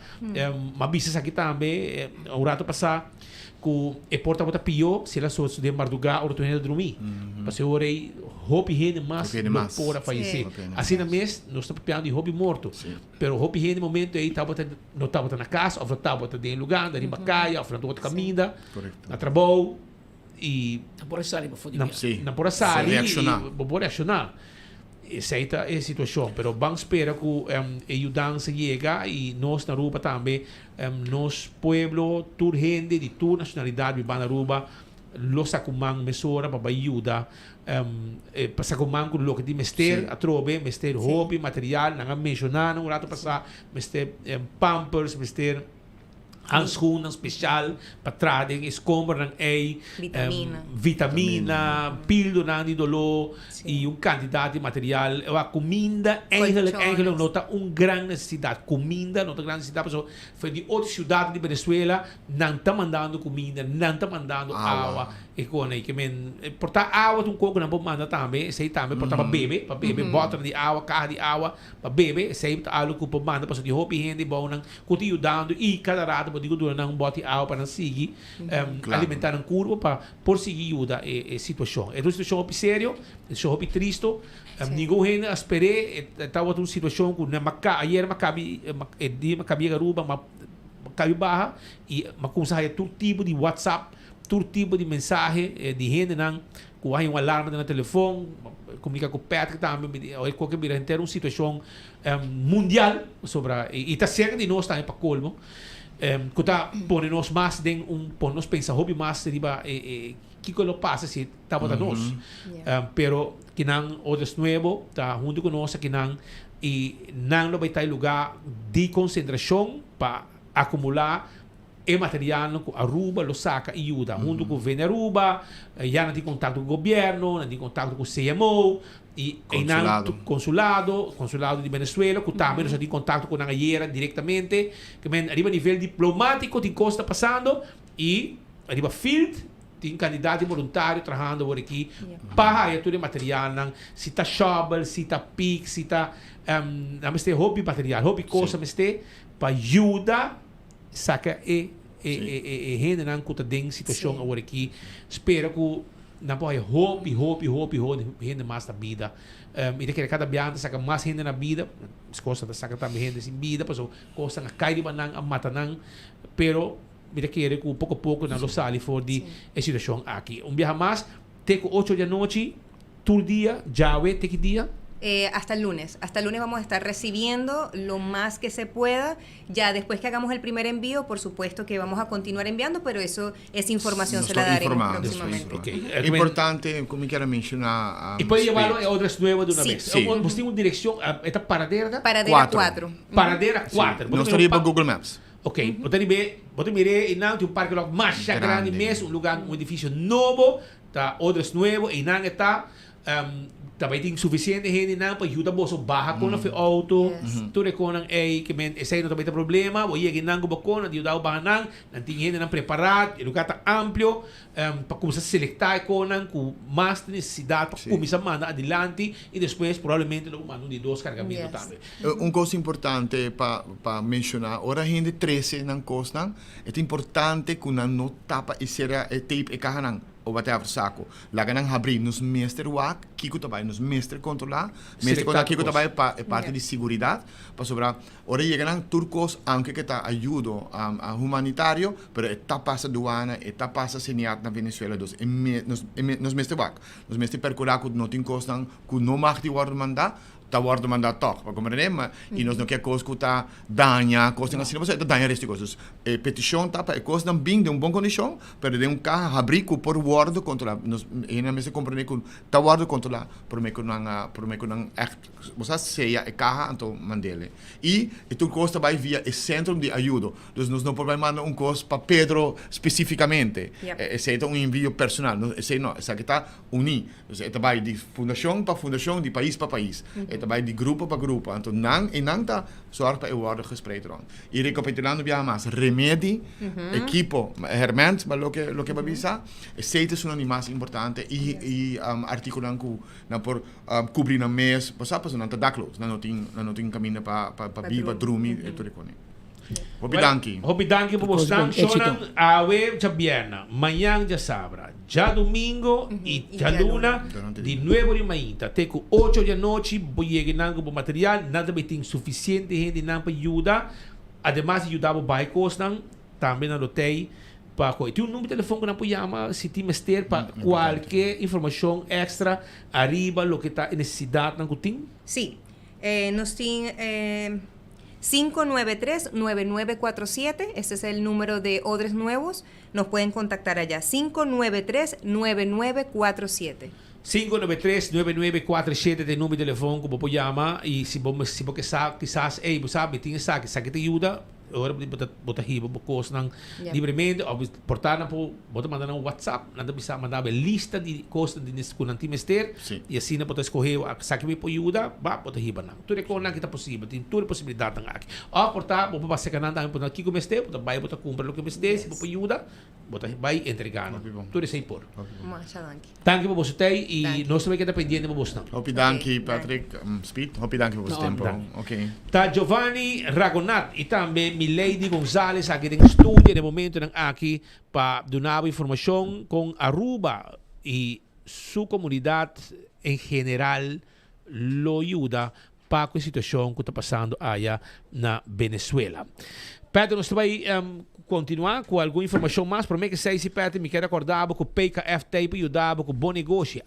mas bisa aqui também, um rato passar com é porta bota pior, se ela só de madrugada ou tu ainda dormir, porque eu orei hope gente mais para falecer, assim na mês nós estamos preparando de hope morto, pero hope gente no momento aí não estava na casa, ou estava dentro de lugar, da ribacaia, ou na outra caminha, na trabalho e na por sair para fora, na por sair, para reaccionar. Essa é a situação, pero vamos esperar que a ajudança chega e nós na Aruba também, nós pueblo, toda gente de toda nacionalidade vai na Aruba, los sacumang mesora para ajudar, para sacumang com o que de mester a trobe, mester hobby, material, não mencionar, não rato passar, mester pampers, mester handschoenen speciaal, patrade, escombro, vitamina, píldora de dolor e quantidade de material. A comida, eigenlijk nota grande necessidade. Comida, nota grande necessidade. Foi de outra cidade de Venezuela, não está mandando comida, não está mandando água. e con que men portar água um coco na bomba também sei também portar para beber bota de água carro de água para beber sei algo que bomba para de hopi gente bom não continue dando e cada rado digo dura não bote água para seguir alimentar um curva para por seguir ajuda a situação é uma situação hopi sério é hopi triste ninguém espere estava uma situação que na maca ayer macabi dia macabi garuba macabi barra e macusa todo tipo de WhatsApp todo tipo de mensagem de gente não com um alarme no telefone comunica com o Patrick também ou qualquer vira ter uma situação mundial sobre e está cerca de nós também para colmo que está por nós mais tem por nós pensar hobby mais riba que lo passa se está para nós pero que não outros novo está junto conosco que não e não vai estar lugar de concentração para acumular e material que Aruba lo saca e ajuda junto com o governo Aruba já não tem contato com o governo não tem contato com o CMO e consulado de Venezuela que também não tem contato com a guerra diretamente que arriba a nível diplomático tem coisa passando e arriba field tem candidato voluntário trabalhando por aqui para todo o material se está shovel se está pick se está hobby material hobby coisa para ajudar saca gente não que tem situação agora aqui espera que não pode hope gente mais na vida e de que cada viagem saca mais gente na vida as coisas saca também gente sem vida passou coisa na cai de banang a mata não pero de que pouco a pouco não lo sale for de situação aqui viaje mais tem 8 da noite todo dia já tem que dia Hasta el lunes vamos a estar recibiendo lo más que se pueda. Ya después que hagamos el primer envío, por supuesto que vamos a continuar enviando, pero esa información se la daremos próximamente. Es importante, como quiera mencionar... y puede llevarlo a otras nuevas de una vez. Sí. ¿Vos tiene una dirección? ¿Esta paradera? Paradera 4. Paradera 4. Nos estaría por Google Maps. Ok, você mirei e não tem parque logo mais grande mesmo, lugar, edifício novo, tá outros novo e não está também tem suficiente gente não para ajudar você barra com o auto, tu reconan que esse não também tem problema, ou ia que não com ajudar o barra não tem gente não preparado, o lugar está amplo para começar a seletar com mais necessidade para começar a mandar adiante e depois provavelmente logo mandam de 2 carregamentos também. Coisa importante para mencionar, ora gente 13 não costa, é importante que não tapa e será tape e carro o whatever saco. Laga nang abrir nos mestre wak, kiko tabay nos mestre controlar, mestre controlar kiko tabay parte de seguridad, para sobra. Ora llega nang turcos anche que ta ayudo a humanitario, pero está passa aduana, está passa seniat na Venezuela dos nos mestre wak. Nos mestre percurar que não tem costan, que não mag die worden mandar. Tá worden mandar toch, para compreender, mas e nós não quer coisa que tá danha, coisa assim, você tá danha este coisas. Petição tá para coisa não bem de uma boa condição, pero de carro abrigo por word controlar, nós ainda mesmo compreender que tá word controlar, por me que não echt, você seja é carro então mandele. E tu costa vai via o centro de ajuda, então nós não podemos mandar coisa para Pedro especificamente. Esse é envio personal, esse não, essa que tá uni, esse vai de fundação para fundação, de país para país. Bij die groepen per groepen. En toen nang zorg bij worden gespreid rond. E recapitulando via mais remedi, equipo, herment, maar lo que babisa, sete sono ni mais importante e articulan ku na por cobrir na mês, passapas na tadaklo, na notin caminho para viva drumi e tudo com. Hobby danki por vocês. Shonan ave chabiana, manhã já sabra, já domingo e já luna de 9 de manhã. Teco 8 da noite, vou chegar com material, nada bem tem suficiente gente não para ajudar. Además ajudar o bairros também na lotei para tem número de telefone que não pode chamar se tem mister para qualquer informação extra arriba lo que está necessidade não tem. Sí, nos tem 593-9947, ese es el número de Odres Nuevos, nos pueden contactar allá, 593-9947. 593-9947 é o número de telefone que você pode chamar e se você sabe, quizás, você sabe, tem essa que te ajuda, ora bota hiba bocos ng livremente, ou portar na po, bota mandar ng WhatsApp, nada bisa mandar lista de costa de nesse kunanti mester, e assim na bota escorrer, saque me poiuda, bota hiba na. Tudo que na kita possível, tem toda possibilidade ng aqui. Portar, bota base kanan dami bota kiko mester, bota vai bota compra lo que mester, se poiuda, bota vai entregar. Tudo isso aí por. Danke po boss tay e nós também kita pendiente po boss na. Hopi danke Patrick, Speed, hopi danke po boss tempo. Okay. Ta Giovanni Ragonat e também Milady Gonzalez aqui em estúdio no momento ng aqui para donar informação com Aruba e sua comunidade em geral lo ajuda para a situação que está passando aí na Venezuela. Pedro, nós vai continuar com alguma informação mais. Para mim que sei se Pedro me quer acordar que o PKF tem para ajudar com o bom negócio.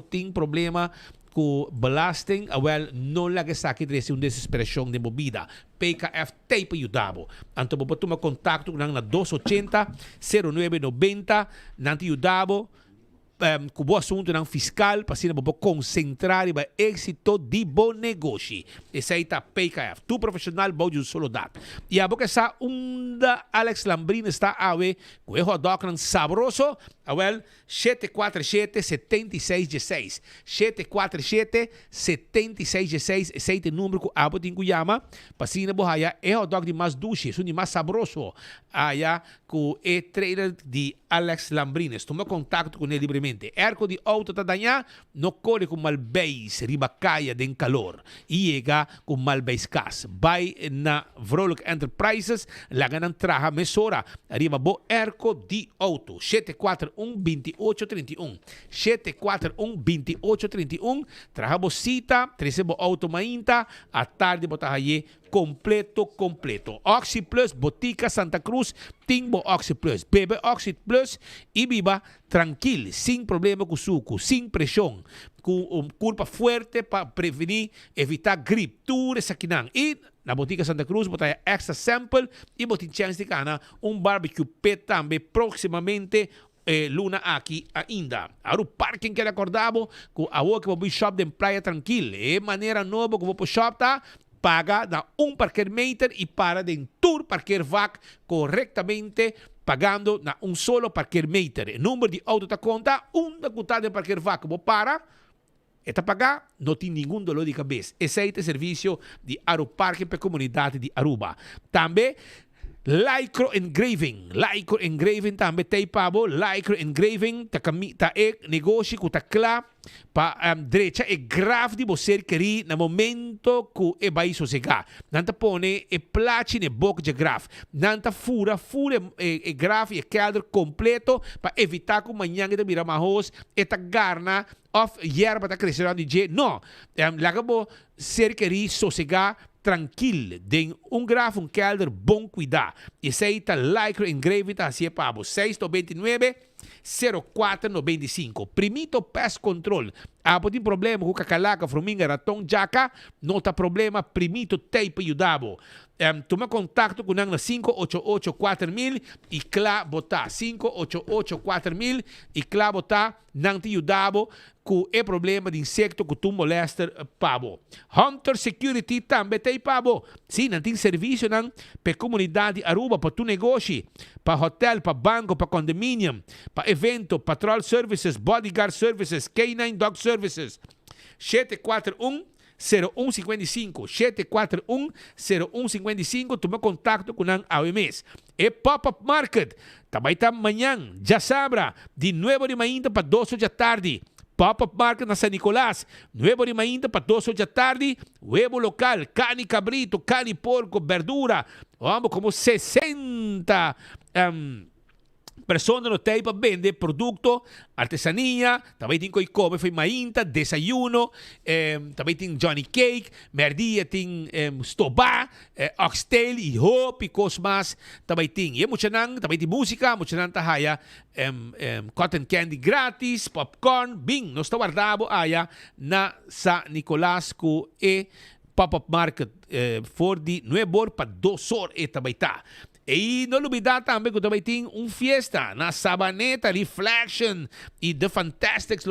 Tem problema com belasting, não lhe está aqui de uma desesperação de movida. PKF tem para ajudar. Então, vou tomar contato com na 280-0990, não te ajudar. Com o assunto ng fiscal para sila po concentrar ba êxito de bom negócio. Essa aí tá PKF. Tu profissional bom de solo dat. E a boca essa Alex Lambrina está awe com o hot ng sabroso. 747-7616. 747-7616. Esse é o número que abo tem que chamar. Para sila po haya hot dog de mais duche, de mais sabroso. Aya com o trailer de Alex Lambrines. Toma contato com ele livremente. Erco de auto ta danha, no corre com malbeis, ribacaia den calor. E chega com malbeis cas. Vai na Vrolijk Enterprises, laga ng traha mesora. Arriba bo Erco de auto. 741-2831. 741-2831. Traha bo sita, trece bo auto mainta, a tarde bo tahaye completo. Oxy Plus, Botica Santa Cruz, Timbo Oxy Plus, Bebe Oxy Plus, e viva tranquilo, sem problema com suco, sem pressão, com culpa forte para prevenir, evitar gripe, tudo isso aqui não. E na Botica Santa Cruz, botar extra sample e botar chance de cana, barbecue pet também proximamente. Luna aqui ainda. Agora o parking que acordamos, com a que vou shop de praia tranquilo. É maneira nova que vou para shop, tá? Paga na parqueemeter e para de tour parqueervak corretamente pagando na solo parqueemeter. O número de auto ta conta, da conta de parqueervak vou para eta pagar, não tem nenhum dolor de cabeça. Esse é o serviço de Aeroparque para a comunidade de Aruba. Também Lycro Engraving também tem pabo. Lycro Engraving ta negócio que ta clá para direita é grave de você querer no momento que vai sossegar. Não ta pone e placi ne boca de grave. Não ta fura é grave e quadro completo para evitar que amanhã de mira mahos e ta garna of yerba ta crescer de je. Não, lagabo ser querer sossegar tranquilo, tem grafo, kelder, bom cuidar. E sei tá Lycra Engraving, tá assim, pabo, 629-0495. Primito Pest Control. Tem problema com cacalaca, formiga, ratão, jaca, não tá problema, primito tape ajudabo. Toma contato com nang na 588-4000 e clá botar 588-4000 e clá botar nang te ajudabo com o problema de insecto que tu molesta pabo. Hunter Security também tem pabo. Sim, não tem serviço para a comunidade Aruba, para tu negócio, para hotel, para banco, para condomínio, para evento, patrol services, bodyguard services, K9 dog services. 741-0155. 741-0155. Toma contato com ang AWMS. E Pop-Up Market. Também está amanhã, já sabra, de 9 de manhã para 12 da tarde. Pop-Up Market na San Nicolás. 9 de manhã para 12 da tarde. Huevo local, carne cabrito, carne porco, verdura. Vamos, como 60 pessoas no tem para vender produto, artesania, também tem coicobe, foi mainta, desayuno, também tem Johnny Cake, merdia tem stobá, oxtail e hope e coisas mais, também tem. E também tem música, muitas tahaya, cotton candy grátis, popcorn, bing, nós está guardado aya na San Nicolás com e Pop-Up Market for de 9 para 2 horas e também tá. E não olvidar também que também tem fiesta na Sabaneta, Reflection e The Fantastics,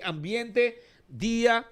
ambiente dia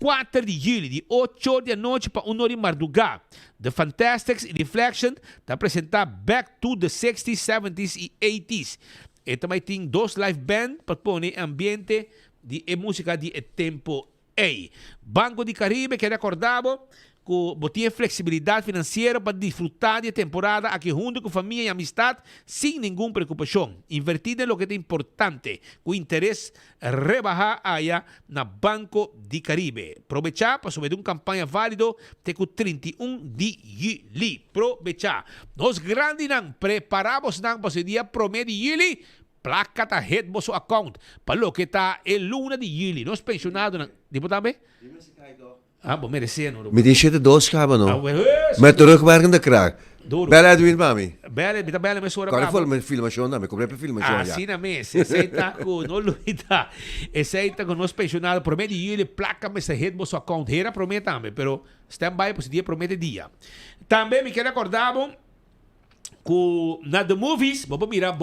4 de julho, de 8 da noite para 1 de madrugada. The Fantastics e Reflection está apresentar Back to the 60s, 70s e 80s. E também tem 2 live band para pôr ambiente de música de tempo aí. Banco de Caribe, que recordava que tinha flexibilidade financeira para desfrutar de temporada aqui junto com família e amistade sem nenhuma preocupação. Invertir em lo que é importante, com interesse rebajar allá na Banco de Caribe. Aprovechar para subir uma campanha válido até o 31 de julho. Aprovechar. Nós grandes não preparamos não para o dia 1 de julho. Placa ta head mo sa account. Palo que está el 1 de julho. Nós pensionados não. Di mo tabi? Bom, merecendo. Me diz de 2 kaben no. Well, Met terugwerkende kracht. Duro. Bel Edwin mami. Bela me sora Kan ik bravo. vol met filmação não, me comprei para filmação já. Assim na mesa. Esse aí tá com não luta. Esse aí tá com nós pensionados. Promete julho placa me sa head mo sa account. Era promete também, pero stand by por dia promete dia. Também me quero acordar na The Movies, vamos mirar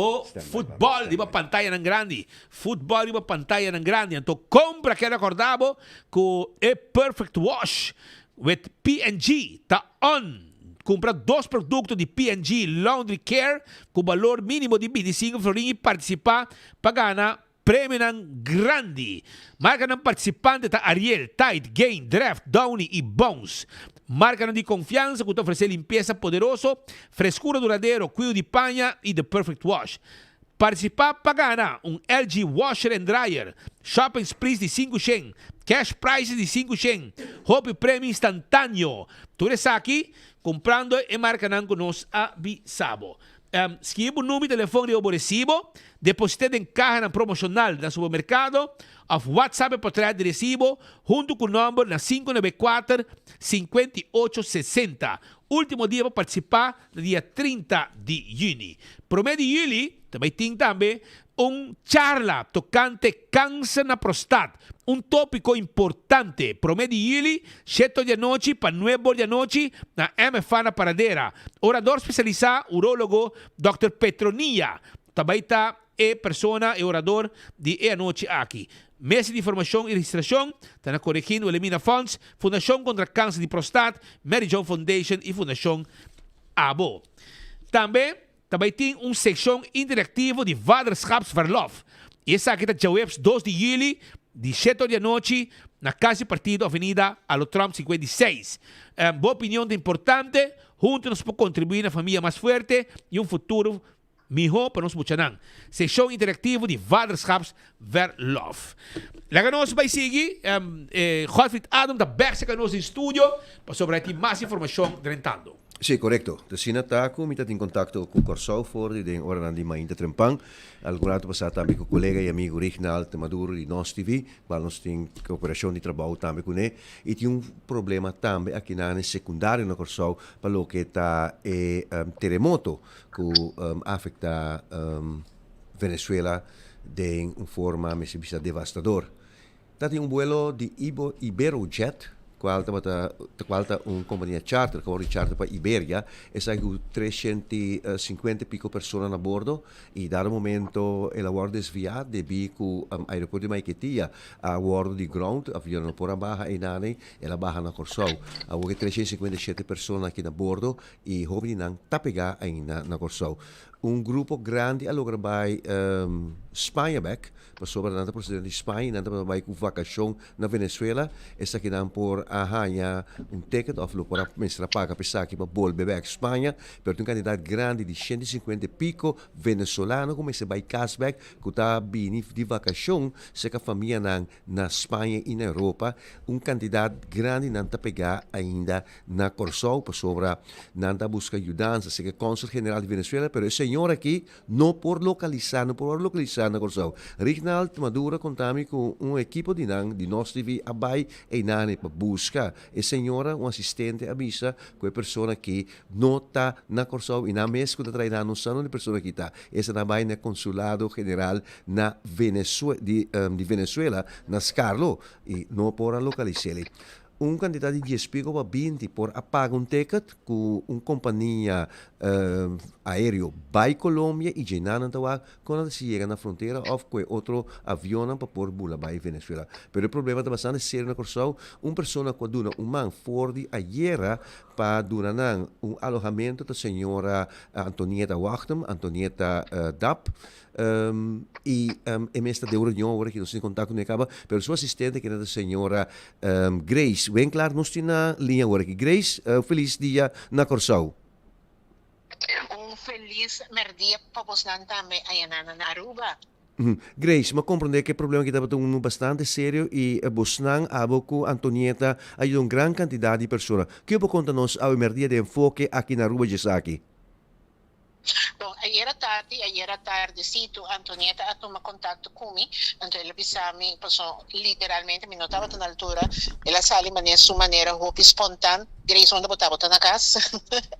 futebol de uma pantalla ng grande. Futebol de uma pantalla ng grande. Então, compra que recordava que é Perfect Wash with P&G. Tá on. Compra 2 produtos de P&G Laundry Care com valor mínimo de 25 florin e participar para ganhar prêmio ng grande. Marca ng participante tá Ariel, Tide, Gain, Draft, Downy e Bones. Marca de confiança que te oferece limpeza poderoso, frescura duradeiro, cuidado de panha e The Perfect Wash. Participar para ganhar LG Washer and Dryer, Shopping Sprees de 500, Cash Prices de 500, Hope Prêmio instantâneo. Tudo isso aqui, comprando e marcando com nós avisamos. Escreva o número de telefone de recibo, deposite em caixa promocional do supermercado, of WhatsApp por trás de recibo, junto com o número na 594-5860. Último dia para participar, no dia 30 de junho. Promedio de julho, também tem charla tocante câncer na prostate. Tópico importante. Promedio de julho, 7 da noite para 9 da noite, na MFA na Paradeira. Orador especializado, urólogo, Dr. Petronia. Também está persona e orador de a noite aqui. Mesa de informação e registração está na Corregindo Elimina Funds, Fundação contra Câncer de Prostate, Mary John Foundation e Fundação ABO. Também tem seção interativa de Vaderschapsverlof. Essa aqui está webs 2 de julho, de 7 da noite, na Casa Partido, Avenida Alotram 56. Boa opinião é importante, juntos para contribuir na família mais forte e futuro melhor para nós buchanan. Sessão interativa de Vaderschapsverlof. Laga nós vai seguir, Godfried Adam da Berse com nós em estúdio, para sobre aqui mais informação drentando. Sim, correto. De Sina Taco, me está em contato com o Corsau for de hora de Mainta Trempang. Algum ano passado também com o colega e amigo Reginald Maduro de Nós TV, qual nós temos cooperação de trabalho também com ele. E tem problema também aqui na secundária no Corsau, para o que está terremoto que afeta Venezuela de forma devastadora. Tem vuelo de Iberojet, qual está companhia charter, que charter para Iberia, e sai com 350 pico pessoas a bordo, e dado momento ela foi desviada devido ao aeroporto de Maiquetia, a bordo de ground, avião por abaixo e nada, ela baixa na Corsau. Há 357 pessoas aqui na bordo, e jovem não está pegada ainda na Corsau. Grupo grande agora vai Espanha back, para sobre o presidente de Espanha, nada vai com vacação na Venezuela, essa aqui não por arranhar ticket of lo para mestra paga pensar que para volver back Espanha, pero tem candidato grande de 150 pico venezolano como esse vai cashback que está vindo de vacação, se que a família na Espanha e na Europa, candidato grande não está pegar ainda na Corsau, para sobre não está buscar ajudança, se que o cônsul general de Venezuela, pero esse senhor aqui não por localizar na Corsau. Reginald Maduro contami com equipo de Nós TV abai e nane para buscar. E senhora, assistente avisa que a pessoa que não está na Corsau e na mesa que está treinando, não sabe onde a pessoa que está. Essa também no consulado general de Venezuela, na Scarlo, e não por localizar. um candidato de 10 pico para 20 por apagar um ticket com uma companhia aéreo vai Colômbia e Jenana quando se chega na fronteira ou com outro avião para pôr bula vai Venezuela. Pero o problema é bastante sério na Corsão. Uma pessoa que duna um man for de ayer para durar um alojamento da senhora Antonieta Wachtem, Antonieta Dap, e esta de reunião agora que nós temos contato com ela, pero sua assistente que é a senhora Grace. Bem claro, nós temos na linha agora aqui. Grace, feliz dia na Corsão. Feliz merdia para você também aí na Aruba. Grace, mas compreender que o problema que estava bastante sério e Bosnan, com Antonieta, aí uma grande quantidade de pessoas. Que eu conta-nos ao merdia de enfoque aqui na Aruba Jesaki? Bom, ayer à tardecito, Antonieta a tomar contato comigo, então ela avisou-me, passou literalmente, me notava na altura, ela saiu de sua maneira roupa espontânea, Grace onde botava na casa,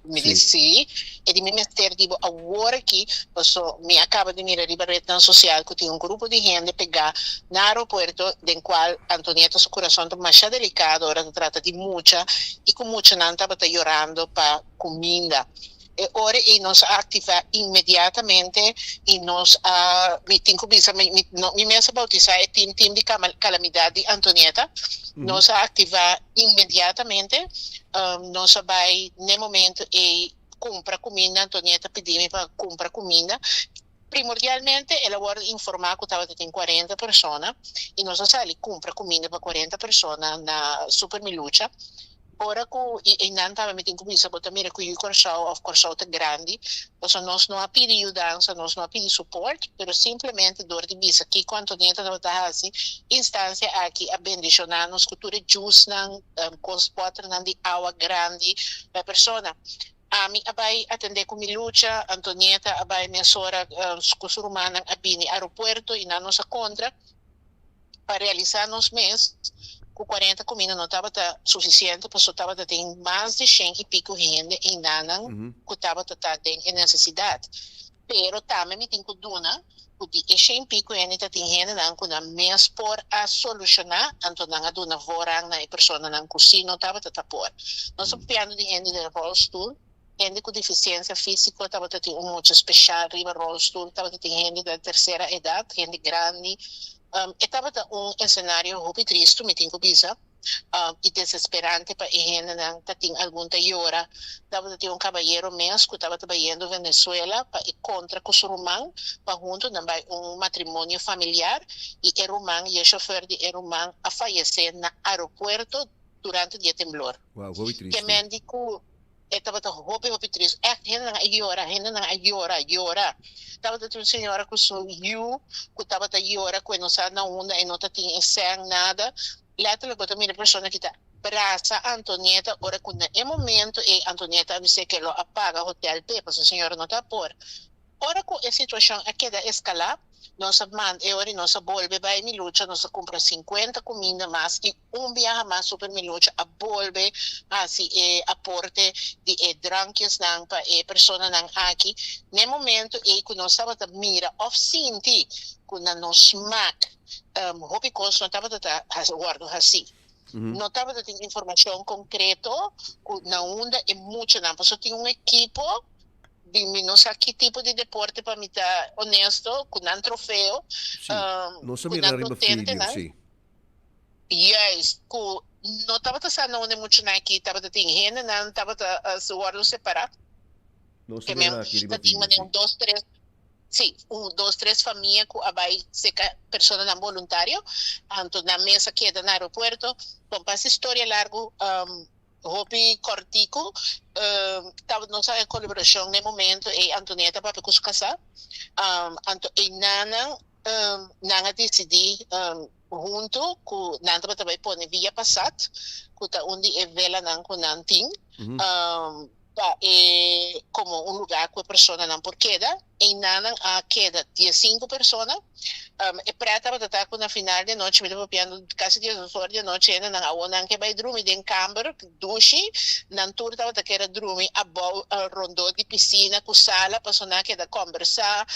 me disse sim, e de mim mestre digo, agora aqui, passou, me acaba de mirar a rede social, que tinha um grupo de gente pegar no aeroporto, do qual Antonieta, seu coração está mais delicado, agora trata de muita, e com muita não estava chorando para comida. Ora e nós ativar imediatamente e nós me mesa bautizar é time de calamidade Antonieta nós ativar imediatamente nós vai no momento e compra comida Antonieta pediu para comprar comida primordialmente ela vai informar que estava tem 40 pessoas e nós ali compra comida para 40 pessoas na Super Milucha. Ora que não estava me tinha bisa botar mira que o Corsão é grande, então nós não pedimos ajuda, nós não pedimos suporte, mas simplesmente dor de bisa que quando Antonieta não está assim, instância aqui a bendicionar nos cultura justa, com os potros de água grande para pessoa. A mim vai atender com minha luta, Antonieta vai minha sora humana a vir no aeroporto e na nossa contra para realizar nos meses. Com 40 comidas não estava suficiente, porque estava tem mais de 100 e pico gente em Nanan, que estava em necessidade. Pero também me tem que dona, porque 100 e pico gente tem gente não que na mês por a solucionar, então não a dona vorang na pessoa na cozinha não estava por. Nós estamos piando de gente de rollstool, gente com deficiência física, estava tem muito especial, riba rollstool, estava tem gente da terceira idade, gente grande. Estava um cenário muito triste, me tenho bisa, e desesperante para a gente que tem alguma hora. Estava um cavalheiro mesmo que estava trabalhando na Venezuela para ir contra o Surumã, para junto também matrimônio familiar, e o irmão e o chofer de irmão a falecer no aeroporto durante o dia temblor. Uau, muito triste. Que médico estava muito triste. A gente não llora. Estava uma senhora que subiu, que estava llorando, que não sabe onde, e não tinha sangue, nada. Lá te levou também a pessoa que está braça Antonieta, ora que no momento, e Antonieta disse que ela apaga o hotel, porque a senhora não está por. Ora que a situação aqui da escalar, nós volve para Milucha, nós compra 50 comidas mais e viaje mais super Milucha a volve assim aporte de drankes não para pessoas não aqui no momento que nós estava a mira of sinti quando nós smack hobby cost não estava a guardo assim não estava a ter informação concreta na onda é muito não só tinha equipo não sei que tipo de deporte para me estar honesto, com um troféu. Não sabia dar uma filha, sim. Yes, não estava passando onde muito aqui, estava tem gente, não estava a guarda separado. Não sabia dar aqui, dois, três famílias que vai ser pessoa não voluntário, então na mesa que é no aeroporto, com essa história largo. Hobby cortico, estava nossa colaboração no momento e Antonieta para se casar, e Nana decidiu junto com Nana também pôr via passado, que está onde é vela não com Nantin, como um lugar que a pessoa não por queda, e Nana queda 15 pessoas, e prata para estar com na final de noite, me estava piando quase 10 horas de noite, ainda não há não que vai dormir em camber, duche, na tour estava que era dormir a rondô de piscina, com sala, passou na que da conversar,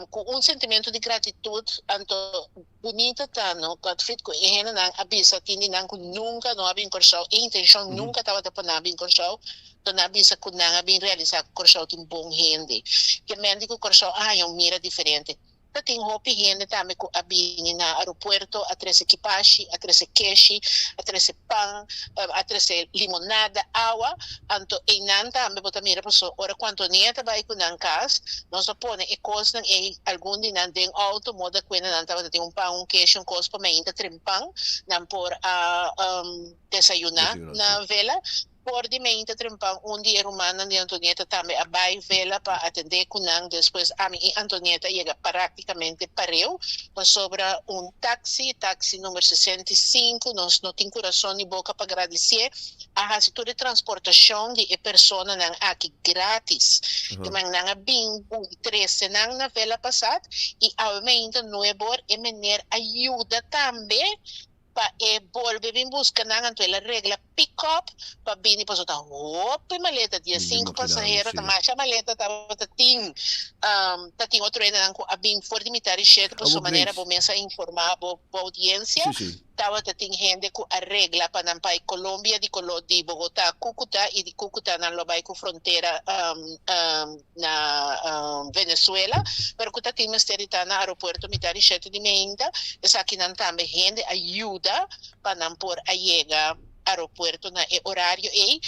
com sentimento de gratitude, anto bonita tá, no, com fit com ainda não abisa, tindi não nunca não havia corção, intenção nunca estava para não havia corção, então na abisa com não havia realizado corção de bom rende, que médico corção, mira diferente. Tem roupa gente também com a bini na aeroporto, a trazer equipagem, a trazer queixe, a trazer pão, a trazer limonada, água. Então, e não também bota mira pessoa, ora quanto nieta vai com nan casa, nós põe e coisa em algum dia nan tem auto, moda que não tava tem pão, queixe, coisa para mim, tem pão, não por desayunar na vela. Por de mente trempão dia romana de Antonieta também a vai vela para atender com nang depois a mim Antonieta chega praticamente pareu mas sobra táxi número 65 nós não tem coração e boca para agradecer a setor de transportação de pessoa nang aqui grátis que man nang bem 13 nang na vela passada e aumenta novo e mener ajuda também para volver em busca na a regra pick-up para vir e passar roupa maleta dia 5 passageiros mas a maleta tem outro ainda a bem for limitar e cheio por sua maneira vou começar a informar a audiência estava tem gente com a regra para não para Colômbia de Bogotá Cúcuta e de Cúcuta não vai com fronteira na Venezuela pero que tem mistério na aeroporto militar e cheio de menta essa aqui não também gente ajuda para não por a chegar aeroporto na horário e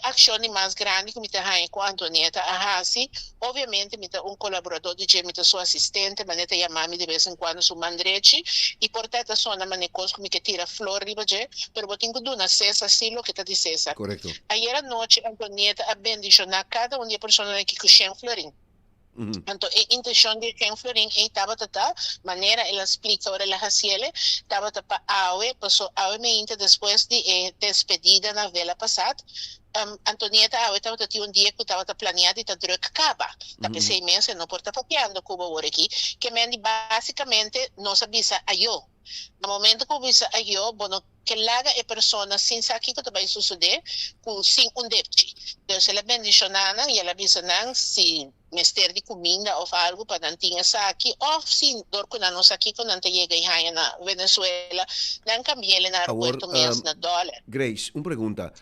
ação mais grande que me está com a Antonieta Ahasi obviamente me está colaborador de me está sua assistente mas me está chamando de vez em quando su mandrete e portanto só na manecos que me que tira flor riba je pero botinho que duna cesa silo que está de cesa correto ayer a noite Antonieta a bendicionar cada uma pessoa que com florim. Então, a intenção de Ken Florin estava a maneira ela explica agora ela haciele estava para aue passou aumente depois de despedida na vela passada Antonieta aue estava tinha dia que estava planeado e tá druk acaba tá pensei imenso não porta papiando Cuba agora aqui que mendi basicamente não sabia eu no momento que eu vi eu bueno que laga e persona sin saber que vai suceder com sem débito então ela bendicionana e ela bisanan se mister de comida ou algo para não tinha aqui ou sim dor que não aqui quando não chega aí na Venezuela não cambia na aeroporto mesmo na dólar Grace pergunta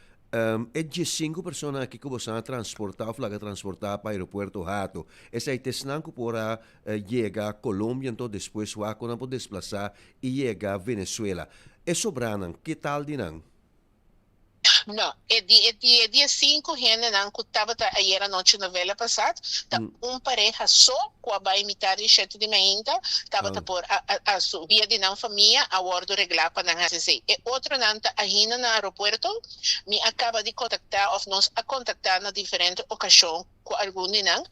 é de 5 pessoas aqui que você transportar ou transportar para o aeroporto Hato essa aí tesnan que pora chega a Colômbia então depois o quando pode desplazar e chega a Venezuela é sobranan que tal dinam não, é dia 5 gente não que estava ayer à noite na vela passada pareja só com a vai imitar e cheio de meinta estava por a subir de não família a bordo reglar para não fazer e outro não tá ainda no aeroporto me acaba de contactar ou nós a contactar na diferente ocasião com algum não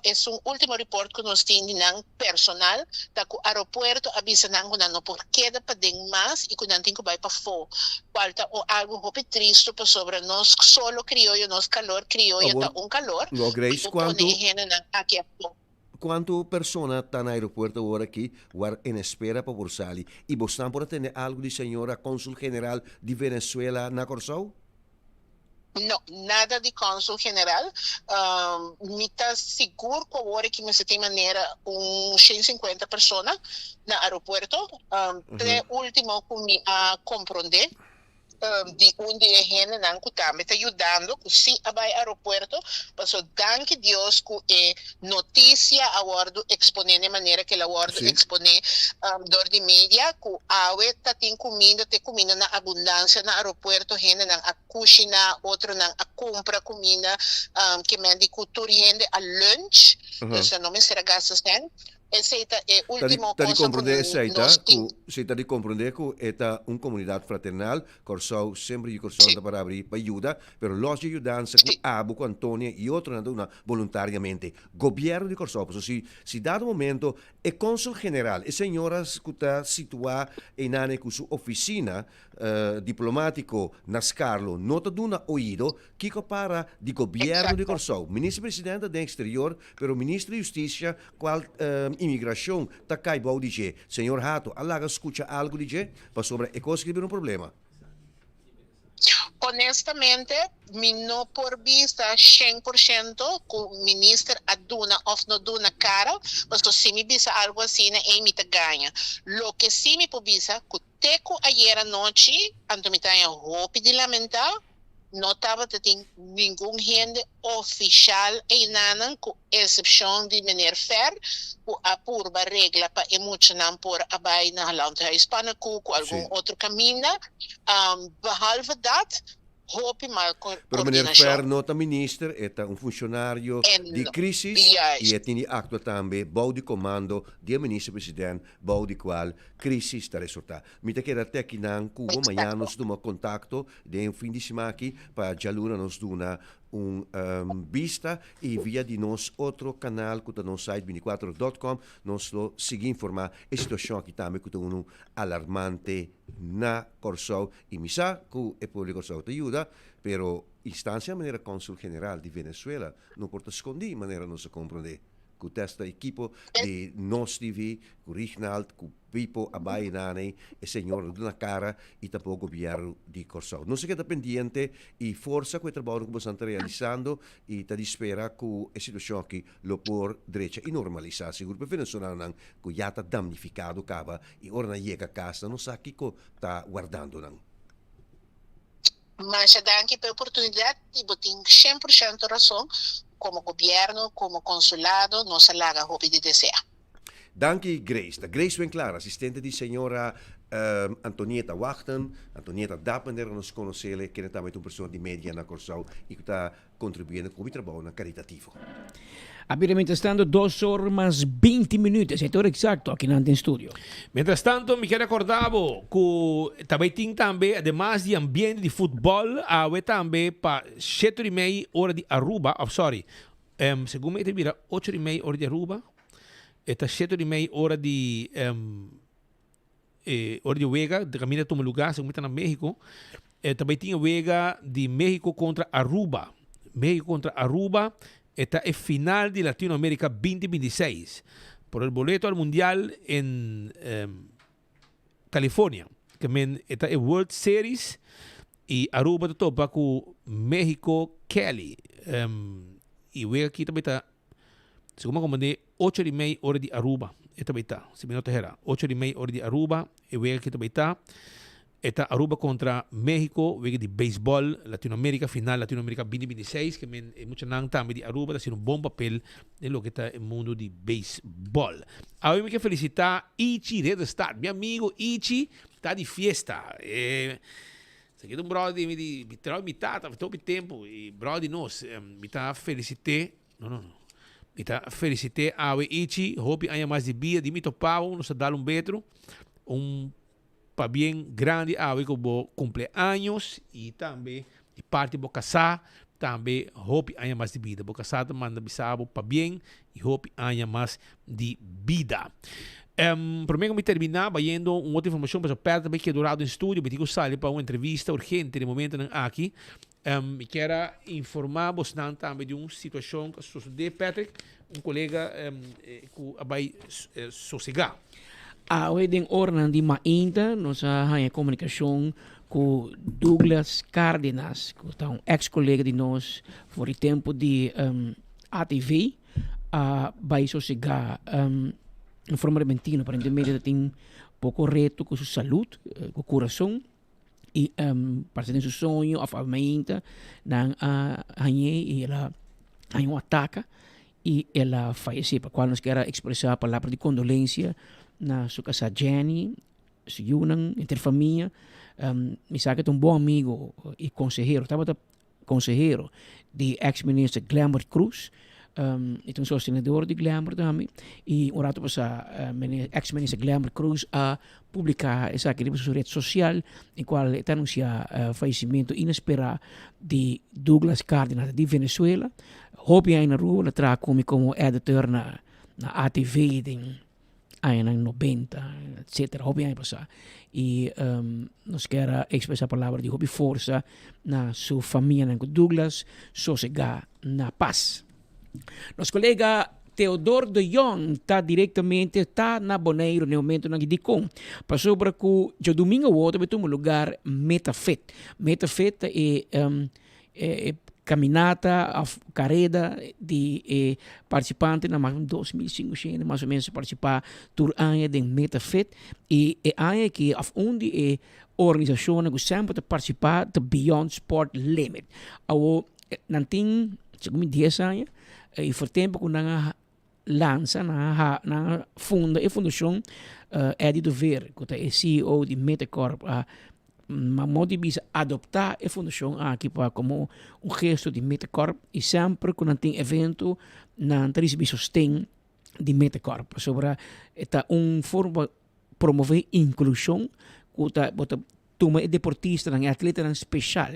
é último report que nós temos não personal da com aeroporto avisa não por queda para mais e que não tem que vai para fora falta algo hope triste para sobre nós solo criollo nós calor criollo tá calor Grace quanto persona está no aeroporto agora aqui em espera para sair e você pode ter algo de senhora cônsul general de Venezuela na Corsão? Não, nada de cônsul general. Me está seguro que agora que me tem maneira 150 pessoas no aeroporto. É o último que me compreender. De onde a gente não está me ajudando se vai aeroporto passou danke Deus que notícia agora exponer de maneira que ela agora expone dor de mídia que a está tem comida na abundância no aeroporto gente não a cozinhar outro não a compra comida que médico tur gente a lunch então não me será gastos tem Aceita é último coisa aceita de compreender que é uma comunidade fraternal Corsão sempre Corsão para abrir para ajudar pero los ajudantes com Abu com Antônia e outro não voluntariamente governo de Corsão se dado momento é cônsul general e senhoras que está situada em ane com sua oficina diplomático nas Carlo nota duna oído que para de governo de Corsão ministro presidente do exterior pero ministro de justiça qual imigração, tá cai bom dizer, senhor Rato, alaga escuta algo dizer, para sobre a coisa que tem um problema. Honestamente, me não por vista 100% que o ministro aduna ou não aduna cara, mas se me visa algo assim, me ganha. Lo que sim me por vista, que teco ayer à noite, anto me tenha roupa de lamentar, não estava tendo nenhum gente oficial em nada, com exceção de Meneer Fer, com a pura regra para emocionar por a baia na lente hispana, com algum outro caminho. Behalve dat, hoop maar Pero meneer Fer, nota minister, é um funcionário de crise e tem actua também, bom de comando de ministro-presidente, bom de qual crise está resultado. Me te queda até que não, Cuba, amanhã nós damos contato, de um fim de semana aqui, para a Luna nos dona vista e via de nós outro canal que está no site 24.com nós seguimos informar a situação aqui também que está alarmante na Corsão e misa que o público Corsão te ajuda, pero instância maneira Consul General de Venezuela não pode esconder maneira não se compreender que testa equipo de nós TV, com Reginald, com Pipo, Abay Nane, e senhor na cara e também o governo de Corsão. Não se queda pendiente e força que o trabalho que você está realizando e está de espera que a situação aqui lo por direita e normalizar. Se o grupo venezuelano que já está damnificado acaba e ora não chega a casa, não sabe o que está guardando. Mas danke pela oportunidade e botem 100% razão, como governo, como consulado, não se larga roupa de desejar. Danke Grace. Da Grace bem clara, assistente de senhora Antonieta Wachten. Antonieta Dapender nos conhece, que é também uma pessoa de média na Corsão e que está contribuindo com o trabalho caritativo. Abbiamo stando 2 horas mais 20 minutos, é tudo exato aqui no estúdio. Mientras tanto, me quero acordavo que também tem também, además de ambiente de futebol, há também para 7:30 hora de Aruba, segundo me mira 8:30 hora de Aruba, eta 7:30 hora de Vega, de caminho a um lugar, segundo na México, também tinha Vega de México contra Aruba. México contra Aruba. Esta es final de Latinoamérica 2026 por el boleto al Mundial en California. Que esta es World Series y Aruba te topa con México, Cali. Y voy aquí también está, según me comandé, 8:30 horas de Aruba. Esta está, si me no te era, 8:30 horas de Aruba. Y voy aquí también está. Esta Aruba contra México, de béisbol, Latinoamérica, final Latinoamérica 2026, que mucha gente también de Aruba está haciendo un buen papel en lo que está en el mundo de béisbol. Ahora me quiero felicitar a Ichi Red Star, mi amigo Ichi, está de fiesta. Se queda un brother, me trae mi tata, todo el tiempo, y brother nos, me está felicité, me está felicité a Ichi, hope haya más de vida, de mi topado, nos dar un betro, para bien grande como cumpleaños y también de parte de casar también hope haya más de vida porque casar manda bisabo para bien y hope haya más de vida. Por mí me terminar vayendo uma outra informação para perto também que é durado em estúdio, me digo sale para uma entrevista urgente no momento aqui. Me quero informar você também de uma situação que sucedeu, Patrick, colega que vai sossegar. Hoy en orden de mainta, nos hay comunicación con Douglas Cárdenas, que es un ex-colega de nos por el tiempo de ATV, vai sossegar de forma repentina, aparentemente tem pouco reto com sua saúde, com o coração, e parece que seu sonho, a mainta, não e ela um ataque, e ela faleceu, para qual nós queremos expressar a palavra de condolência na sua casa Jenny, sua Yunan, interfamília. Me sabe que é um bom amigo e consejero, estava consejero de ex-ministro Glamour Cruz, e um sostenedor de Glamour também, e um rato passar ex-ministro Glamour Cruz a publicar essa sua rede social, em qual está anunciar o falecimento inesperado de Douglas Cárdenas de Venezuela. Hope aí na rua, ela traz como editor na ATV, anos 90, etc. Hope aí passar. E nós queremos expressar a palavra de hope força na sua família, na Douglas, sossegar na paz. Nosso colega Theodor de Jong está diretamente na Bonaire no momento na Gidicon. Passou para que o domingo outro vai ter um lugar Metafet. Metafet é caminata, a carrera de participante na mais de 2.500 mais ou menos participar do ano de Metafet e ano que onde é organização que sempre participar do Beyond Sport Limit. Ao não tem 10 anos e por tempo que não lança na fundação Eddie de Ver, que é CEO de Metacorp, mas bisa adoptar a fundação aqui para como gesto de Metacorp e sempre que não tem evento não receber sustento de Metacorp sobre esta forma promover inclusão que toma deportista e atleta especial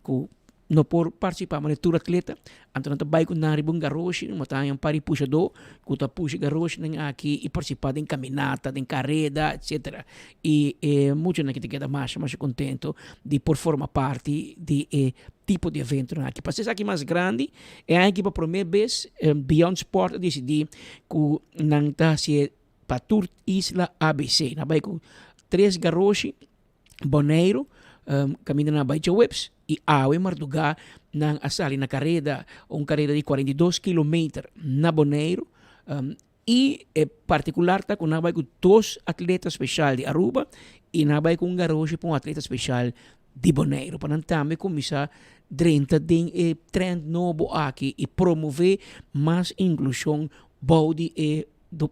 que não por participar mas todo atleta então não vai com naribung garoche não tem pari puxador que tá puxa garoche aqui e participar em caminata em carreira etc e muito na que te queda mais contento de por formar parte de tipo de evento aqui para ser aqui mais grande é aqui para primeira vez Beyond Sport decidir que não tá se para tour Isla ABC na vai com 3 garoche Bonaire caminho na Baixo Webs e awe marduga nang asali na carrera de 42 km na Bonaire e particular ta kung nabay ko 2 atletas special de Aruba e nabay kong garoche po atleta special de Bonaire panantame kumisa 30 ding trend novo aqui e promover mais inclusão body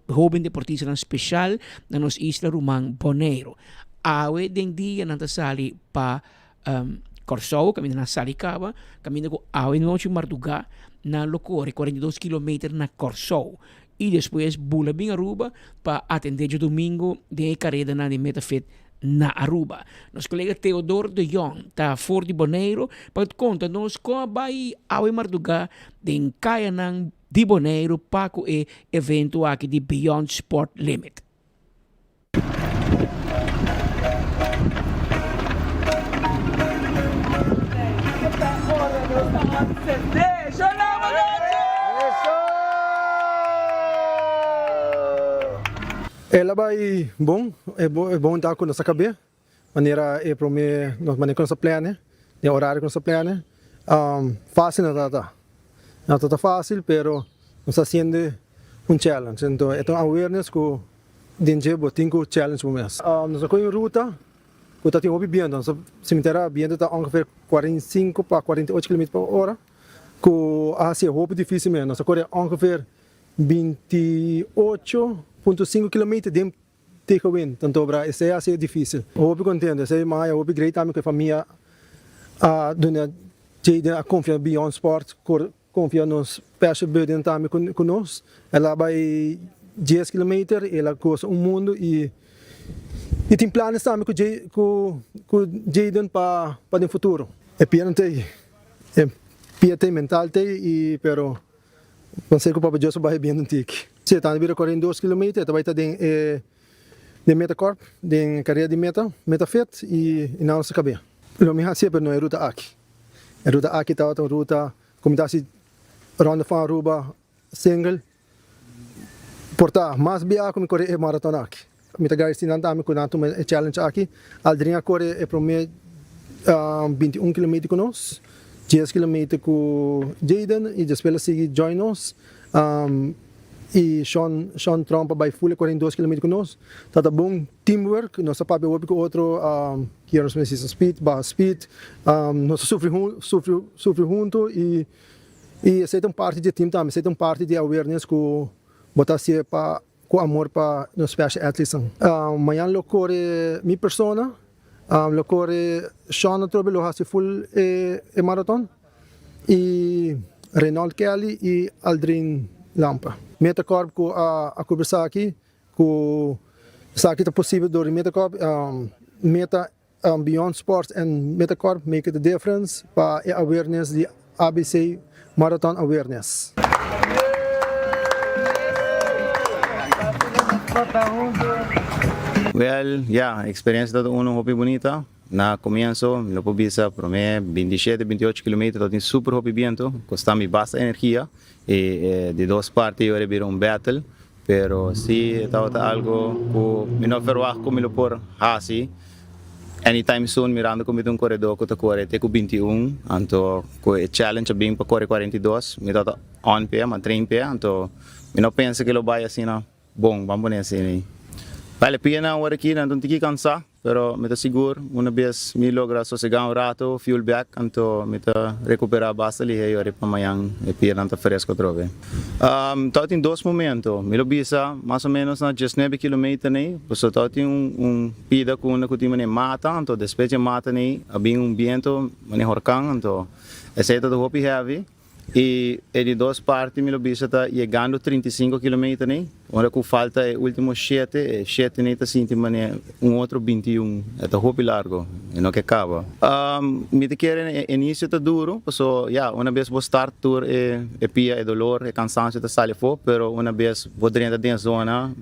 jovem deportista special na nos Isla Rumang Bonaire awe ding dia nantasali pa Corsou, caminho na Salicaba, caminho com a noite Marduga, na Locore, 42 km na Corsou. E depois bula bem Aruba para atender o domingo de carreira na de Metafet na Aruba. Nosso colega Theodor de Jong está fora de Bonaire para contar-nos como vai a Marduga de Caianang de Bonaire para o evento aqui de Beyond Sport Limit. Ela vai bom, é bom estar com nossa cabeça, maneira é para mim, nós manejamos nossa plano, de horário com nossa plano, fácil não está fácil, pero nos fazendo challenge, então é awareness que dentro botin com challenge por mês. Nós temos ruta, que está tendo bem, nossa cemitério bem está ungefähr 45 para 48 km/h, que assim é muito difícil mesmo, nós corre ungefähr 28,5 km de take-away, tanto para isso é assim difícil. Eu estou contente, isso é mais, eu estou great também com a família, a confiar Beyond Sport, confiar nos special burden também conosco. Ela vai 10 km, ela gosta mundo e tem planos também com Jaden para o futuro. É piante mental e pero pensei que o Papa Joseph vai bem no tique. Se está na 42 km, vai estar de Metacorp, de carreira de Metafet e na nossa cabeça. Pero minha sempre não é ruta aqui. A ruta aqui está uma ruta como está se Ronda van Aruba single. Porta mais bem como corre maratona aqui. Mita guys tinha também com nato challenge aqui. Aldrinha corre é para mim 21 km conosco. 10 km com Jaden e depois sigue join nos e Sean Trump vai full 42 km conosco. Tá bom teamwork, nossa papel com outro que nós precisamos speed, nós sofre junto e essa é uma parte de time também, essa é uma parte de awareness que botar se para com amor para nos special athletes. Amanhã lo corre minha persona. Lo corre Sean Trump lo hace full marathon e Renault Kelly e Aldrin Lampa. Metacorp ko a conversar aqui com sabe que é possível do Metacorp Meta Beyond Sports and Metacorp make the difference para awareness de ABC Marathon awareness. Well, yeah, experiência da hobby bonita. na comienzo, me lo pubisa por mí 27, 28 kilómetros, todo super hopi viento, costami basta energía, y de dos partes yo era un battle, pero sí, estaba algo que me no ferroaco me lo por así. Anytime soon, mirando como um corredor que está correndo com 21, então com o challenge bem para correr 42, me está on pé, mas 3 pé, então eu não penso que ele vai assim, não. Bom, vamos assim. Vale a pena agora aqui, não tem que cansar, pero me está seguro, uma vez me logra sossegar rato, fuel back, então me está recuperar bastante e aí para amanhã e pena está fresco outra vez. Então tem 2 momentos, me lo bisa mais ou menos na 19 km né, pues então tem pida com uma que tem mata, então depois de mata né, havia vento, mane horcang, então esse é todo hopi heavy. E de 2 partes me lo bisa está chegando 35 km né, onde que falta o último 7 né está sentindo outro 21, é tá hopi largo, e não que acaba. Me te querem início tá duro, so uma vez vou start tour e pia e dolor e cansaço tá sale fo, pero uma vez vou dentro da zona,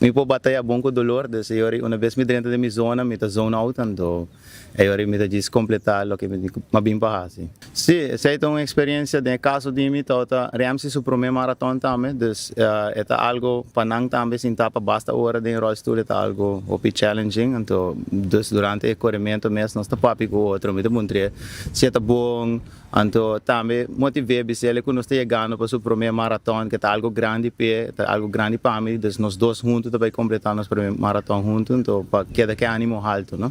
me pode batalhar bom com dolor, desse uma vez me dentro da minha zona, me tá zona out, então aí me diz completar o que me bem para assim. Sim, essa é uma experiência de caso de mim, tá realmente o primeiro maratona também, dus é algo panang também sem tapa basta hora de rollstool, é algo hopi challenging, então dus durante o corrimento mesmo nós tá papi com outro, me demonstrei se é bom, então também motivei bicele quando nós tá chegando para o primeiro maratona, que é algo grande para mim, dus nós dois juntos também completar nosso primeiro maratona juntos, então para queda que ânimo alto, não?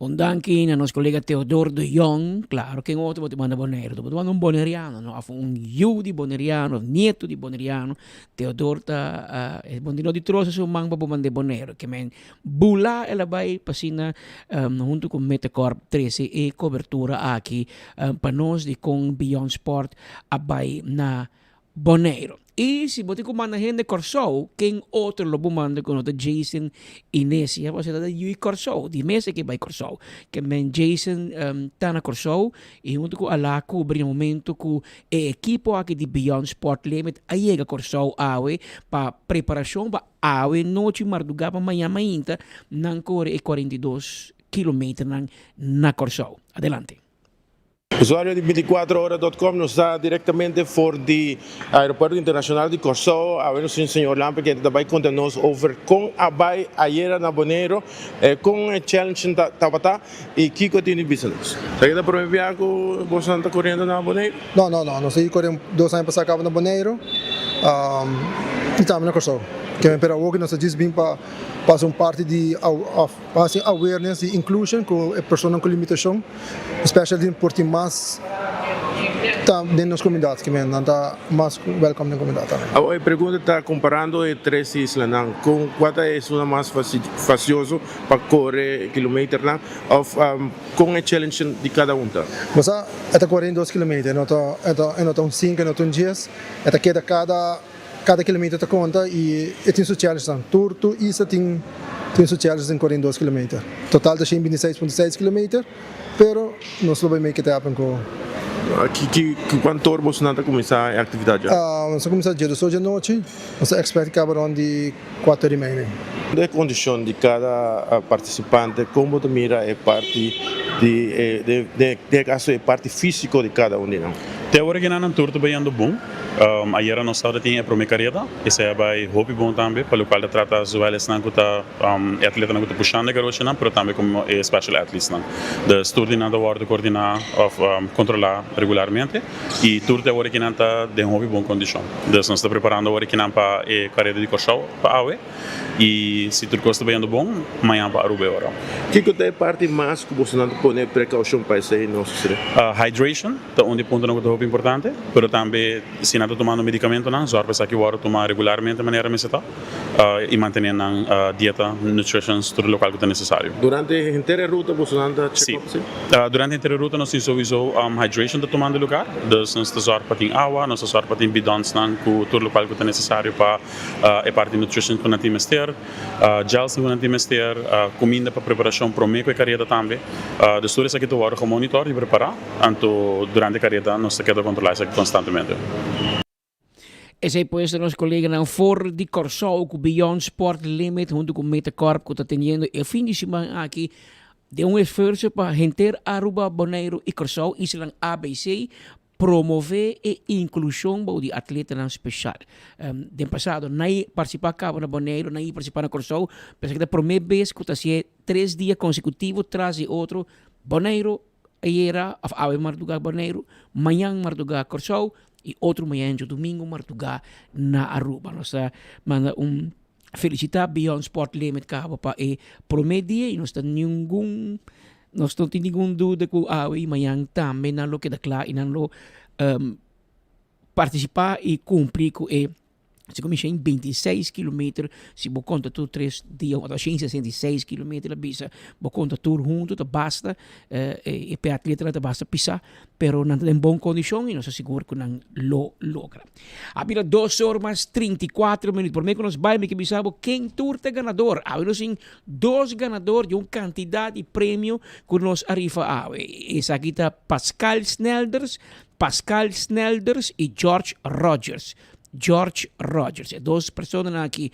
Un danke na nosso colega Teodoro de Jong, claro que outro pode mandar boneiro, pode mandar boneriano, no? Um di boneriano, nieto di boneriano, Teodoro tá bondino di troço seu manga para mandar boneiro, que men bula ela vai pasina junto com Metacorp 13 e cobertura aqui para nós de com Beyond Sport abai na boneiro. E se você comanda gente Corsou, quem outro lo comanda com o Jason Inesia, você está de Corsou, de mesa que vai Corsou, que men Jason está na Corsou e junto com ela cobre momento com o equipo aqui de Beyond Sport Limit aí chega Corsou awe para preparação para awe noite marduga para amanhã ainda não corre 42 km na Corsou. Adelante. Usuário de 24horas.com nos está diretamente for do Aeroporto Internacional de Corsou. A ver o senhor Lampe que vai contar-nos over com a Bai ayer na Boneiro, com o challenge Tabata e que continua business. Você está por enviar que você está correndo na Boneiro? Não. Nós corremos 2 anos para sacar na Boneiro e estamos na Corsou. Que é para hoje nós diz bem para parte de awareness e inclusion com a pessoa com limitação, especialmente por ter mais dentro das comunidades, que não está mais welcome na comunidade. A pergunta está comparando as 3 islas, com qual é uma mais facioso para correr quilômetros ou com a challenge de cada um? Você está correndo 2 quilômetros, não está 5, não está 10, cada quilômetro está conta e tem seu challenge. Turto isso tem seu challenge em 42 km. Total de 26,6 km, pero nós vamos make it happen com. Quanto hora você está começar a atividade? Nós começamos dia 2 da noite, nós expect que acabarão de 4h30. A condição de cada participante, como tu mira é parte de caso é parte físico de cada um deles. Até agora que não turto bem ando bom. Ayer nós estávamos tinha para minha carreira, isso é bem hobby bom também, pelo qual trata as duelas não que tá atleta não que tá puxando a garota não, mas também como special athletes não. De coordenar o coordenar ou controlar regularmente e turto agora que não tá de hobby bom condição. Nós está preparando agora que não para a carreira de Corsou para awe e se tudo gosta bem ando bom, amanhã para Aruba agora. Que é parte mais que você não põe precaução para isso aí não se hydration, tá onde ponto não é muito importante, mas também se não está tomando medicamento, não, só para que o tomar regularmente de maneira meseta e manter a dieta, nutrition, tudo o local que é necessário. Durante a inteira ruta, você anda check-up? Sim. Durante a inteira ruta, nós temos sowieso hydration de tomando lugar. Dus nós temos para ter água, nós temos para ter bidons com todo o local que é necessário para a parte de nutrition que nós temos ter, gels que nós temos ter, comida para preparação para o meio que carreira também. Dus tudo isso aqui tu agora monitor e preparar, então durante a carreira nós temos que controlar isso constantemente. Esse aí pues nosso colega na for de Corsol com Beyond Sport Limit junto com Metacorp que está tendo o fim de semana aqui de esforço para gente Aruba, Bonaire e Corsol isso lang ABC promover e inclusão de atleta não especial. De passado, não participar na Bonaire, não participar na Corsol, mas que a primeira vez que está 3 dias consecutivos traz outro Bonaire, era a Marduga Bonaire, manhã Marduga Corsol, e outro manhã de domingo Martuga na Aruba. Nós manda felicitar Beyond Sport Limit para primeiro dia e nós não tem nenhum dúvida que amanhã também não queda claro e não participar e cumprir com se começa em 26 km, se você conta tudo 3 dias, 166 km a bisa, você conta tudo junto, tá basta, e para atleta tá basta pisar, pero não tem boa condição e nós asseguro que não lo logra. Había 2 horas 34 minutos, por mim que nós vamos que bisabo quem turta ganador, había sim 2 ganadores de uma quantidade de prêmio que nós arriba essa aqui tá Pascal Snelders e George Rogers. 2 pessoas aqui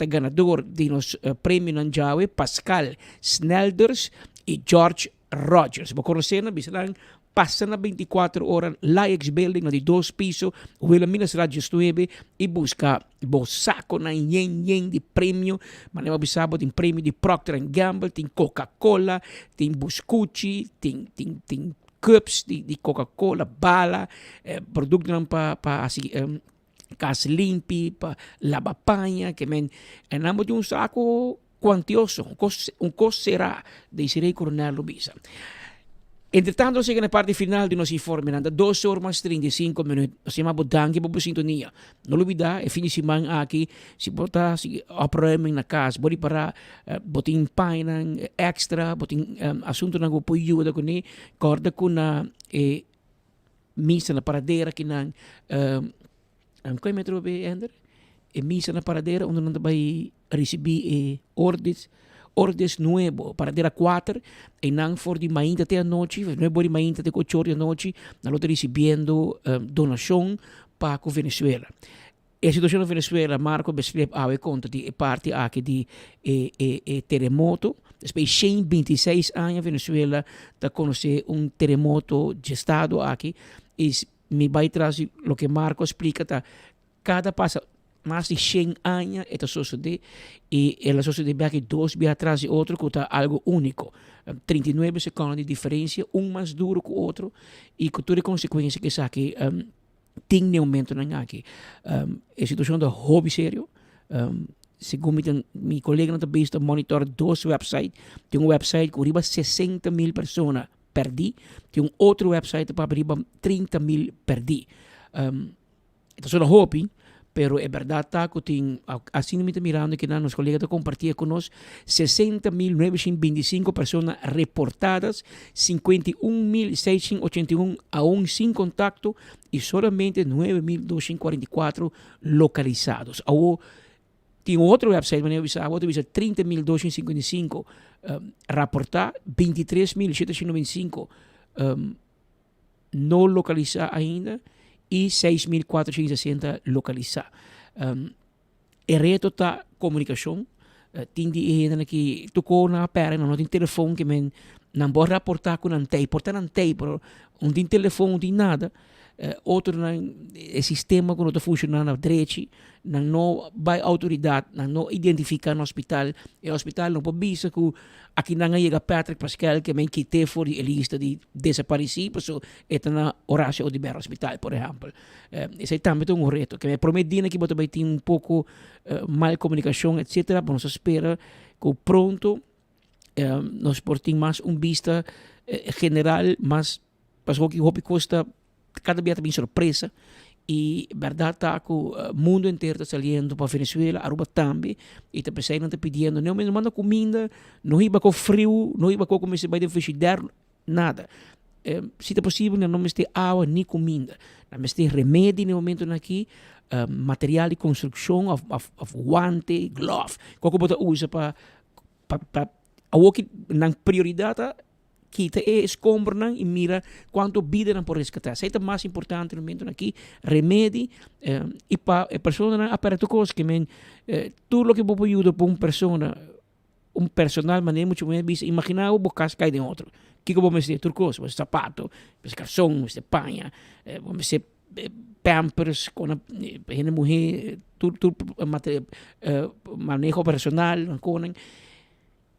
ganador de nos prêmio na Jawe, Pascal Snelders e George Rogers. Vou conhecer na bisalang passa na 24 horas Laix Building na de 2 pisos, Wilhelminas Radios 9 e busca o saco na yen de prêmio, mas não bisabo tem prêmio de Procter & Gamble, tem Coca-Cola, tem Buscucci, tem cups de Coca-Cola, bala, produto para assim Casa limpi, lavapanha, que men, enamo de saco quantioso, un costo será de Isirei Coronel Lubisa. Entretanto, sigue na parte final de nosso informe, nanda 2 horas 35 minutos. Nós temos danke por sintonia. Não olvidar, fim de semana aqui, se botar problema na casa, body para botin painan extra, botin assunto na go ajuda com ni, corda com na missa na paradeira que nan Kaya metro be ender e misa na paradera onde não vai receber ordens nuevo paradera 4 e não for de mainta até a noite não é bom de mainta até 8 horas da noite não está recebendo donação para o Venezuela. A situação na Venezuela, Marco beschreef a conta de parte aqui de terremoto. Depois de 26 anos, Venezuela está conhecendo terremoto de estado aqui e me vai trazer o que Marco explica, tá? Cada passa mais de 100 anos, esta sociedade, e ela sociedade aqui 2 dias atrás e outro, que está algo único. 39 segundos de diferença, um mais duro que o outro, e com toda a consequência que isso aqui tem um aumento aqui. A situação da hobby sério, segundo meu colega na vista, monitor 2 websites, tem website com arriba 60 mil pessoas perdi, tem outro website para arriba 30 mil perdi. Então, é hobby, pero é verdade que tem, assim me está mirando que nos colegas compartilham conosco 60.925 pessoas reportadas, 51.681 aún sem contacto e somente 9.244 localizados. Tem outro website, mas eu disse 30.255 reportar, 23.795 não localizar ainda e 6.460 localizar. O reto está comunicação. Tem de que tocou na perna, não tem telefone que não pode reportar com antei, portar antei, pero não tem telefone, não tem nada. Outro sistema que não está funcionando direito, não vai autoridade, não identificar no hospital, e o hospital não pode dizer que aqui não chega Patrick Pascal que que te for a lista de desaparecidos, so está na Horácio Odiber Hospital, por exemplo. Esse também é reto, que me prometendo que vai ter pouco mal comunicação, etc. Mas nós espera que pronto nós portem mais vista general, mas para que o hobby custa cada dia também surpresa e verdade tá que o mundo inteiro está saliendo para Venezuela, Aruba também, e tá pensando, tá pedindo, não mesmo manda comida, não iba com frio, não iba com começar a frigideira, nada. Se é possível, não me tem água nem comida, não me tem remédio no momento aqui, material de construção, guante, glove, qualquer coisa usa para o que na prioridade kita escombra e mira quanto vida não pode resgatar. Isso é o mais importante no momento aqui, remédio e para a pessoa não aperta coisas que tudo o que pode ajudar para uma pessoa, personal, maneira muito mais imaginar o bocas cai de outro. Que eu vou me tudo coisa, sapato, calção, panha, vamos ser pampers com a mulher, tudo manejo personal,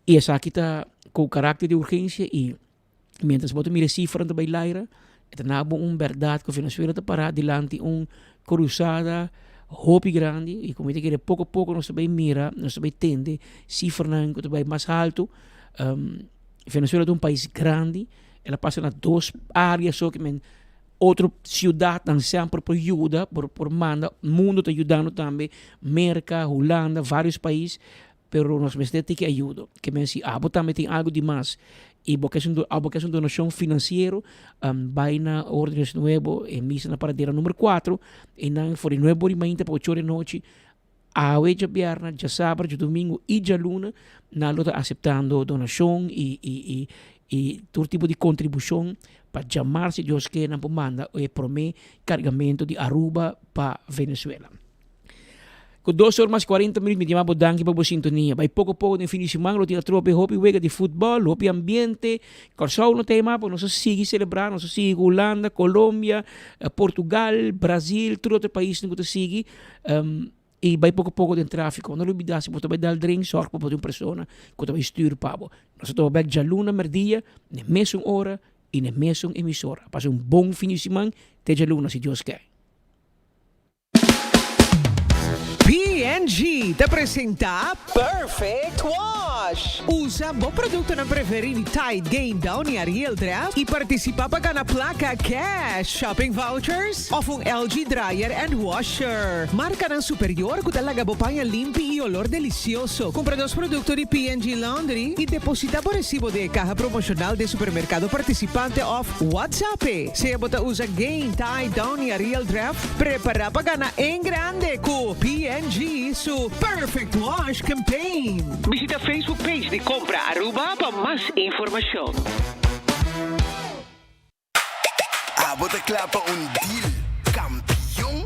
e essa aqui está com o caráter de urgência e mientras você mira cifra de bailar, é verdade que a Venezuela está parada diante cruzada hopi grande e como que pouco a pouco nós também mira, nós também tende cifra que vai mais alto. Venezuela é um país grande, ela passa nas duas áreas só que outra cidade não sempre por ajuda, por manda, o mundo está ajudando também, América, Holanda, vários países, pero nós temos que ajuda, que se também tem algo demais e porque é uma donação financeira, vai na ordem novo, em missa na paradeira número 4, e não for novo de manhã para 8 da noite, a hoje viernes, já sábado, já domingo e já luna, nós estamos aceitando donação e todo tipo de contribuição para chamar-se Deus que não manda e promete carregamento de Aruba para Venezuela. Com 2 horas mais 40 minutos, me chamamos danke para a sintonia. Vai pouco a pouco, no fim de semana, nós temos tropa hopi wega de futebol, hopi ambiente, Corsão no tema, nós seguimos celebrando, nós seguimos Holanda, Colômbia, Portugal, Brasil, todo outro país que nós seguimos. E vai pouco a pouco de tráfico. Não olvidar se você vai dar drink, sorte para uma pessoa que vai styr pavo. Nós estamos bem já luna, merdia, na mesma hora e na mesma emissora. Passa bom fim de semana, até já luna, se Deus quer. P&G te apresenta Perfect Wash. Usa bom produto na preferir Tide, Gain Down e Ariel Draft e participa para na placa cash, shopping vouchers of um LG dryer and washer. Marca ng superior que talaga bopanya limpi e olor delicioso. Compra 2 produtos de P&G Laundry e deposita por recibo de caja promocional de supermercado participante of WhatsApp. Se bota usa Gain, Tide, Down e Ariel Draft, prepara para na en grande com P&G su Perfect Wash Campaign. Visita Facebook page de Compra Aruba para mais informação. Bota klaar para deal, kampioen.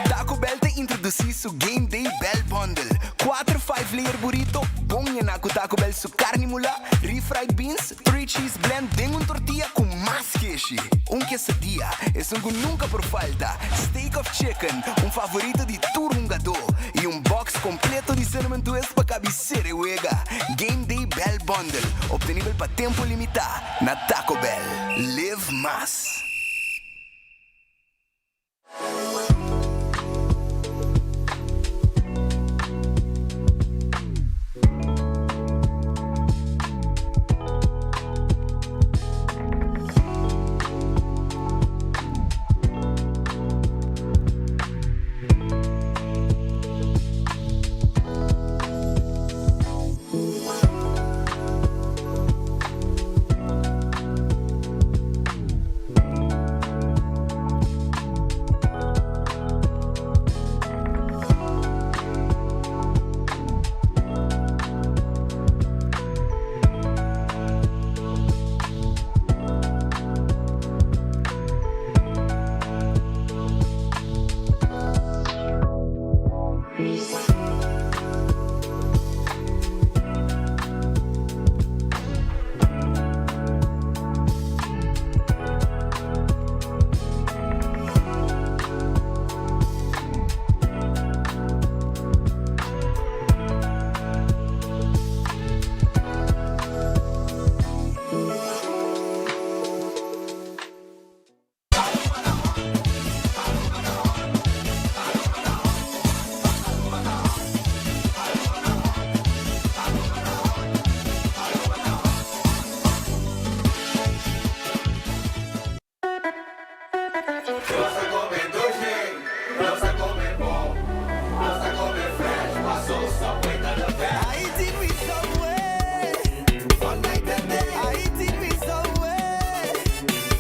Taco Bell te introduce su Game Day Bell Bundle. 4 5-layer burrito, bom yan ako Taco Bell su carne mula, refried beans, 3 cheese blend, den un tortilla con más queso. Un quesadilla es un que nunca por falta. Steak of chicken, un favorito de turungado. Y un box completo de cinnamon twist para cabeceira wega. Game Day Bell Bundle, obtenible para tempo limitado. Na Taco Bell, live más. Nos a comer bom, nos a comer fresh, passou só cuida da best. I eat me somewhere, all night and day. I eat me somewhere,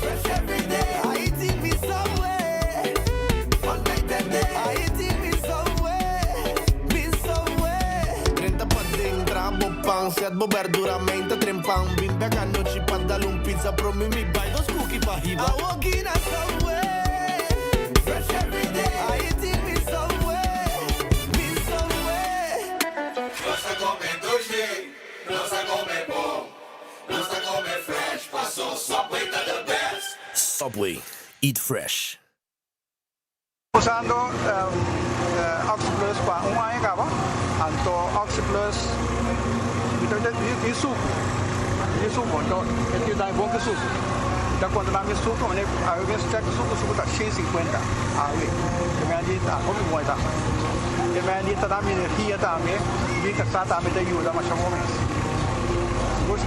fresh every day. I eat me somewhere, all night and day. I eat me somewhere, be somewhere. 30 pa ding, trabo pang, set bo verduramente, trempang, bimbe canoci, pantalon, pizza, pro me buy those cookie pa hiba. I walk in a somewhere, fresh every day. I eat me somewhere, be somewhere. Nós a comer dois jeito, nós a comer bom, nós a comer fresh, passou Subway tá the best. Subway, eat fresh. Usando Oxyplus para ano ka ba? Anto Oxyplus itu suco, então ele dá bom que suco. Então quando lá me suco, né, a eu vejo que suco tá 150 ali. Que me ali tá como vai tá. Que me ali tá dando energia também, e que está também da ajuda mais ou menos. Good.